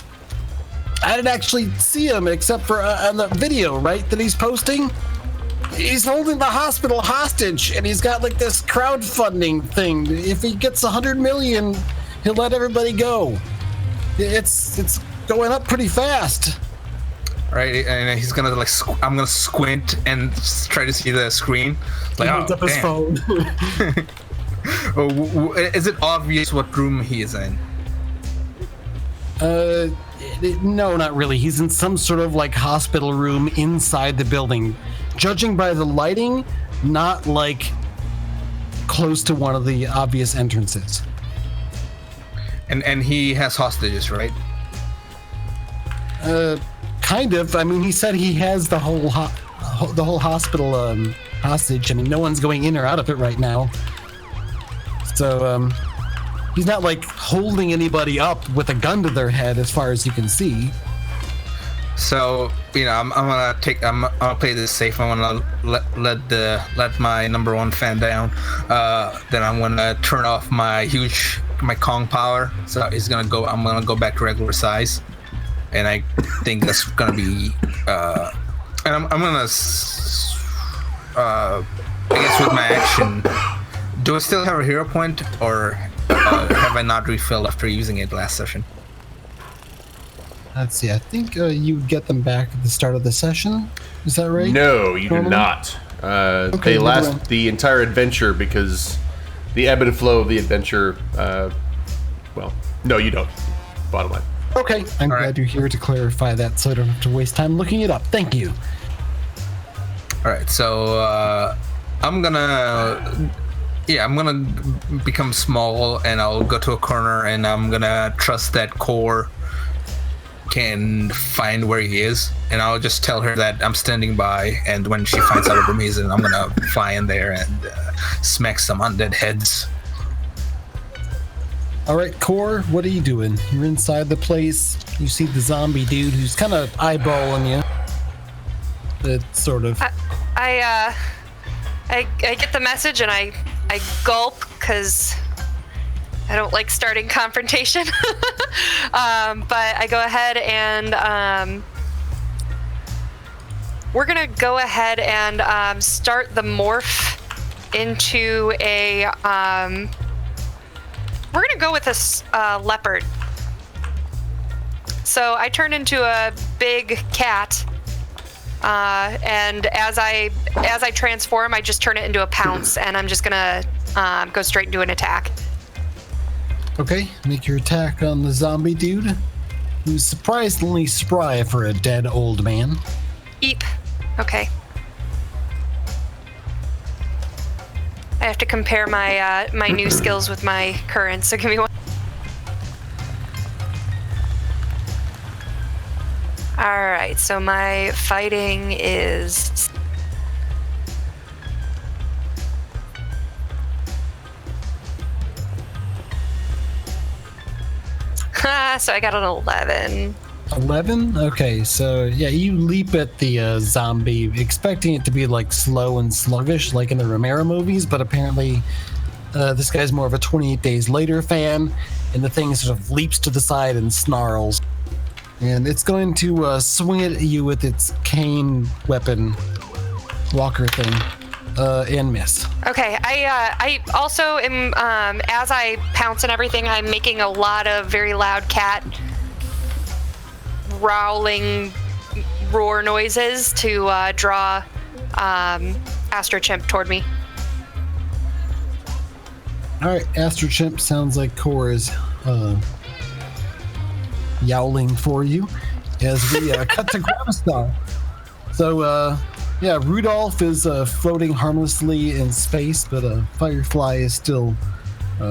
didn't actually see him except for on the video, right, that he's posting. He's holding the hospital hostage, and he's got like this crowdfunding thing. If he gets 100 million, he'll let everybody go. It's going up pretty fast. Right, and he's gonna like I'm gonna squint and try to see the screen. Like, he holds up his phone. Is it obvious what room he is in? No, not really. He's in some sort of like hospital room inside the building. Judging by the lighting, not like close to one of the obvious entrances. And he has hostages, right? Kind of. I mean, he said he has the whole hospital hostage. I mean, no one's going in or out of it right now. So he's not like holding anybody up with a gun to their head, as far as you can see. So I'm gonna play this safe. I'm gonna let my number one fan down. Then I'm gonna turn off my Kong power. So I'm gonna go back to regular size. And I think that's gonna be, and I'm gonna, I guess with my action, do I still have a hero point, or have I not refilled after using it last session? Let's see, I think you get them back at the start of the session. Is that right? No, you do not. They last the entire adventure because the ebb and flow of the adventure, well, no, you don't. Bottom line. Okay, I'm glad you're here to clarify that so I don't have to waste time looking it up. Thank you. All right, so I'm gonna become small and I'll go to a corner and I'm gonna trust that Core can find where he is, and I'll just tell her that I'm standing by, and when she finds out where he is, I'm gonna fly in there and smack some undead heads. All right, Core, what are you doing? You're inside the place. You see the zombie dude who's kind of eyeballing you. It's sort of. I get the message and I gulp because I don't like starting confrontation. But I go ahead and we're gonna go ahead and start the morph into a. We're gonna go with a leopard. So I turn into a big cat, and as I transform, I just turn it into a pounce, and I'm just gonna go straight into an attack. Okay, make your attack on the zombie dude, who's surprisingly spry for a dead old man. Eep. Okay. have to compare my my new skills with my current. So give me one. All right. So my fighting is. So I got an 11. 11? Okay, so yeah, you leap at the zombie, expecting it to be like slow and sluggish, like in the Romero movies, but apparently this guy's more of a 28 Days Later fan, and the thing sort of leaps to the side and snarls. And it's going to swing at you with its cane weapon walker thing. And miss. Okay, I also am, as I pounce and everything, I'm making a lot of very loud cat growling roar noises to draw Astro Chimp toward me. All right, Astro Chimp sounds like Core is yowling for you as we cut to Gravistar. So, yeah, Rudolph is floating harmlessly in space, but Firefly is still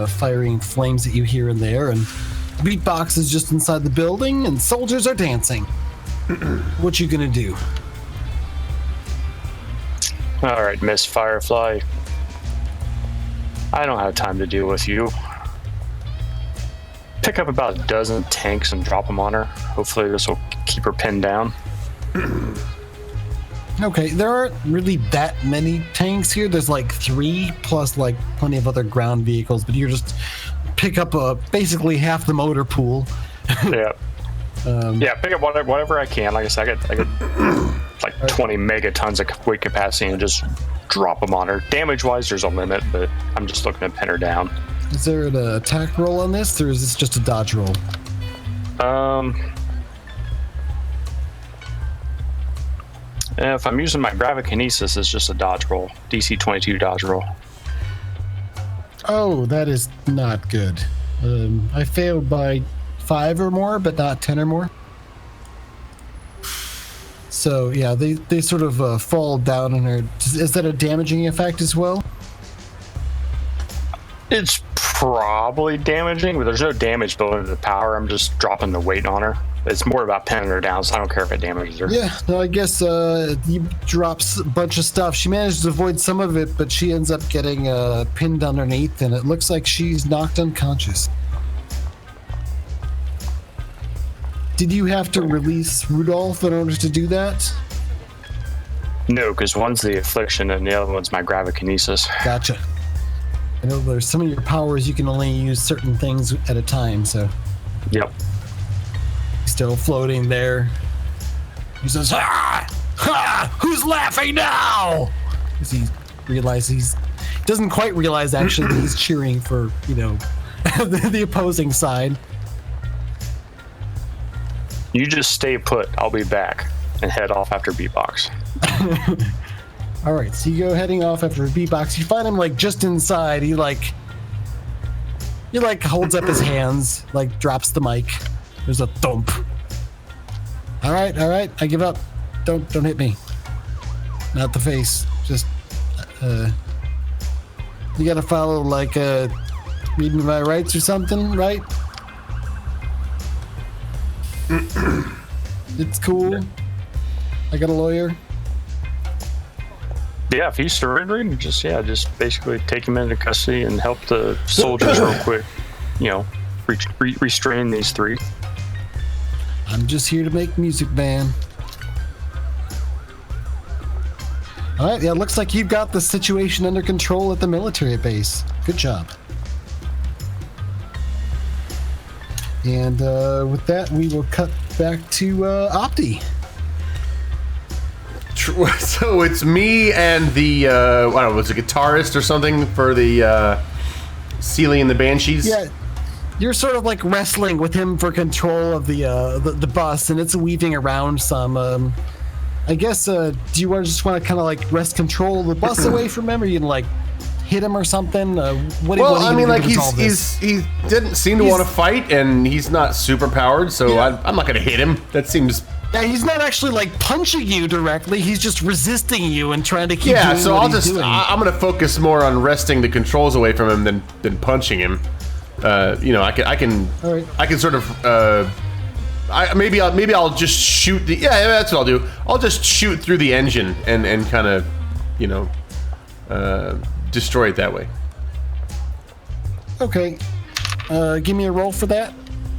firing flames at you here and there, and Beatbox is just inside the building, and soldiers are dancing. What you gonna do? All right, Miss Firefly. I don't have time to deal with you. Pick up about a dozen tanks and drop them on her. Hopefully this will keep her pinned down. Okay, there aren't really that many tanks here. There's like 3 plus like plenty of other ground vehicles, but you just pick up basically half the motor pool. Yeah. Yeah, pick up whatever I can. Like I said, I get like 20 megatons of weight capacity and just drop them on her. Damage-wise, there's a limit, but I'm just looking to pin her down. Is there an attack roll on this, or is this just a dodge roll? If I'm using my gravikinesis, it's just a dodge roll. DC 22 dodge roll. Oh, that is not good. I failed by 5 or more, but not 10 or more. So, yeah, they sort of fall down on her. Is that a damaging effect as well? It's probably damaging, but there's no damage built into the power. I'm just dropping the weight on her. It's more about pinning her down, so I don't care if it damages her. Yeah, no, I guess he drops a bunch of stuff. She manages to avoid some of it, but she ends up getting pinned underneath, and it looks like she's knocked unconscious. Did you have to release Rudolph in order to do that? No, because one's the affliction and the other one's my gravikinesis. Gotcha. I know there's some of your powers you can only use certain things at a time, so. Yep. Still floating there. He says, "Ah! Ha! Who's laughing now?" As he realizes doesn't quite realize actually that he's cheering for, you know, the opposing side. You just stay put. I'll be back and head off after Beatbox. All right, so you go heading off after Beatbox. You find him like just inside. He holds up his hands, like drops the mic. There's a thump. All right, I give up. Don't hit me. Not the face. Just, you gotta follow like reading my rights or something, right? It's cool. I got a lawyer. Yeah, if he's surrendering, just basically take him into custody and help the soldiers real quick. You know, restrain these 3. I'm just here to make music, man. All right, yeah, looks like you've got the situation under control at the military base. Good job. And with that, we will cut back to Opti. So it's me and the, I don't know, was it a guitarist or something for the Sealy and the Banshees? Yeah. You're sort of like wrestling with him for control of the bus, and it's weaving around some. I guess, do you just want to kind of like wrest control of the bus away from him, or you can like hit him or something? He didn't seem to want to fight, and he's not super powered, so Yeah. I'm not going to hit him. That seems Yeah, he's not actually like punching you directly. He's just resisting you and trying to keep Yeah, doing so what I'll he's just doing. I'm gonna focus more on wresting the controls away from him than punching him. You know, I can All right. I can sort of maybe I'll just shoot the that's what I'll do. I'll just shoot through the engine and kind of, you know, destroy it that way. Okay. Give me a roll for that.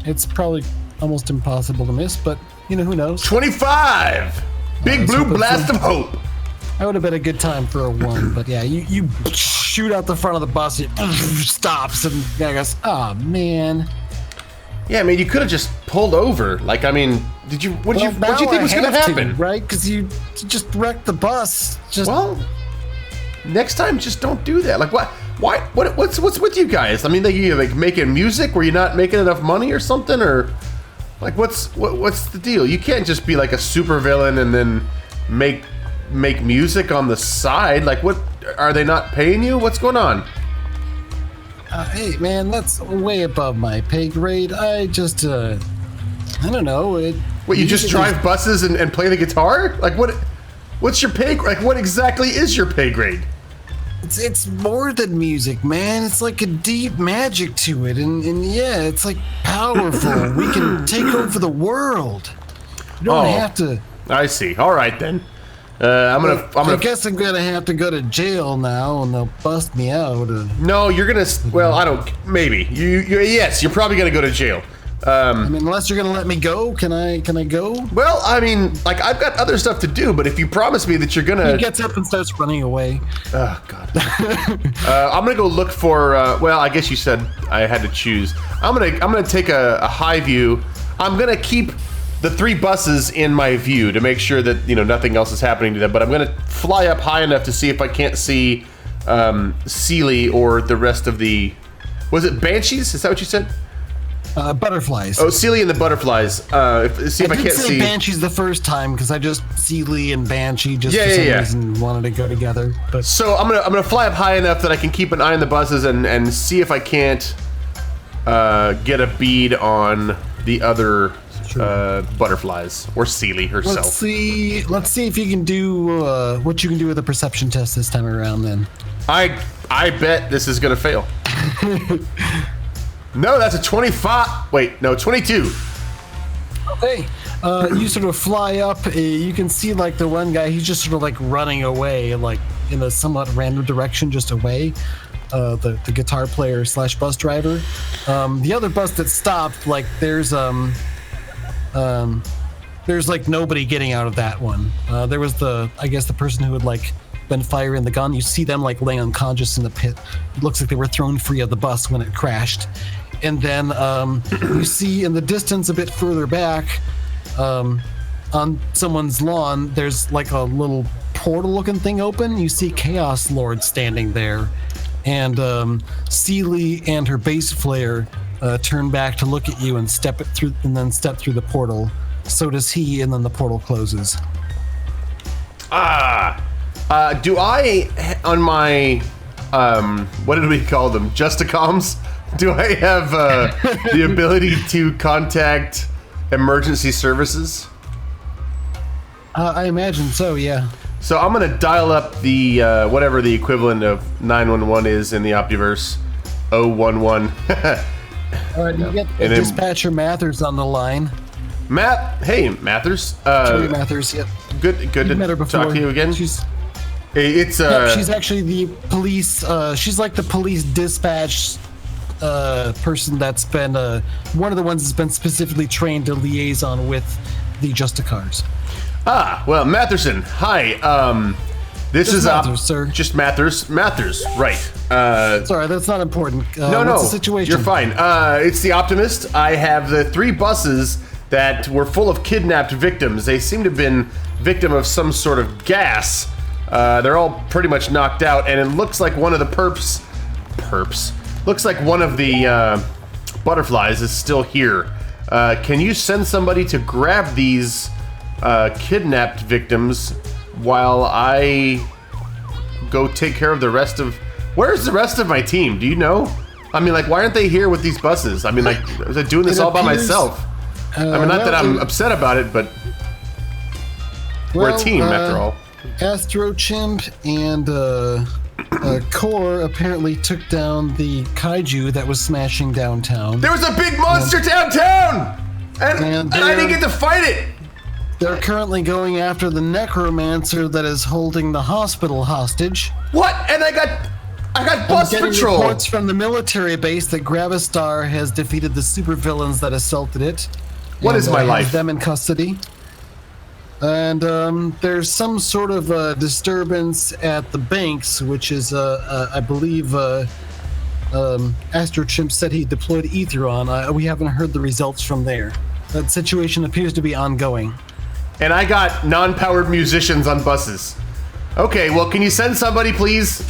It's probably almost impossible to miss, but you know, who knows? 25. Big let's blue hope it's blast a- of hope. That would have been a good time for a 1, but yeah, you shoot out the front of the bus, it stops, and I guess, oh man. Yeah, I mean, you could have just pulled over. Like, I mean, what did you think now was I going to have happen? right? Because you just wrecked the bus. Just Well, next time, just don't do that. Like, what? Why? What's with you guys? I mean, like, you like making music? Were you not making enough money or something? Or like, what's the deal? You can't just be like a supervillain and then make music on the side. Like, what? Are they not paying you? What's going on? hey man, that's way above my pay grade. I just I don't know. What? You just drive buses and play the guitar? Like, what? What's your pay? Like, what exactly is your pay grade? It's more than music, man. It's like a deep magic to it, and yeah, it's like powerful. We can take over the world. You don't have to. I see. All right then. I guess I'm gonna have to go to jail now, and they'll bust me out. No, you're gonna. Well, I don't. Maybe yes, you're probably gonna go to jail. I mean, unless you're gonna let me go, can I go? Well, I mean, like, I've got other stuff to do, but if you promise me that you're gonna. He gets up and starts running away. Oh God. I'm gonna go look for. Well, I guess you said I had to choose. I'm gonna take a high view. I'm gonna keep the 3 buses in my view to make sure that, you know, nothing else is happening to them. But I'm gonna fly up high enough to see if I can't see Sealy or the rest of the. Was it Banshees? Is that what you said? Butterflies. Oh, Sealy and the butterflies. See if I did can't say see. Banshees the first time because I just Sealy and Banshee just for some reason wanted to go together. But So I'm gonna fly up high enough that I can keep an eye on the buses and see if I can't get a bead on the other butterflies or Sealy herself. let's see if you can do what you can do with a perception test this time around. Then I bet this is gonna fail. No, that's a 25. Wait, no, 22. okay, you sort of fly up. You can see like the one guy. He's just sort of like running away, like in a somewhat random direction, just away. The guitar player / bus driver. The other bus that stopped, like there's like nobody getting out of that one. There was the person who had like been firing the gun. You see them like laying unconscious in the pit. It looks like they were thrown free of the bus when it crashed. And then you see in the distance a bit further back, on someone's lawn, there's like a little portal looking thing open. You see Chaos Lord standing there. And Sealy and her bass player turn back to look at you and step through the portal. So does he, and then the portal closes. Do I on my what did we call them? Justicoms? Do I have the ability to contact emergency services? I imagine so, yeah. So I'm gonna dial up the whatever the equivalent of 911 is in the Optiverse. 011. All right, you get And then- dispatcher Mathers on the line. Hey Mathers. Terry Mathers, yep. Good You've met her to before. talk to you again. She's It's she's actually the police. She's like the police dispatch person that's been one of the ones that's been specifically trained to liaison with the Justicars. well, Matherson. Hi. This Just is Mathers, sir. Just Mathers. Mathers, right? Sorry, that's not important. No, what's the situation? You're fine. It's the Optimist. I have the 3 buses that were full of kidnapped victims. They seem to have been victim of some sort of gas. They're all pretty much knocked out, and it looks like one of the perps. Looks like one of the butterflies is still here. Can you send somebody to grab these kidnapped victims while I go take care of the rest of... Where's the rest of my team? Do you know? I mean, like, why aren't they here with these buses? I mean, like, was I doing this all by appears- myself? I mean, not that I'm upset about it, but... We're a team, after all. Astro Chimp and Core apparently took down the kaiju that was smashing downtown. There was a big monster downtown! And I didn't get to fight it! They're currently going after the necromancer that is holding the hospital hostage. What? And I got bus I'm getting patrol! reports from the military base that Gravistar has defeated the supervillains that assaulted it. What is my has life? them in custody. And there's some sort of disturbance at the banks, which is, I believe, Astro Chimp said he deployed Ether on. We haven't heard the results from there. That situation appears to be ongoing. And I got non-powered musicians on buses. Okay, well, can you send somebody, please?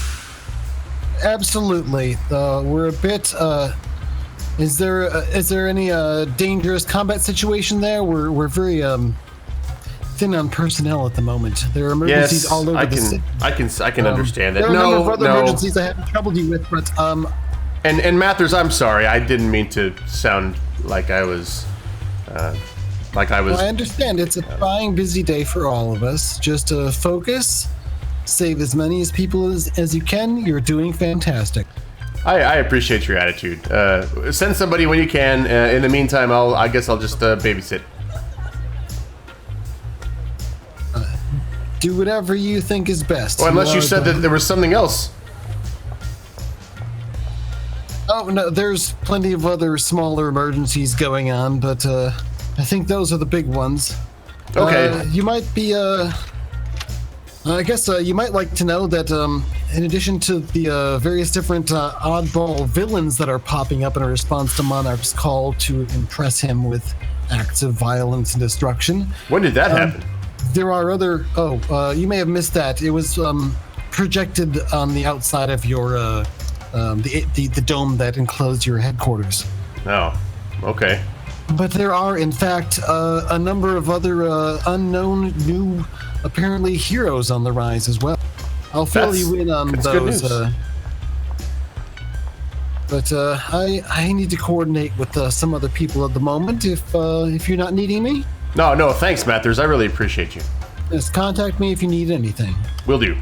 Absolutely. We're a bit. Is there any dangerous combat situation there? We're very thin on personnel at the moment. There are emergencies all over the city. I can understand it. There are a number of other emergencies I haven't troubled you with, but And Mathers, I'm sorry. I didn't mean to sound like I was. Well, I understand. It's a trying, busy day for all of us. Just focus, save as many people as you can. You're doing fantastic. I appreciate your attitude. Send somebody when you can. In the meantime, I guess I'll just babysit. Do whatever you think is best. Well, unless you said that there was something else. Oh, no, there's plenty of other smaller emergencies going on, but I think those are the big ones. Okay. You might be, I guess you might like to know that in addition to the various different oddball villains that are popping up in response to Monarch's call to impress him with acts of violence and destruction. When did that happen? There are other... you may have missed that. It was projected on the outside of your... the dome that enclosed your headquarters. Oh, okay. But there are, in fact, a number of other unknown new, apparently, heroes on the rise as well. I'll fill you in on those. Good news. But I need to coordinate with some other people at the moment. If you're not needing me, No, thanks, Mathers. I really appreciate you. just contact me if you need anything. Will do.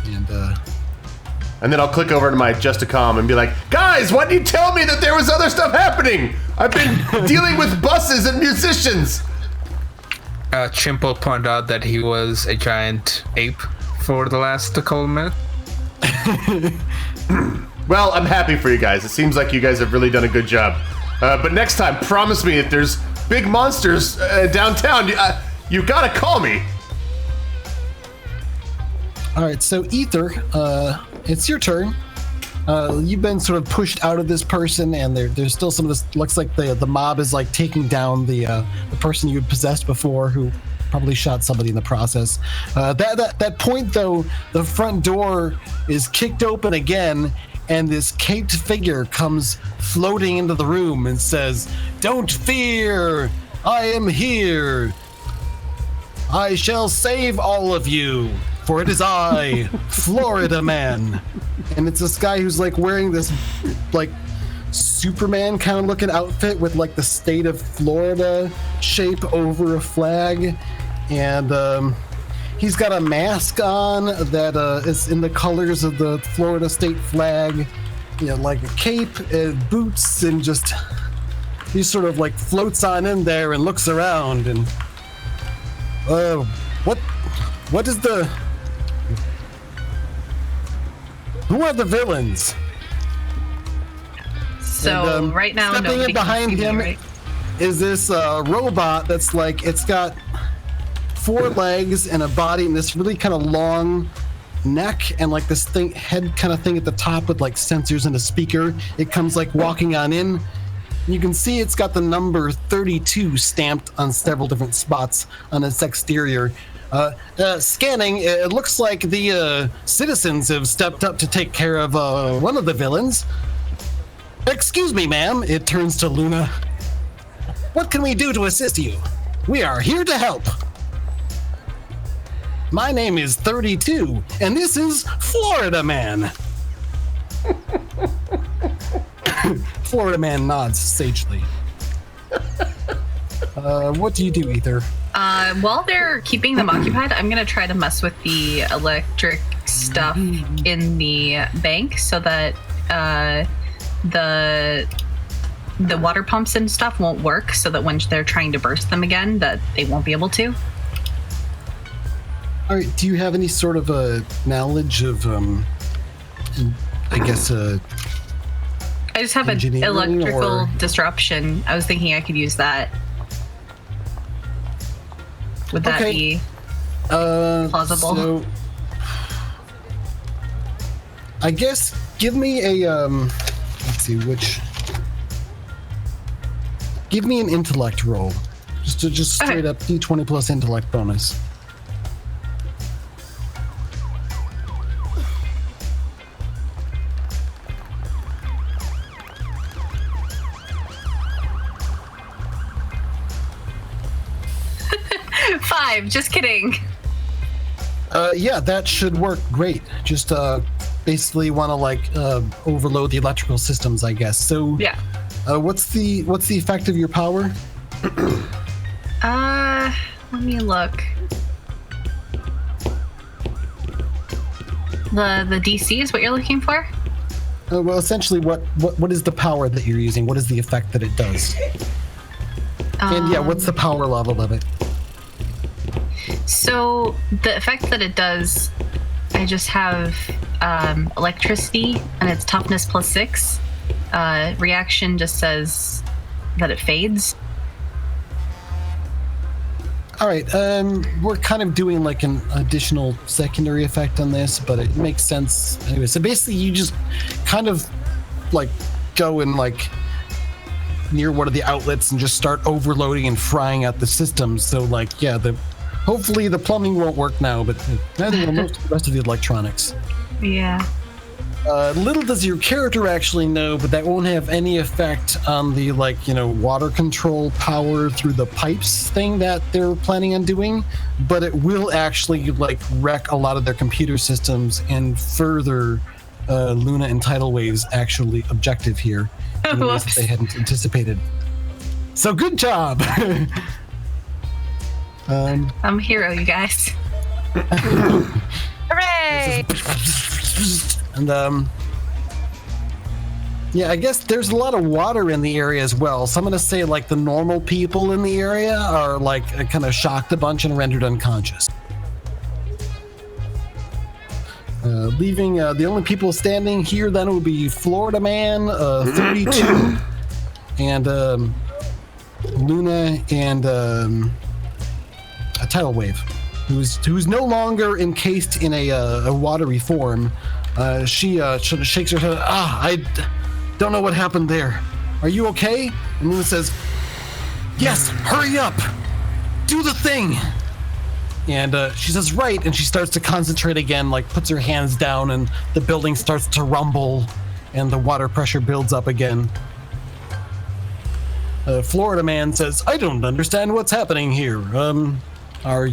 And then I'll click over to my Justicom and be like, guys, why didn't you tell me that there was other stuff happening? I've been dealing with buses and musicians. Chimpo pointed out that he was a giant ape for the last couple of minutes. Well, I'm happy for you guys. It seems like you guys have really done a good job. But next time, promise me if there's big monsters downtown, you gotta call me. all right, so Ether, it's your turn. You've been sort of pushed out of this person, and there's still some of this. Looks like the mob is like taking down the person you had possessed before, who probably shot somebody in the process. That point though, the front door is kicked open again, and this caped figure comes floating into the room and says, "Don't fear, I am here. I shall save all of you, for it is I, Florida Man." And it's this guy who's like wearing this like Superman kind of looking outfit with like the state of Florida shape over a flag. And he's got a mask on that is in the colors of the Florida state flag. You know, like a cape, boots, and just he sort of like floats on in there and looks around and what is the... Who are the villains? So And, right now, stepping nobody in behind can see him me, right? is this robot that's like, it's got 4 legs and a body and this really kind of long neck and like this thing, head kind of thing at the top with like sensors and a speaker. It comes like walking on in. You can see it's got the number 32 stamped on several different spots on its exterior. Scanning, it looks like the citizens have stepped up to take care of one of the villains. Excuse me, ma'am. It turns to Luna. What can we do to assist you? We are here to help. My name is 32, and this is Florida Man. Florida Man nods sagely. What do you do, Ether? While they're keeping them occupied, I'm gonna try to mess with the electric stuff in the bank so that the water pumps and stuff won't work, so that when they're trying to burst them again, that they won't be able to. All right. Do you have any sort of knowledge of, I guess, I just have an engineering electrical disruption. I was thinking I could use that. Would that be plausible? So, I guess give me a let's see which. Give me an intellect roll, just straight up D20 plus intellect bonus. Five. Just kidding. Yeah, that should work great. Just basically want to overload the electrical systems, I guess. So Yeah. What's the effect of your power? Let me look. The DC is what you're looking for? Well, essentially, what is the power that you're using? What is the effect that it does? And yeah, what's the power level of it? So the effect that it does, I just have electricity, and it's toughness plus 6. Reaction just says that it fades. All right, we're kind of doing like an additional secondary effect on this, but it makes sense anyway. So basically, you just kind of like go and like near one of the outlets and just start overloading and frying out the system. So like, yeah, hopefully the plumbing won't work now, but neither will most of the rest of the electronics. Yeah. Little does your character actually know, but that won't have any effect on the water control power through the pipes thing that they're planning on doing. But it will actually wreck a lot of their computer systems and further Luna and Tidal Wave's actually objective here in ways that they hadn't anticipated. So good job. I'm a hero, you guys. Hooray! And yeah, I guess there's a lot of water in the area as well. So I'm gonna say the normal people in the area are kind of shocked a bunch and rendered unconscious. Leaving the only people standing here then would be Florida Man, 32, and Luna and a Tidal Wave, who's no longer encased in a watery form. She sort of shakes her head. I don't know what happened there. Are you okay? And Luna says, yes, hurry up. Do the thing. And she says, right. And she starts to concentrate again, puts her hands down, and the building starts to rumble and the water pressure builds up again. Florida Man says, I don't understand what's happening here. Are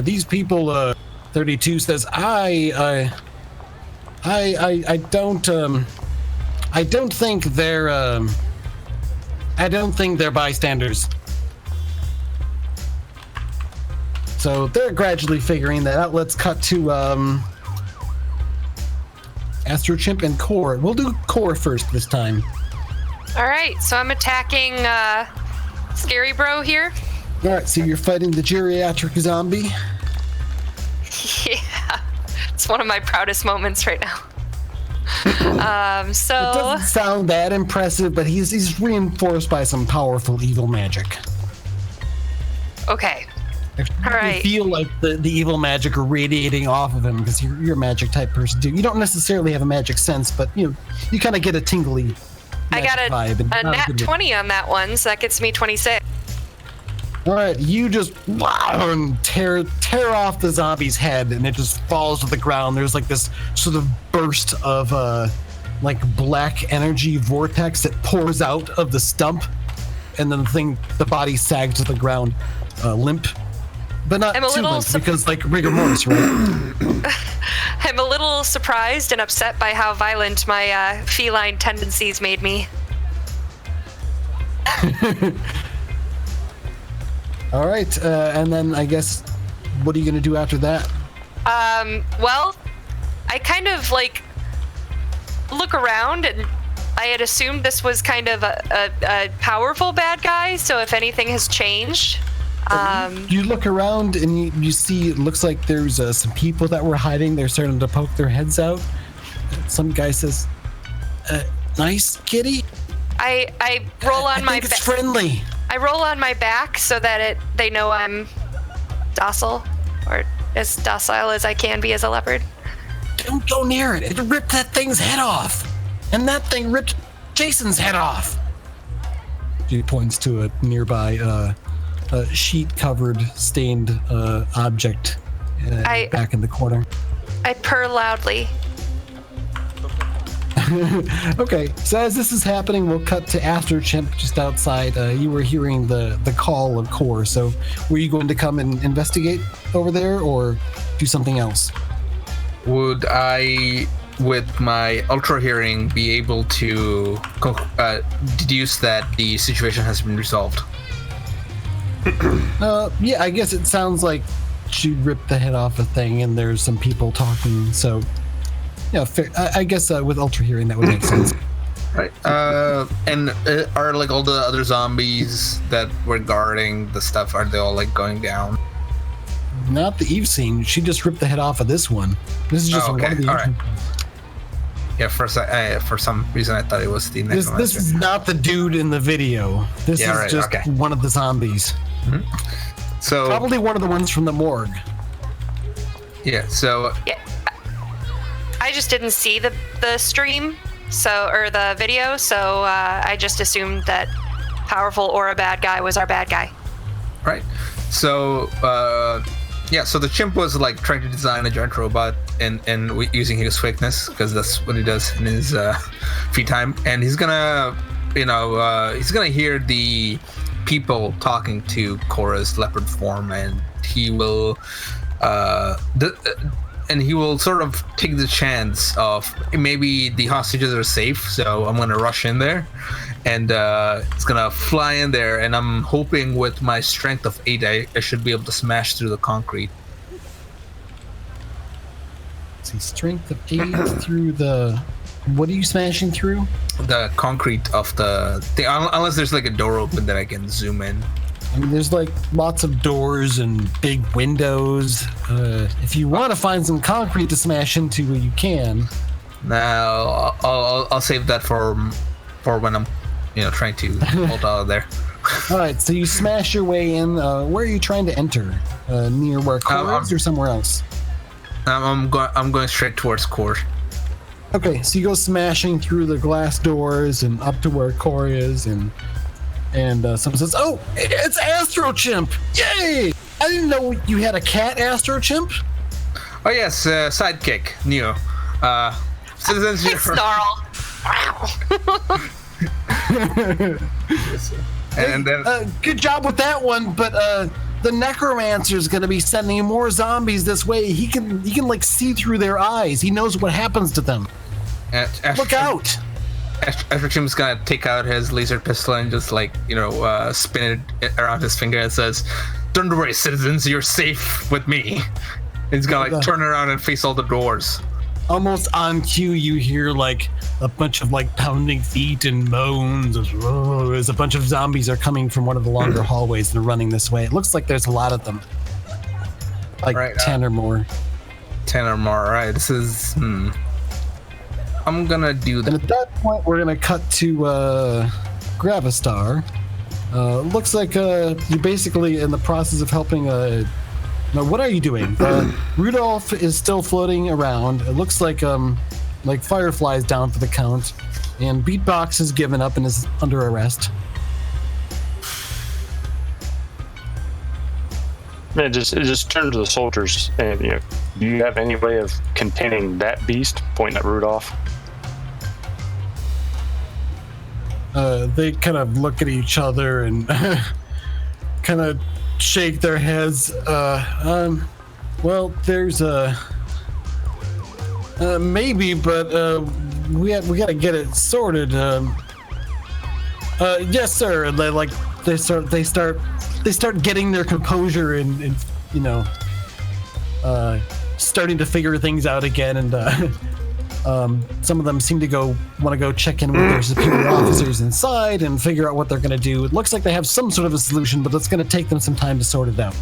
these people, 32 says, I don't think they're bystanders. So they're gradually figuring that out. Let's cut to Astrochimp and Core. We'll do Core first this time. All right, so I'm attacking Scary Bro here. All right, so you're fighting the geriatric zombie. Yeah, it's one of my proudest moments right now. So it doesn't sound that impressive, but he's reinforced by some powerful evil magic. Okay. All right. You feel like the evil magic radiating off of him because you're a magic type person too. You don't necessarily have a magic sense, but you kind of get a tingly. I got a nat 20 on that one, so that gets me 26. All right, you just and tear off the zombie's head, and it just falls to the ground. There's this sort of burst of black energy vortex that pours out of the stump, and then the body sags to the ground, limp, but not too limp because rigor mortis, right? I'm a little surprised and upset by how violent my feline tendencies made me. All right, and then I guess, what are you gonna do after that? Well, I kind of like look around, and I had assumed this was kind of a powerful bad guy. So if anything has changed, You look around and you see it looks like there's some people that were hiding. They're starting to poke their heads out. Some guy says, "Nice kitty." I roll on my It's friendly. I roll on my back so that they know I'm docile, or as docile as I can be as a leopard. Don't go near it. It ripped that thing's head off, and that thing ripped Jason's head off. She points to a nearby sheet-covered, stained object back in the corner. I purr loudly. Okay, so as this is happening, we'll cut to After Chimp just outside. You were hearing the call of Core, so were you going to come and investigate over there or do something else? Would I, with my ultra hearing, be able to deduce that the situation has been resolved? Yeah, I guess it sounds like she ripped the head off a thing and there's some people talking, so yeah, fair. I guess with ultra hearing that would make sense. Right. And are like all the other zombies that were guarding the stuff, are they all like going down? Not that you've seen. She just ripped the head off of this one. This is just Oh, okay. one of the All right. Yeah, for some reason I thought it was the necromancer. This is not the dude in the video. This Yeah, is right, just okay. one of the zombies. So Probably one of the ones from the morgue. yeah, so Yeah, I just didn't see the stream, or the video, so I just assumed that powerful or a bad guy was our bad guy. right. So yeah, so the chimp was like trying to design a giant robot and using his quickness, because that's what he does in his free time, and he's gonna hear the people talking to Cora's leopard form, and he will sort of take the chance of maybe the hostages are safe, so I'm gonna rush in there, and it's gonna fly in there, and I'm hoping with my strength of 8 I should be able to smash through the concrete. See, strength of 8 through the... What are you smashing through? The concrete of the thing, unless there's like a door open that I can zoom in. I mean, there's like lots of doors and big windows. If you want to find some concrete to smash into, you can. Now I'll save that for when I'm trying to hold out of there. All right, so you smash your way in. Where are you trying to enter? Near where Core is, or somewhere else? I'm going straight towards Core. Okay, so you go smashing through the glass doors and up to where Core is, and someone says, "Oh, it's Astro Chimp! Yay! I didn't know you had a cat, Astro Chimp." Oh yes, sidekick, Neo. Citizens, I snarl. and then Good job with that one, but the necromancer's gonna be sending more zombies this way. He can like see through their eyes. He knows what happens to them. Look out! Astro Chimp's gonna take out his laser pistol and just spin it around his finger and says, "Don't worry, citizens, you're safe with me." He's gonna turn around and face all the doors. Almost on cue, you hear like a bunch of like pounding feet and moans as a bunch of zombies are coming from one of the longer hallways and running this way. It looks like there's a lot of them, like Right, 10 or more. 10 or more. All right, this is. I'm gonna do And that. at that point, we're gonna cut to Gravistar. Looks like you're basically in the process of helping. Now, what are you doing? Rudolph is still floating around. It looks like Firefly's down for the count, and Beatbox has given up and is under arrest. Yeah, just turn to the soldiers, and do you have any way of containing that beast? Pointing at Rudolph. They kind of look at each other and kind of shake their heads. Well, there's maybe, but we got to get it sorted. Yes, sir. And they like they start getting their composure and starting to figure things out again, and some of them seem to want to go check in with their superior officers inside and figure out what they're going to do. It looks like they have some sort of a solution, but it's going to take them some time to sort it out.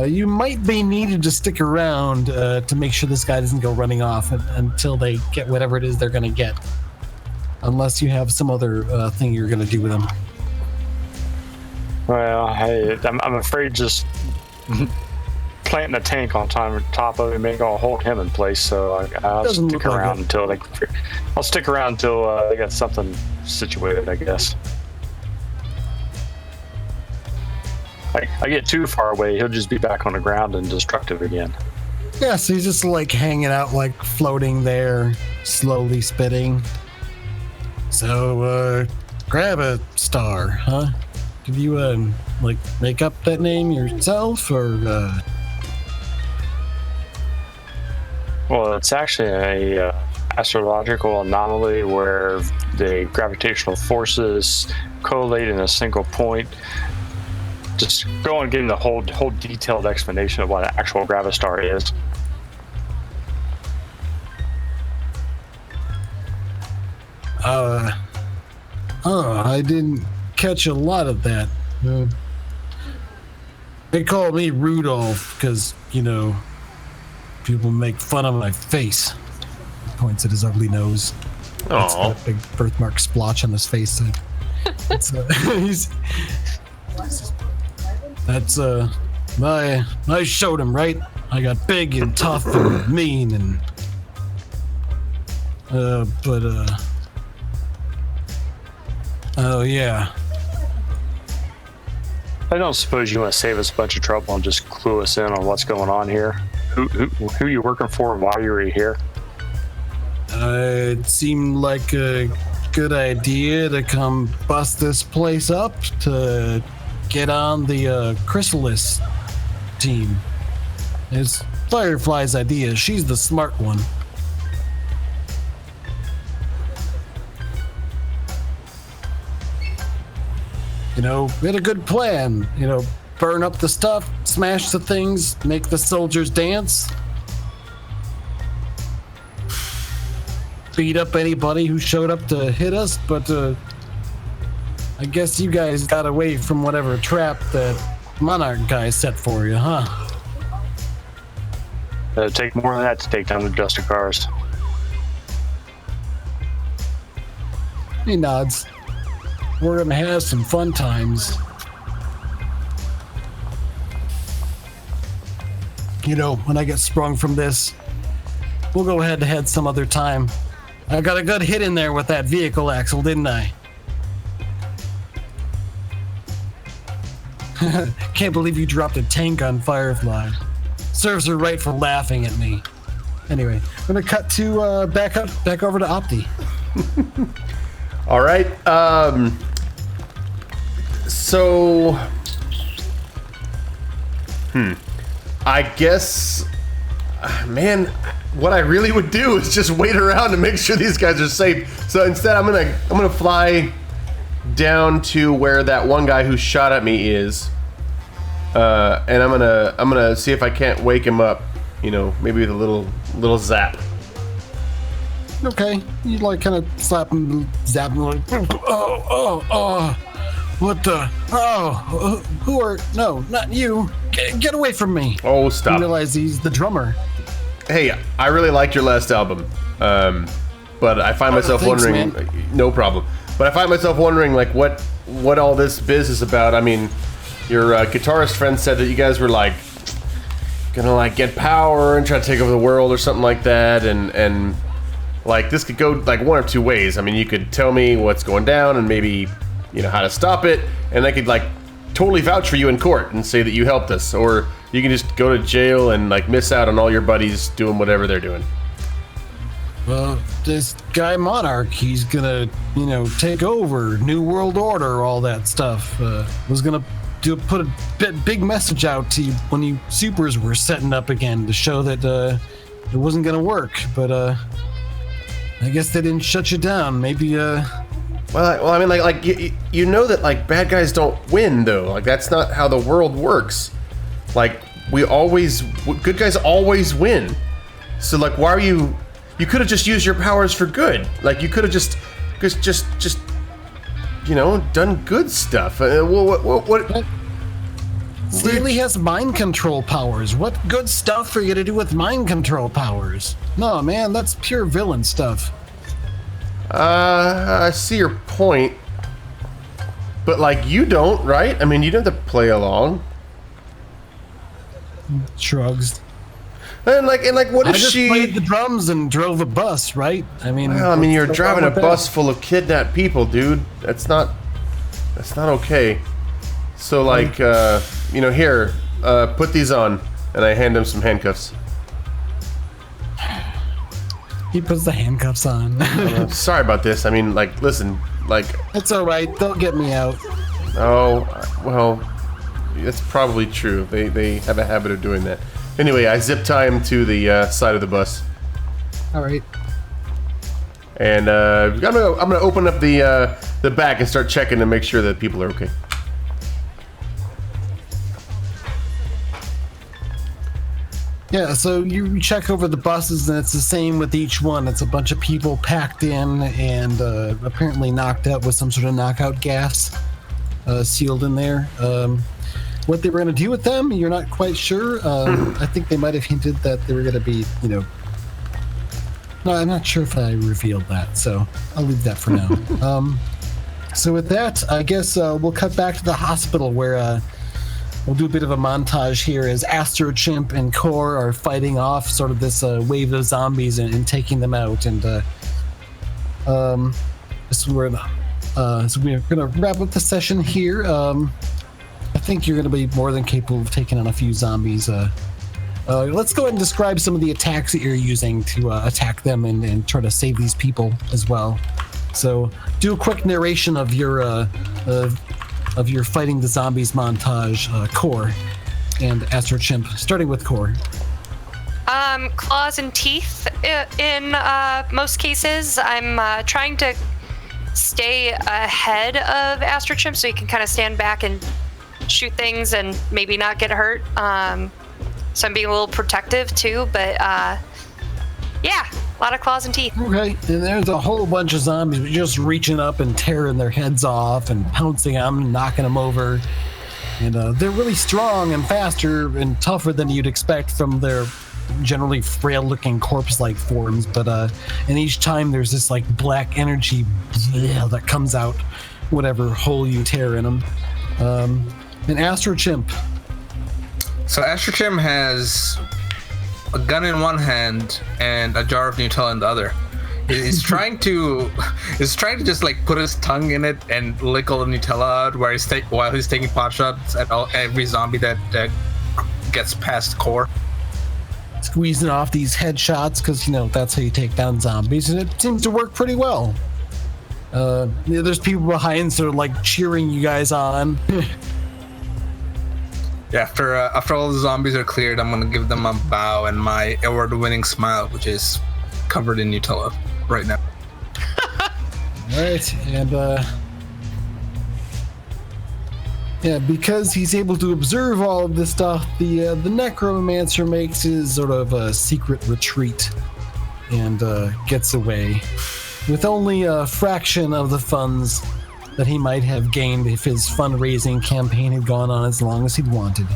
You might be needed to stick around to make sure this guy doesn't go running off until they get whatever it is they're going to get. Unless you have some other thing you're going to do with him. Well, hey, I'm afraid just planting a tank on top of him ain't gonna hold him in place. So I'll stick around until they. I'll stick around until they got something situated, I guess. I get too far away, he'll just be back on the ground and destructive again. Yeah, so he's just like hanging out, like floating there, slowly spitting. So, grab a star, huh? Did you, like, make up that name yourself, or, Well, it's actually a astrological anomaly where the gravitational forces collate in a single point. Just go and give him the whole detailed explanation of what an actual gravistar is. I didn't catch a lot of that. They call me Rudolph because, people make fun of my face. He points at his ugly nose. It's got a big birthmark splotch on his face. I showed him, right? I got big and tough and mean and oh yeah. I don't suppose you want to save us a bunch of trouble and just clue us in on what's going on here? Who you working for and why you were here? It seemed like a good idea to come bust this place up to get on the Chrysalis team. It's Firefly's idea. She's the smart one. We had a good plan. Burn up the stuff, smash the things, make the soldiers dance. Beat up anybody who showed up to hit us, but I guess you guys got away from whatever trap that Monarch guy set for you, huh? It'll take more than that to take down the Justicars. He nods. We're gonna have some fun times. When I get sprung from this, we'll go head to head some other time. I got a good hit in there with that vehicle axle, didn't I? Can't believe you dropped a tank on Firefly. Serves her right for laughing at me. Anyway, I'm gonna cut to back over to Opti. All right. So, I guess, man, what I really would do is just wait around to make sure these guys are safe. So instead, I'm gonna fly down to where that one guy who shot at me is, and I'm gonna see if I can't wake him up. Maybe with a little zap. Okay, you kind of slap him, zap him, like, oh, what the, who are, no, not you, get away from me. Oh, stop. You realize he's the drummer. Hey, I really liked your last album, but I find myself wondering, man. No problem, but I find myself wondering, like, what all this biz is about. I mean, your guitarist friend said that you guys were, like, gonna, like, get power and try to take over the world or something like that, and like, this could go, like, one or two ways. I mean, you could tell me what's going down and maybe, how to stop it, and I could, like, totally vouch for you in court and say that you helped us, or you can just go to jail and, like, miss out on all your buddies doing whatever they're doing. Well, this guy Monarch, he's gonna, take over, New World Order, all that stuff. Was gonna put a big message out to you when you supers were setting up again to show that it wasn't gonna work, but I guess they didn't shut you down. Maybe Well, I mean, like you know that like bad guys don't win though. Like that's not how the world works. Like good guys always win. So like, why are you? You could have just used your powers for good. Like you could have just you know, done good stuff. What? Staley has mind control powers. What good stuff are you gonna do with mind control powers? No, man, that's pure villain stuff. I see your point, but like you don't, right? I mean, you don't have to play along. Shrugs. And like, what if I just she played the drums and drove a bus, right? I mean, well, I mean, you're what's driving a wrong with bus that? full of kidnapped people, dude. That's not okay. So like, you know, here, put these on, and I hand him some handcuffs. He puts the handcuffs on. Sorry about this. I mean, like, listen, like, It's all right. They'll get me out. oh, well, that's probably true. They have a habit of doing that. Anyway, I zip tie him to the side of the bus, All right. and I'm gonna open up the back and start checking to make sure that people are okay. Yeah, so you check over the buses, and it's the same with each one. It's a bunch of people packed in and apparently knocked out with some sort of knockout gas sealed in there. What they were going to do with them, you're not quite sure. I think they might have hinted that they were going to be, you know... No, I'm not sure if I revealed that, so I'll leave that for now. So with that, I guess we'll cut back to the hospital where... We'll do a bit of a montage here as Astro Chimp and Core are fighting off sort of this wave of zombies and taking them out. And so we're gonna wrap up the session here. I think you're gonna be more than capable of taking on a few zombies. Let's go ahead and describe some of the attacks that you're using to attack them and try to save these people as well. So do a quick narration of your fighting the zombies montage, Core and Astro Chimp, starting with Core. Claws and teeth in most cases. I'm trying to stay ahead of Astro Chimp so he can kind of stand back and shoot things and maybe not get hurt. So I'm being a little protective too, but yeah, a lot of claws and teeth. Okay, and there's a whole bunch of zombies just reaching up and tearing their heads off and pouncing on them and knocking them over. And they're really strong and faster and tougher than you'd expect from their generally frail-looking corpse-like forms. But and each time there's this like black energy that comes out whatever hole you tear in them. And Astro Chimp. So Astro Chimp has a gun in one hand and a jar of Nutella in the other. He's trying to just like put his tongue in it and lick all the Nutella out while he's taking pot shots at every zombie that gets past Core. Squeezing off these headshots because, you know, that's how you take down zombies, and it seems to work pretty well. There's people behind sort of like cheering you guys on. Yeah, after all the zombies are cleared, I'm gonna give them a bow and my award-winning smile, which is covered in Nutella right now. Alright, and yeah, because he's able to observe all of this stuff, the necromancer makes his sort of secret retreat and gets away with only a fraction of the funds that he might have gained if his fundraising campaign had gone on as long as he'd wanted.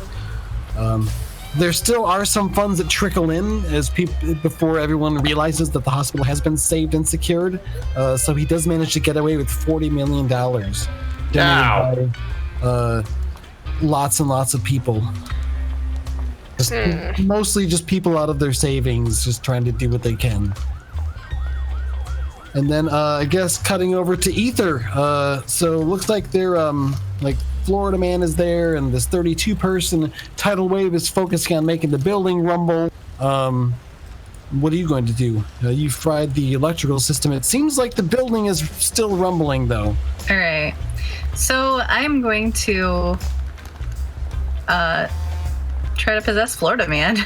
There still are some funds that trickle in as before everyone realizes that the hospital has been saved and secured. So he does manage to get away with $40 million. Donated by lots and lots of people. Mostly just people out of their savings, just trying to do what they can. And then I guess cutting over to Ether. So looks like they're like Florida Man is there, and this 32-person tidal wave is focusing on making the building rumble. What are you going to do? You fried the electrical system. It seems like the building is still rumbling, though. All right. So I'm going to try to possess Florida Man.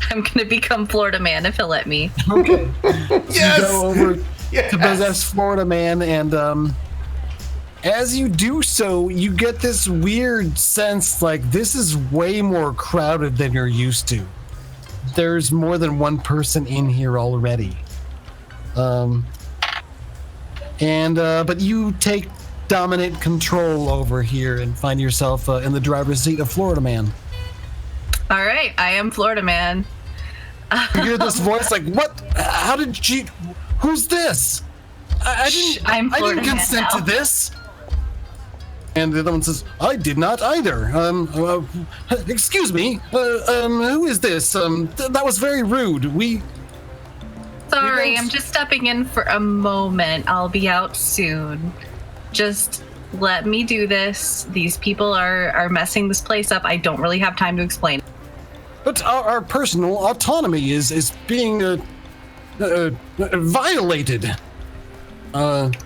I'm going to become Florida Man if he'll let me. Okay. Yes! So you go over to possess Florida Man, and as you do so, you get this weird sense like this is way more crowded than you're used to. There's more than one person in here already. But you take dominant control over here and find yourself in the driver's seat of Florida Man. All right, I am Florida Man. You hear this voice like, what? How did you? Who's this? I didn't consent to this. And the other one says, I did not either. Excuse me. Who is this? That was very rude. Sorry, I'm just stepping in for a moment. I'll be out soon. Just let me do this. These people are messing this place up. I don't really have time to explain. But our personal autonomy is being violated.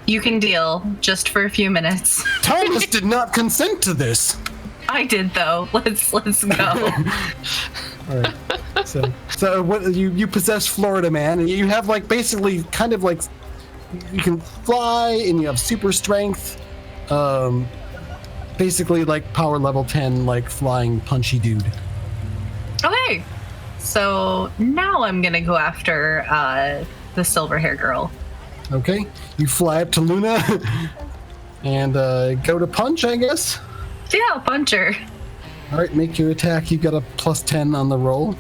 You can deal just for a few minutes. Thomas did not consent to this. I did though. Let's go. All right. So what you possess Florida Man, and you have like basically kind of like you can fly and you have super strength. Basically like power level 10, like flying punchy dude. Okay. So now I'm gonna go after the silver hair girl. Okay. You fly up to Luna and go to punch, I guess. Yeah, I'll punch her. All right, make your attack. You got a +10 on the roll.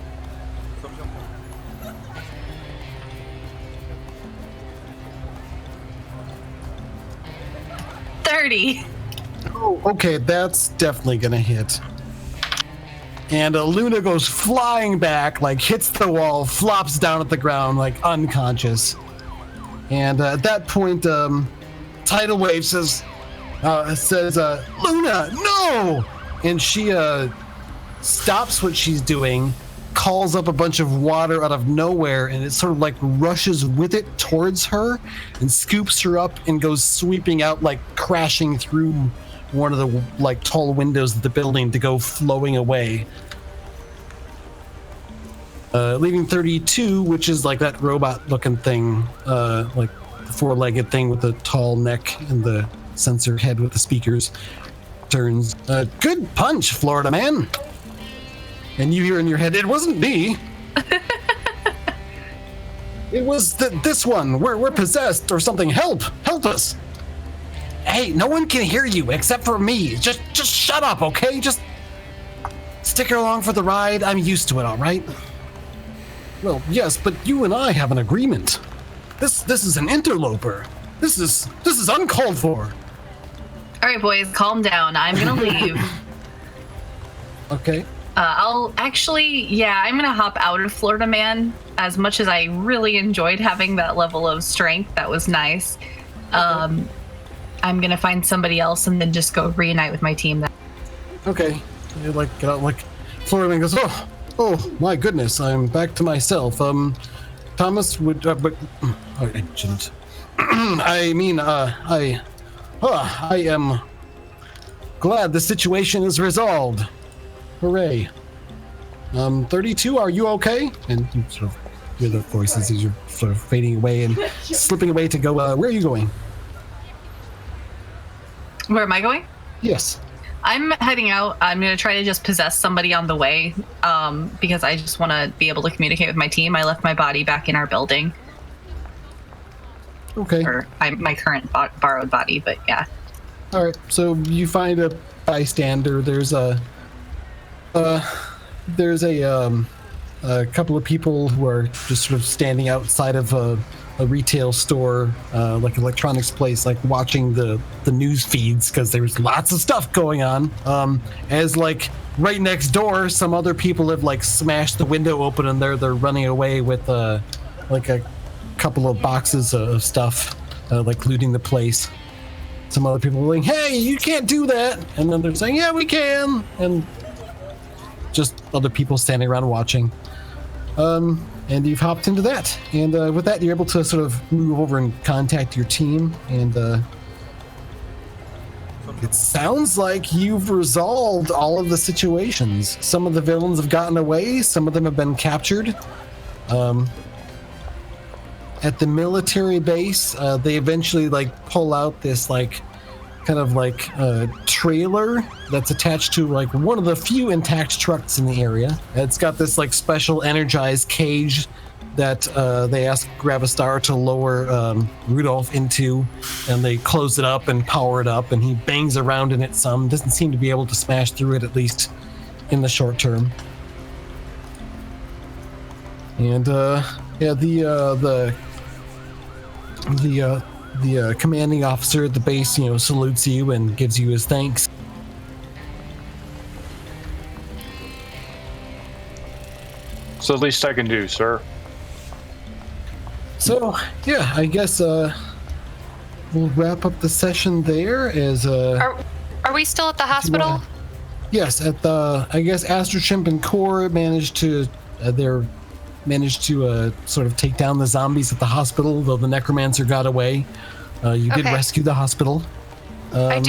$30. Oh, okay, that's definitely gonna hit. And Luna goes flying back, like hits the wall, flops down at the ground, like unconscious. And at that point, Tidal Wave says, Luna, no! And she stops what she's doing, calls up a bunch of water out of nowhere, and it sort of like rushes with it towards her and scoops her up and goes sweeping out, like crashing through one of the like tall windows of the building to go flowing away. Leaving 32, which is like that robot looking thing, like the four-legged thing with the tall neck and the sensor head with the speakers, turns. Good punch, Florida Man. And you hear in your head, it wasn't me. It was this one. We're possessed or something. Help us. Hey, no one can hear you except for me. Just shut up, okay? Just stick along for the ride. I'm used to it, all right? Well, yes, but you and I have an agreement. This is an interloper. This is uncalled for. All right, boys, calm down. I'm gonna leave. Okay. I'm gonna hop out of Florida Man. As much as I really enjoyed having that level of strength, that was nice. I'm gonna find somebody else and then just go reunite with my team. Okay. You get out, like Florida Man goes, oh my goodness, I'm back to myself. Thomas would, but I shouldn't. I mean, I am glad the situation is resolved. Hooray. 32, are you okay? And you sort of hear the voices as you're sort of fading away and slipping away to go, where are you going? Where am I going? Yes. I'm heading out. I'm going to try to just possess somebody on the way because I just want to be able to communicate with my team. I left my body back in our building. Okay. Or my current borrowed body, but yeah. All right. So you find a bystander. There's a couple of people who are just sort of standing outside of a retail store, like electronics place, like watching the news feeds because there's lots of stuff going on. As like right next door, some other people have like smashed the window open and they're running away with like a couple of boxes of stuff, like looting the place. Some other people are like, "Hey, you can't do that," and then they're saying, "Yeah, we can," and just other people standing around watching. And you've hopped into that. And with that, you're able to sort of move over and contact your team. And it sounds like you've resolved all of the situations. Some of the villains have gotten away. Some of them have been captured. At the military base, they eventually like pull out this like kind of like a trailer that's attached to like one of the few intact trucks in the area. It's got this like special energized cage that they ask Gravistar to lower Rudolph into, and they close it up and power it up, and he bangs around in it some. Doesn't seem to be able to smash through it, at least in the short term. And the commanding officer at the base, salutes you and gives you his thanks. It's the least I can do, sir. So, yeah, I guess we'll wrap up the session there as... Are we still at the hospital? Yes, at the... I guess Astrochimp and Core managed to sort of take down the zombies at the hospital, though the Necromancer got away. You did rescue the hospital. I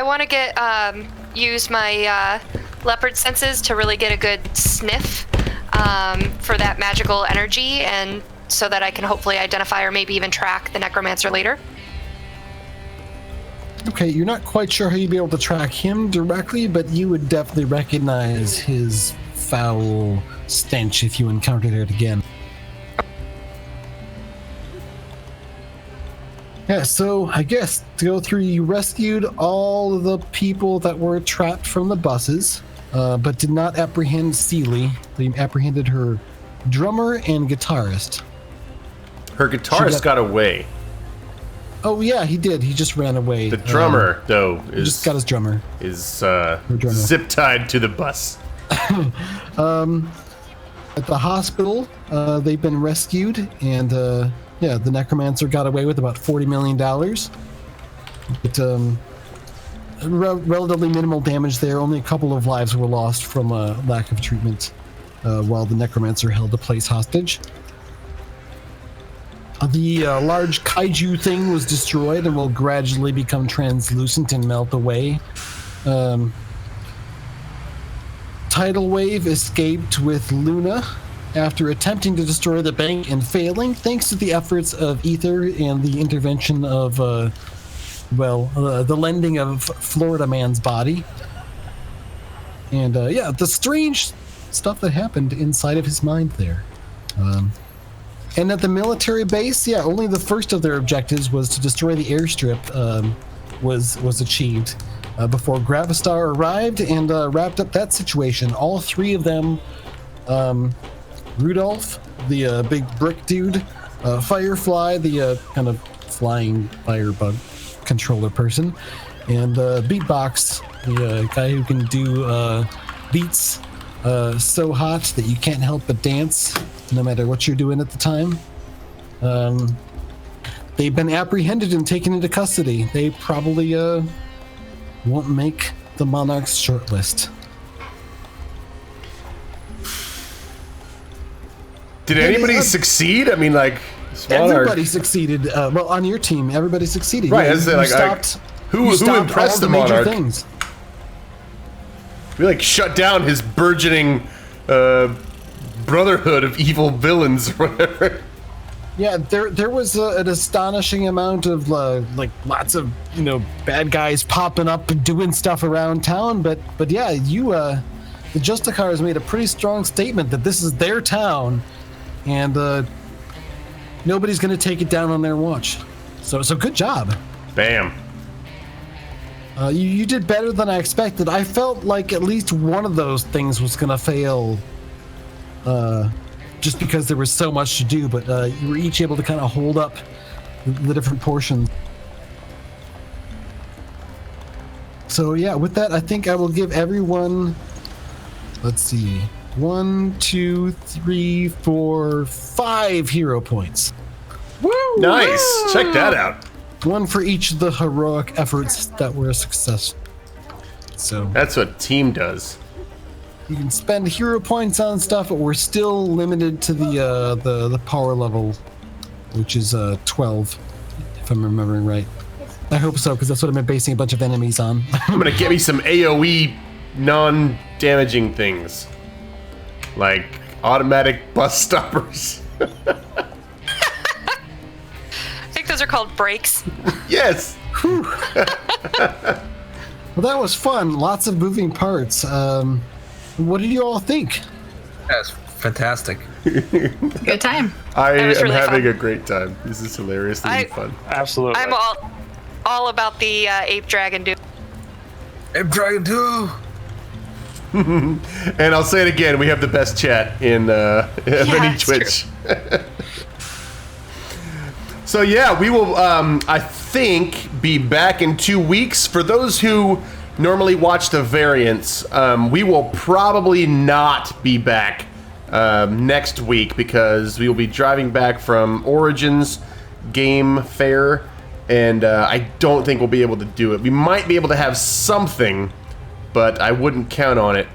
want to use my leopard senses to really get a good sniff for that magical energy, and so that I can hopefully identify or maybe even track the Necromancer later. Okay, you're not quite sure how you'd be able to track him directly, but you would definitely recognize his foul stench if you encountered it again. Yeah, so I guess to go through, you rescued all of the people that were trapped from the buses, but did not apprehend Seely. They apprehended her drummer and guitarist. Her guitarist got away. Oh yeah, he did. He just ran away. The drummer, though, just got his drummer. Is zip tied to the bus. At the hospital, they've been rescued, and the Necromancer got away with about $40 million. But relatively minimal damage there. Only a couple of lives were lost from a lack of treatment, while the Necromancer held the place hostage. The large kaiju thing was destroyed and will gradually become translucent and melt away. Tidal Wave escaped with Luna after attempting to destroy the bank and failing, thanks to the efforts of Ether and the intervention of, the lending of Florida Man's body. And, the strange stuff that happened inside of his mind there. And at the military base, only the first of their objectives was to destroy the airstrip was achieved before Gravistar arrived and wrapped up that situation. All three of them, Rudolph, the big brick dude, Firefly, the kind of flying firebug controller person, and Beatbox, the guy who can do beats so hot that you can't help but dance no matter what you're doing at the time. They've been apprehended and taken into custody. They probably won't make the Monarch's shortlist. Did anybody succeed? I mean, like, everybody succeeded. Well, on your team, everybody succeeded. Right? Who impressed the Monarch? Things. We shut down his burgeoning brotherhood of evil villains or whatever. Yeah, there was an astonishing amount of lots of bad guys popping up and doing stuff around town, but yeah, the Justicars made a pretty strong statement that this is their town, and nobody's going to take it down on their watch. So good job. Bam. You did better than I expected. I felt like at least one of those things was going to fail. Just because there was so much to do, but you were each able to kind of hold up the different portions. So yeah, with that, I think I will give everyone, let's see, 1, 2, 3, 4, 5 hero points. Woo! Nice. Check that out. One for each of the heroic efforts that were a success. So that's what team does. You can spend hero points on stuff, but we're still limited to the power level, which is 12, if I'm remembering right. I hope so, because that's what I've been basing a bunch of enemies on. I'm gonna get me some AoE non-damaging things, like automatic bus stoppers. I think those are called brakes. Yes. Whew. Well, that was fun. Lots of moving parts. What did you all think? That's fantastic. Good time. I am was really having fun. a great time. This is hilariously fun. Absolutely. I'm all about the ape dragon dude. Ape Dragon 2! And I'll say it again, we have the best chat in any it's Twitch. So yeah, we will, I think, be back in 2 weeks. For those who normally watch the variants, we will probably not be back next week because we will be driving back from Origins Game Fair, and I don't think we'll be able to do it. We might be able to have something, but I wouldn't count on it.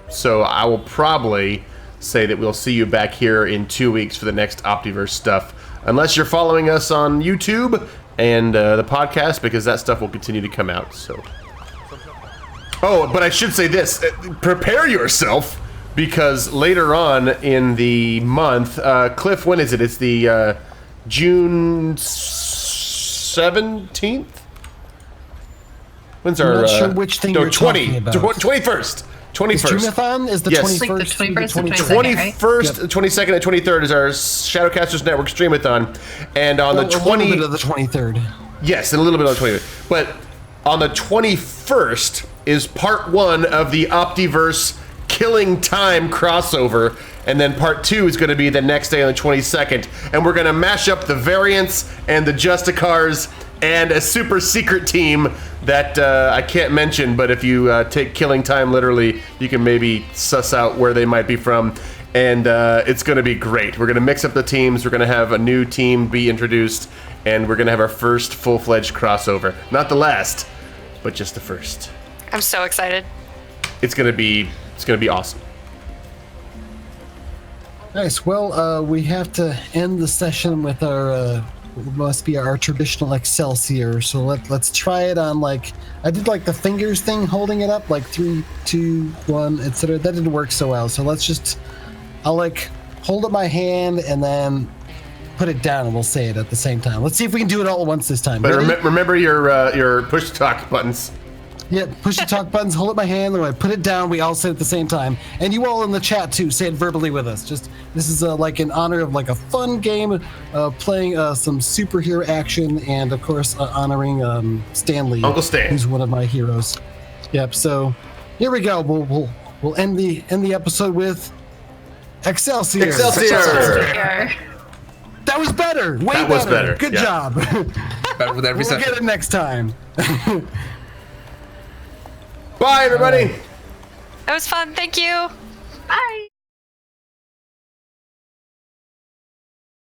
So I will probably say that we'll see you back here in 2 weeks for the next Optiverse stuff. Unless you're following us on YouTube and the podcast, because that stuff will continue to come out. So, oh, but I should say this: prepare yourself, because later on in the month, Cliff, when is it? It's the June 17th. When's our? I'm not sure which thing you're talking about. 21st. 21st. Dreamathon is the Yes. 21st. Like the 21st and 22nd. 21st, 22nd, and 23rd is our Shadowcasters Network Streamathon, and on the A little 20, bit of the 23rd. yes, and a little bit on the 23rd, but on the 21st is part 1 of the Optiverse Killing Time crossover, and then part 2 is going to be the next day on the 22nd, and we're going to mash up the variants and the Justicars and a super secret team that I can't mention, but if you take Killing Time literally, you can maybe suss out where they might be from, and it's going to be great. We're going to mix up the teams, we're going to have a new team be introduced, and we're going to have our first full-fledged crossover. Not the last, but just the first. I'm so excited. It's going to be awesome. Nice. Well, we have to end the session with our must be our traditional Excelsior. So let's try it on, like, I did like the fingers thing, holding it up like 3, 2, 1, etc. That didn't work so well. So let's just, I'll like hold up my hand and then put it down, and we'll say it at the same time. Let's see if we can do it all at once this time. But Ready? remember your push to talk buttons. Yeah, push the talk buttons, hold up my hand, then I put it down, we all say it at the same time. And you all in the chat too, say it verbally with us. Just, this is like in honor of like a fun game, playing some superhero action, and of course honoring Stanley, Uncle Stan, who's one of my heroes. Yep. So here we go. We'll end the episode with Excelsior. Excelsior. That was better. Way That was better. Good Yeah. job. Better with every We'll session. get it next time. Bye, everybody. That was fun. Thank you. Bye.